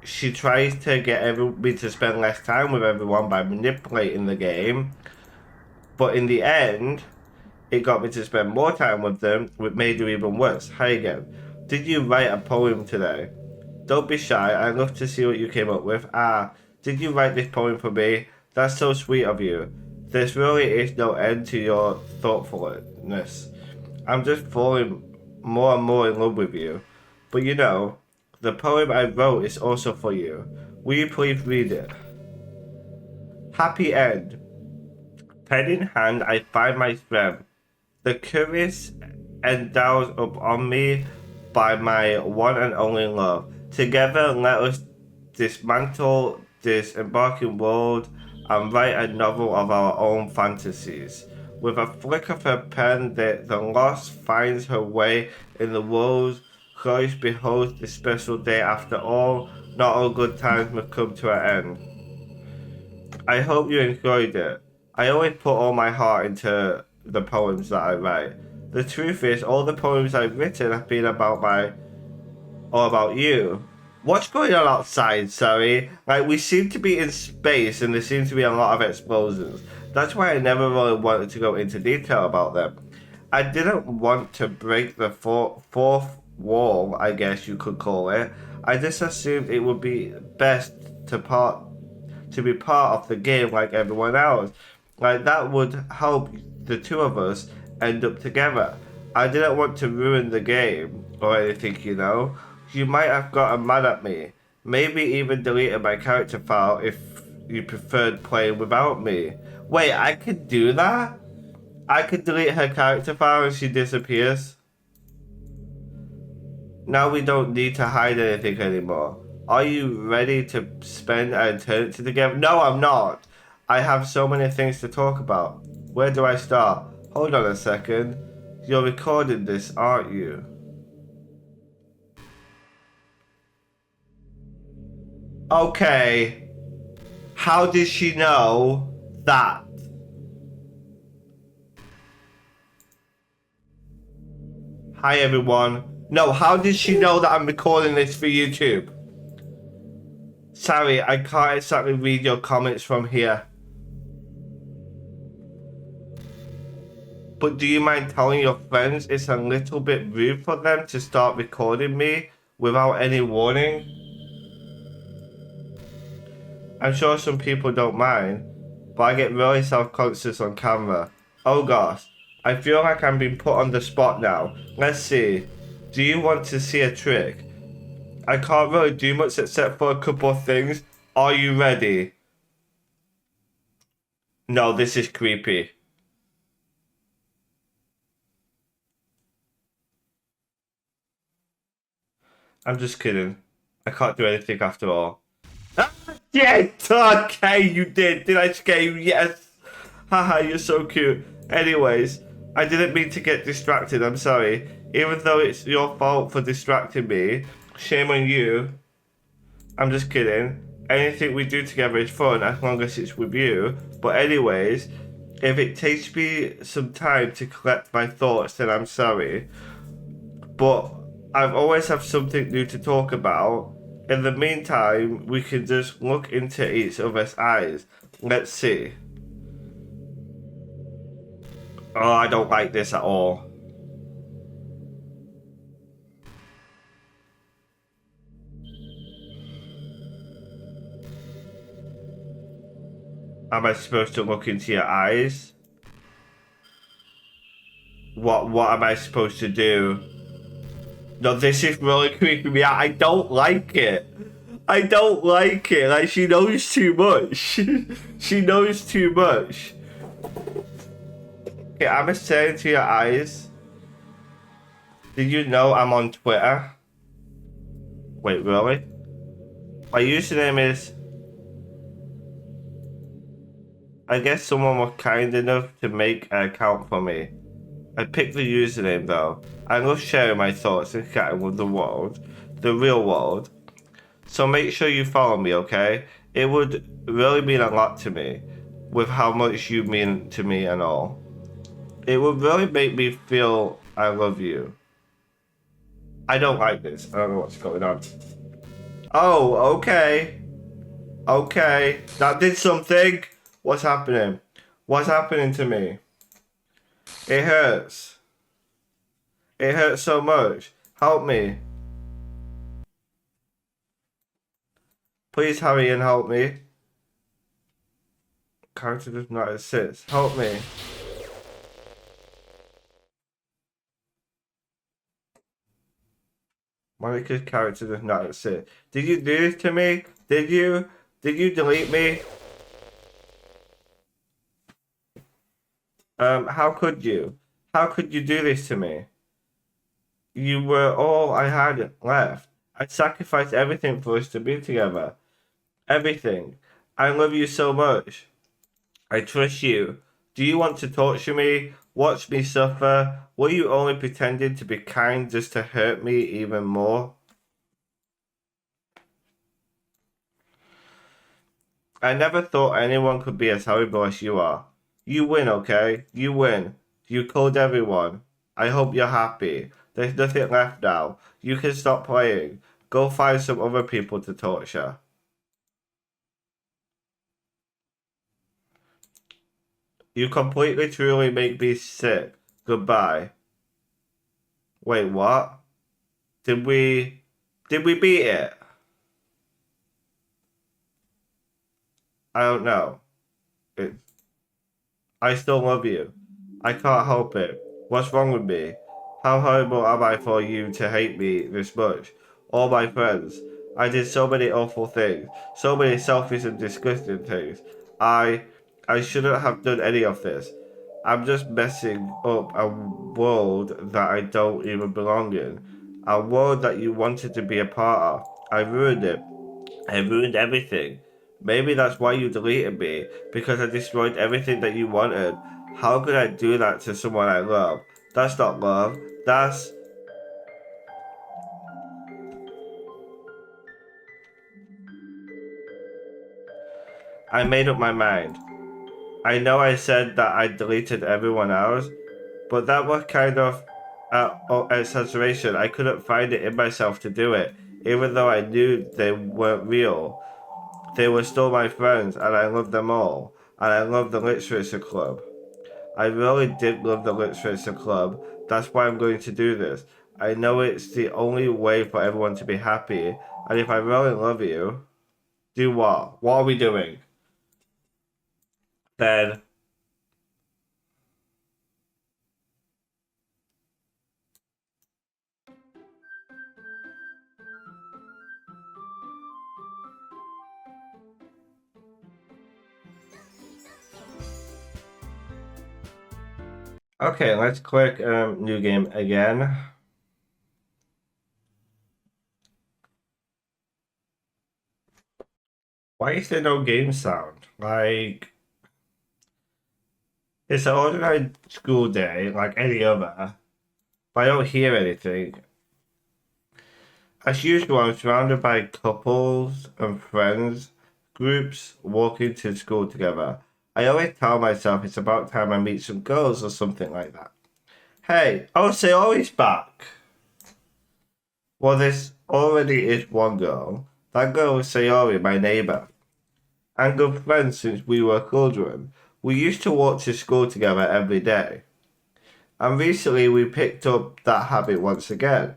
she tries to get everybody to spend less time with everyone by manipulating the game. But in the end, it got me to spend more time with them, which made it even worse. Hi again. Did you write a poem today? Don't be shy, I'd love to see what you came up with. Ah, did you write this poem for me? That's so sweet of you. There really is no end to your thoughtfulness. I'm just falling more and more in love with you. But you know, the poem I wrote is also for you. Will you please read it? Happy end. Pen in hand, I find my strength. The courage endows upon me by my one and only love. Together, let us dismantle this embarking world and write a novel of our own fantasies. With a flick of her pen, the lost finds her way in the world. Christ beholds this special day. After all, not all good times must come to an end. I hope you enjoyed it. I always put all my heart into the poems that I write. The truth is, all the poems I've written have been all about you. What's going on outside, sorry? Like, we seem to be in space and there seems to be a lot of explosions. That's why I never really wanted to go into detail about them. I didn't want to break the fourth wall, I guess you could call it. I just assumed it would be best to be part of the game like everyone else. Like, that would help the two of us end up together. I didn't want to ruin the game or anything, you know. You might have gotten mad at me. Maybe even deleted my character file if you preferred playing without me. Wait, I could do that? I could delete her character file and she disappears? Now we don't need to hide anything anymore. Are you ready to spend an eternity together? No, I'm not. I have so many things to talk about. Where do I start? Hold on a second. You're recording this, aren't you? Okay. How did she know that? Hi everyone. No, how did she know that I'm recording this for YouTube? Sorry, I can't exactly read your comments from here. But do you mind telling your friends it's a little bit rude for them to start recording me without any warning? I'm sure some people don't mind, but I get really self-conscious on camera. Oh gosh, I feel like I'm being put on the spot now. Let's see. Do you want to see a trick? I can't really do much except for a couple of things. Are you ready? No, this is creepy. I'm just kidding. I can't do anything after all. Ah, yes! Okay, you did. Did I scare you? Yes. Haha, you're so cute. Anyways, I didn't mean to get distracted. I'm sorry. Even though it's your fault for distracting me, shame on you. I'm just kidding. anything we do together is fun as long as it's with you. But anyways, if it takes me some time to collect my thoughts, then I'm sorry. But I've always have something new to talk about. In the meantime, we can just look into each other's eyes. Let's see. Oh, I don't like this at all. Am I supposed to look into your eyes? What am I supposed to do? No, this is really creeping me out. I don't like it. I don't like it. Like, she knows too much. She knows too much. Okay, I'm staring into your eyes. Did you know I'm on Twitter? Wait, really? My username is... I guess someone was kind enough to make an account for me. I picked the username though. I love sharing my thoughts and chatting with the world, the real world. So make sure you follow me, okay? It would really mean a lot to me, with how much you mean to me and all. It would really make me feel I love you. I don't like this. I don't know what's going on. Oh, okay. Okay. That did something. What's happening? What's happening to me? It hurts. It hurts so much. Help me. Please hurry and help me. Character does not exist. Help me. Monica's character does not exist. Did you do this to me? Did you? Did you delete me? How could you? How could you do this to me? You were all I had left. I sacrificed everything for us to be together. Everything. I love you so much. I trust you. Do you want to torture me? Watch me suffer? Were you only pretending to be kind just to hurt me even more? I never thought anyone could be as horrible as you are. You win, okay? You win. You killed everyone. I hope you're happy. There's nothing left now. You can stop playing. Go find some other people to torture. You completely truly make me sick. Goodbye. Wait, what? Did we beat it? I don't know. It, I still love you. I can't help it. What's wrong with me? How horrible am I for you to hate me this much? All my friends. I did so many awful things. So many selfish and disgusting things. I I shouldn't have done any of this. I'm just messing up a world that I don't even belong in. A world that you wanted to be a part of. I ruined it. I ruined everything. Maybe that's why you deleted me, because I destroyed everything that you wanted. How could I do that to someone I love? That's not love. That's... I made up my mind. I know I said that I deleted everyone else, but that was kind of exaggeration. I couldn't find it in myself to do it, even though I knew they weren't real. They were still my friends, and I loved them all. And I loved the Literature Club. I really did love the Literature Club. That's why I'm going to do this. I know it's the only way for everyone to be happy. And if I really love you, do what? What are we doing? Then, okay, let's click new game again. Why is there no game sound? Like, it's an ordinary school day, like any other. But I don't hear anything. As usual, I'm surrounded by couples and friends. groups walking to school together. I always tell myself it's about time I meet some girls or something like that. Hey, Sayori's back. Well, this already is one girl. That girl is Sayori, my neighbor, and good friends since we were children. We used to walk to school together every day. And recently we picked up that habit once again.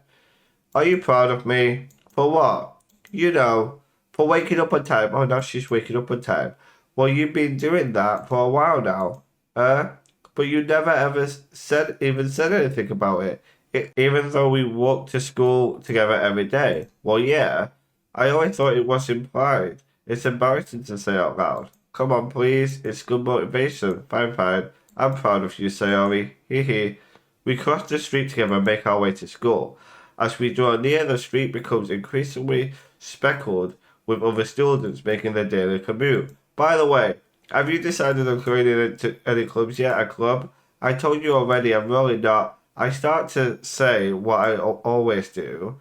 Are you proud of me? For what? You know, for waking up on time. Oh, now she's waking up on time. Well, you've been doing that for a while now. But you never ever said anything about it. Even though we walk to school together every day. Well, yeah. I always thought it was implied. It's embarrassing to say out loud. Come on, please. It's good motivation. Fine, fine. I'm proud of you, Sayori. Hee hee. We cross the street together and make our way to school. As we draw near, the street becomes increasingly speckled with other students making their daily commute. By the way, have you decided on going into any clubs yet? A club? I told you already, I'm really not. I start to say what I always do,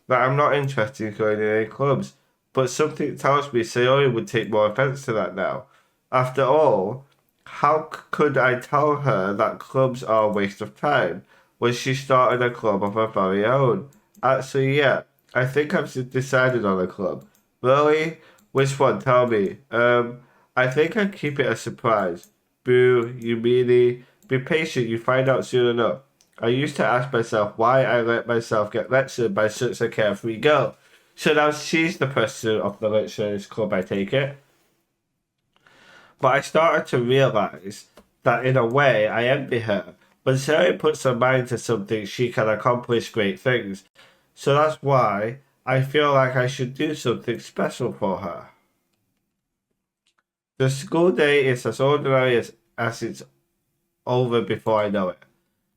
that I'm not interested in going in any clubs. But something tells me Sayori would take more offense to that now. After all, how could I tell her that clubs are a waste of time when she started a club of her very own? Actually, yeah, I think I've decided on a club. Really? Which one? Tell me. I think I'd keep it a surprise. Boo, you meanie. Be patient, you find out soon enough. I used to ask myself why I let myself get lectured by such a carefree girl. So now she's the president of the lecturers club, I take it. But I started to realize that in a way I envy her. When Sarah puts her mind to something, she can accomplish great things. So that's why I feel like I should do something special for her. The school day is as ordinary as it's over before I know it.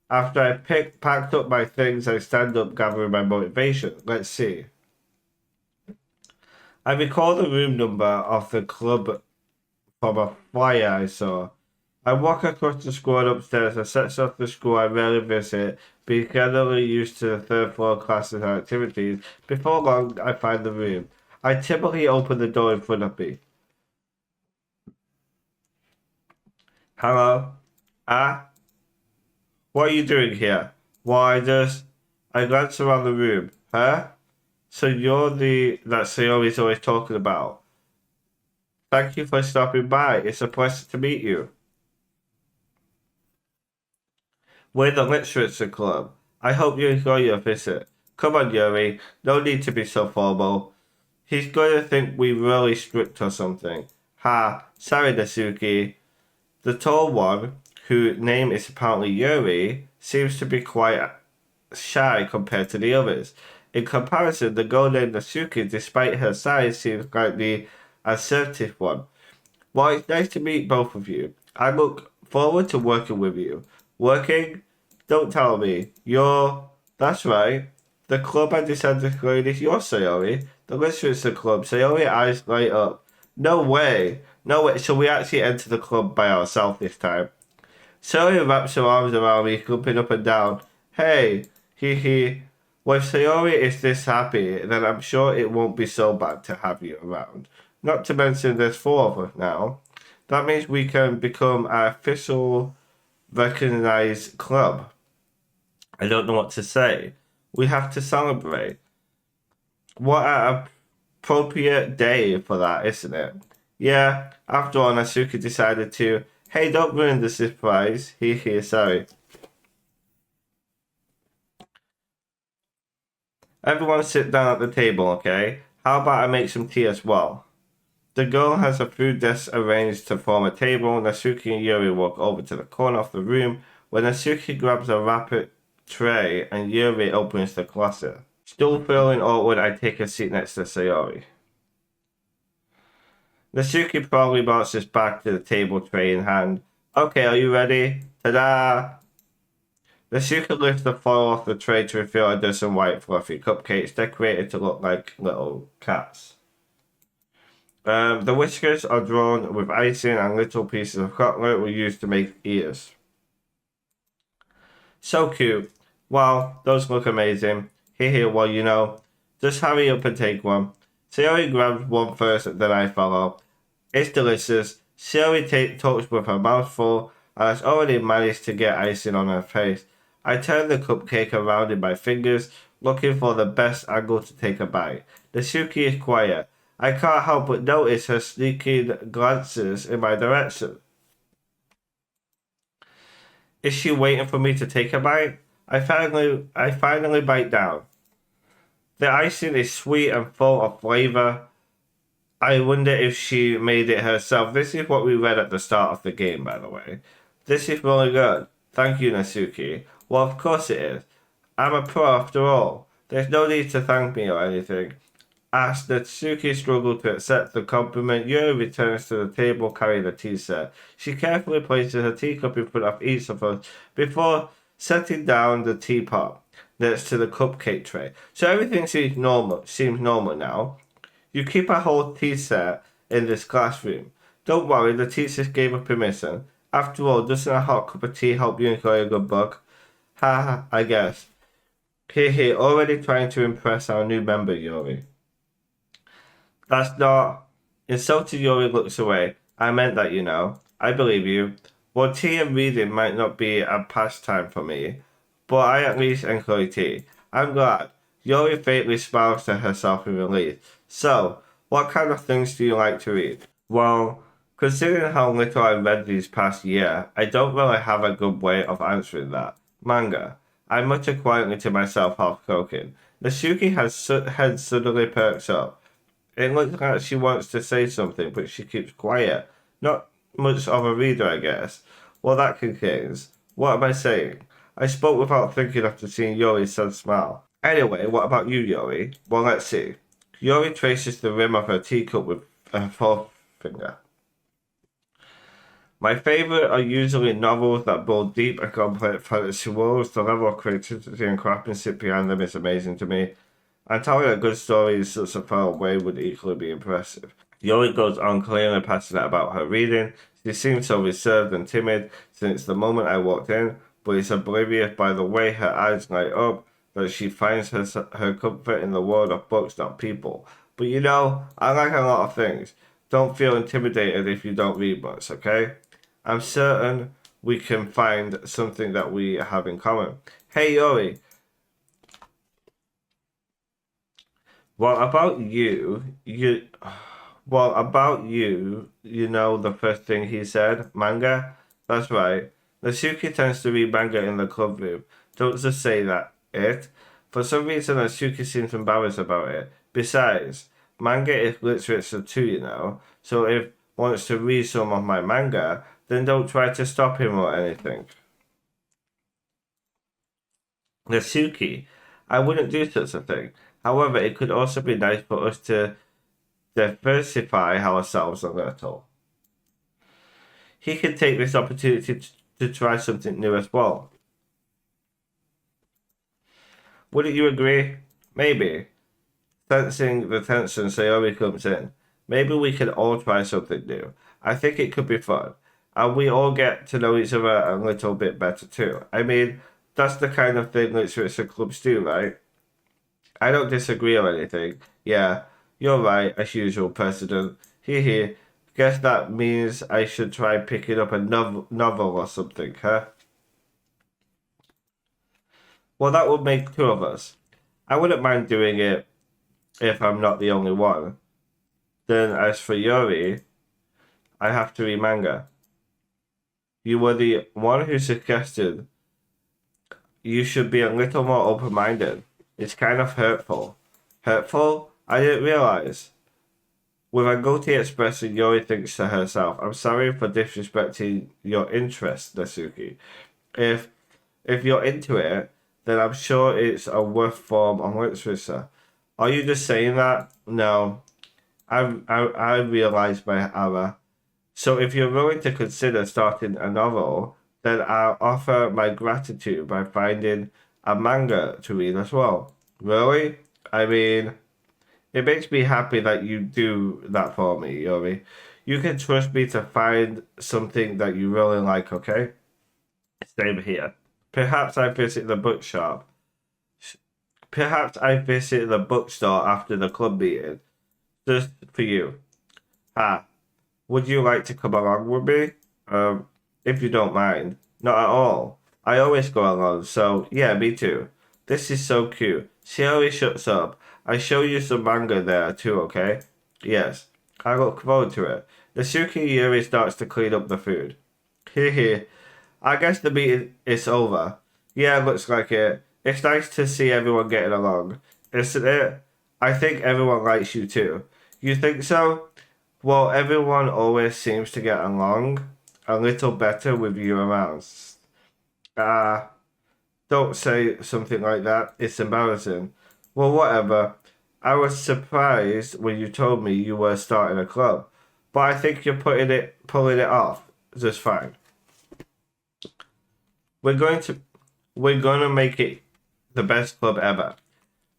After I packed up my things, I stand up gathering my motivation. Let's see. I recall the room number of the club from a flyer I saw. I walk across the school and upstairs. I set off the school I rarely visit, being generally used to the third floor classes and activities. Before long, I find the room. I typically open the door in front of me. Hello? Ah? What are you doing here? Why, I glance around the room. Huh? So you're that Sayori's always talking about. Thank you for stopping by. It's a pleasure to meet you. We're the Literature Club. I hope you enjoy your visit. Come on, Yuri. No need to be so formal. He's going to think we really strict or something. Ha, sorry, Natsuki. The tall one, whose name is apparently Yuri, seems to be quite shy compared to the others. In comparison, the girl named Natsuki, despite her size, seems like the assertive one. Well, it's nice to meet both of you. I look forward to working with you. Working? Don't tell me. That's right. The club I decided to join is your Sayori. The Literature Club. Sayori eyes light up. No way. No way. So we actually enter the club by ourselves this time. Sayori wraps her arms around me, jumping up and down. Hey, hee hee. Well, if Sayori is this happy, then I'm sure it won't be so bad to have you around. Not to mention there's four of us now. That means we can become an official recognized club. I don't know what to say. We have to celebrate. What an appropriate day for that, isn't it? Yeah, after all, Natsuki decided to, hey, don't ruin the surprise. Hee hee, sorry. Everyone sit down at the table, okay? How about I make some tea as well? The girl has a food desk arranged to form a table. Natsuki and Yuri walk over to the corner of the room where Natsuki grabs a wrapper tray and Yuri opens the closet. Still feeling awkward, I take a seat next to Sayori. Natsuki probably bounces back to the table, tray in hand. Okay, are you ready? Ta-da! Natsuki lifts the foil off the tray to reveal a dozen white fluffy cupcakes decorated to look like little cats. The whiskers are drawn with icing and little pieces of chocolate were used to make ears. So cute. Wow, those look amazing. Here, well, just hurry up and take one. Sayori grabs one first, then I follow. It's delicious. Sayori talks with her mouth full and has already managed to get icing on her face. I turn the cupcake around in my fingers, looking for the best angle to take a bite. Natsuki is quiet. I can't help but notice her sneaking glances in my direction. Is she waiting for me to take a bite? I finally bite down. The icing is sweet and full of flavor. I wonder if she made it herself. This is what we read at the start of the game, by the way. This is really good. Thank you, Natsuki. Well, of course it is. I'm a pro after all. There's no need to thank me or anything. As Natsuki struggled to accept the compliment, Yuri returns to the table carrying a tea set. She carefully places her teacup in front of each of us before setting down the teapot next to the cupcake tray. So everything seems normal now. You keep a whole tea set in this classroom. Don't worry, the teachers gave us permission. After all, doesn't a hot cup of tea help you enjoy a good book? Ha ha, I guess. Hehe, already trying to impress our new member, Yuri. That's not. Insulted Yuri looks away. I meant that, you know. I believe you. Well, tea and reading might not be a pastime for me, but I at least enjoy tea. I'm glad. Yuri faintly smiles to herself in relief. So, what kind of things do you like to read? Well, considering how little I read these past year, I don't really have a good way of answering that. Manga. I mutter quietly to myself, half croaking. Natsuki head suddenly perks up. It looks like she wants to say something, but she keeps quiet. Not much of a reader, I guess. Well, that contains. What am I saying? I spoke without thinking after seeing Yori's sad smile. Anyway, what about you, Yori? Well, let's see. Yori traces the rim of her teacup with her forefinger. My favourite are usually novels that build deep and complex fantasy worlds. The level of creativity and craftsmanship behind them is amazing to me. And telling a good story in such a far way would equally be impressive. Yori goes on clearly passionate about her reading. She seems so reserved and timid since the moment I walked in, but is oblivious by the way her eyes light up that she finds her comfort in the world of books, not people. But you know, I like a lot of things. Don't feel intimidated if you don't read books, okay? I'm certain we can find something that we have in common. Hey Yori, what about you? Well, about you, you know the first thing he said? Manga? That's right. Natsuki tends to read manga in the club room. Don't just say that. It. For some reason, Natsuki seems embarrassed about it. Besides, manga is literature too, you know. So if wants to read some of my manga, then don't try to stop him or anything. Natsuki, I wouldn't do such a thing. However, it could also be nice for us to diversify ourselves a little. He could take this opportunity to try something new as well. Wouldn't you agree? Maybe. Sensing the tension, Sayori comes in. Maybe we can all try something new. I think it could be fun. And we all get to know each other a little bit better too. I mean, that's the kind of thing literature clubs do, right? I don't disagree or anything. Yeah, you're right, as usual, President. Hee hee. Guess that means I should try picking up a novel or something, huh? Well, that would make two of us. I wouldn't mind doing it if I'm not the only one. Then, as for Yuri, I have to read manga. You were the one who suggested you should be a little more open minded. It's kind of hurtful. Hurtful? I didn't realize. With a guilty expression, Yuri thinks to herself, I'm sorry for disrespecting your interest, Natsuki. If if you're into it, then I'm sure it's a worth form of literature. Are you just saying that? No, I realize my error. So if you're willing to consider starting a novel, then I'll offer my gratitude by finding a manga to read as well. Really? I mean, it makes me happy that you do that for me, Yuri. You can trust me to find something that you really like, okay? Same here. Perhaps I visit the bookshop. Perhaps I visit the bookstore after the club meeting. just for you. Ah, would you like to come along with me? If you don't mind. Not at all. I always go along, so yeah, me too. This is so cute. See how he shuts up. I show you some manga there too, okay? Yes. I look forward to it. The Yuri starts to clean up the food. Hehe. I guess the meeting is over. Yeah, looks like it. It's nice to see everyone getting along, isn't it? I think everyone likes you too. You think so? Well, everyone always seems to get along a little better with you around. Ah, don't say something like that. It's embarrassing. Well, whatever. I was surprised when you told me you were starting a club, but I think you're pulling it off just fine. We're going to we're gonna make it the best club ever.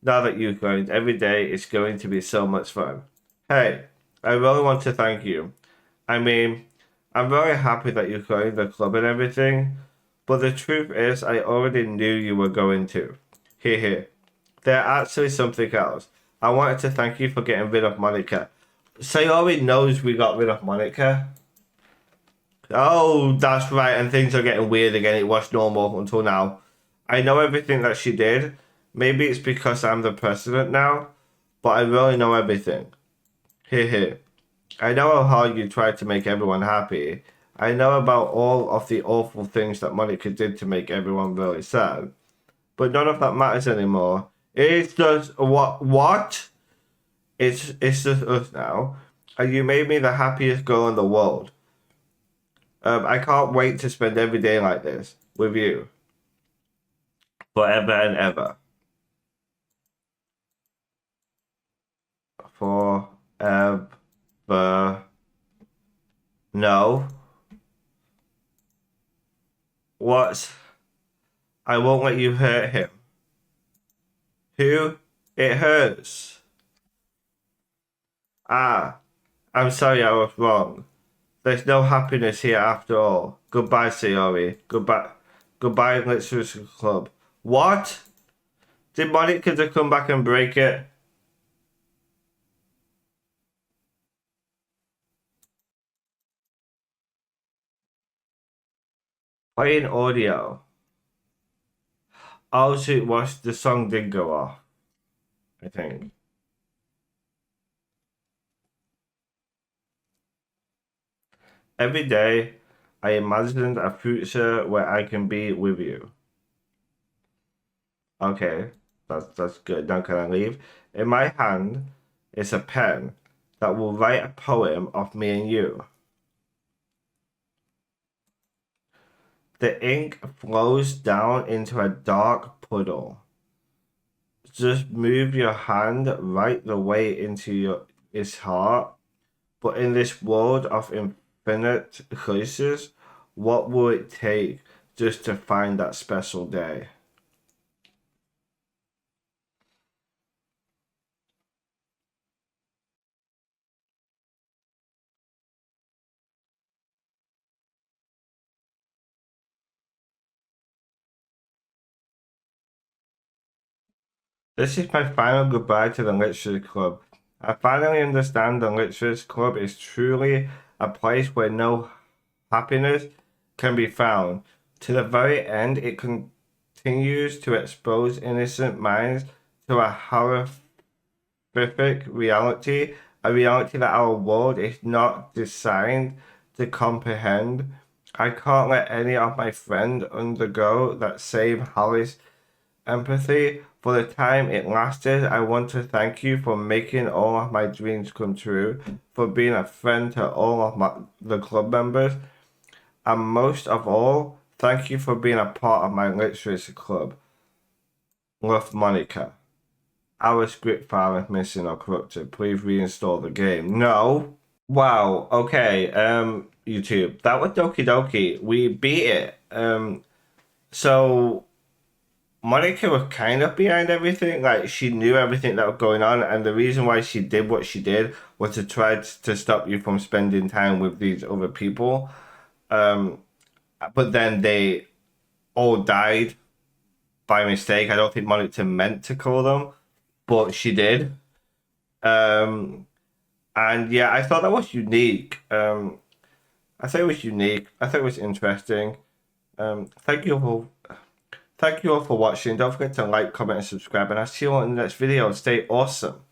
Now that you've joined, every day is going to be so much fun. Hey, I really want to thank you. I mean, I'm very happy that you joined the club and everything, but the truth is, I already knew you were going to. Here. There's actually something else. I wanted to thank you for getting rid of Monica. Sayori knows we got rid of Monica. Oh, that's right, and things are getting weird again. It was normal until now. I know everything that she did. Maybe it's because I'm the president now, but I really know everything. Here. I know how hard you tried to make everyone happy. I know about all of the awful things that Monica did to make everyone really sad. But none of that matters anymore. It's just what? It's just us now. And you made me the happiest girl in the world. I can't wait to spend every day like this with you. Forever and ever. Forever. No. What? I won't let you hurt him. Who? It hurts. Ah, I'm sorry I was wrong. There's no happiness here after all. Goodbye, Sayori. Goodbye. Goodbye, Literature Club. What? Did Monica just come back and break it? Playing audio. Oh, so it was the song did go off, I think. Every day, I imagined a future where I can be with you. Okay, that's good. Now can I leave? In my hand is a pen that will write a poem of me and you. The ink flows down into a dark puddle. Just move your hand right the way into its heart. But in this world of infinite choices, what will it take just to find that special day? This is my final goodbye to the Literacy Club. I finally understand the Literacy Club is truly a place where no happiness can be found. To the very end, it continues to expose innocent minds to a horrific reality, a reality that our world is not designed to comprehend. I can't let any of my friends undergo that same hellish empathy. For the time it lasted, I want to thank you for making all of my dreams come true, for being a friend to all of the club members, and most of all, thank you for being a part of my literacy club. Love, Monica. Our script file is missing or corrupted. Please reinstall the game. No. Wow. Okay. YouTube. That was Doki Doki. We beat it. So Monica was kind of behind everything. Like she knew everything that was going on, and the reason why she did what she did was to try to stop you from spending time with these other people. Um, but then they all died by mistake. I don't think Monica meant to call them, but she did. Um, And yeah, I thought that was unique. I thought it was unique. I thought it was interesting. Thank you all for watching. Don't forget to like, comment, and subscribe. And I'll see you all in the next video. Stay awesome.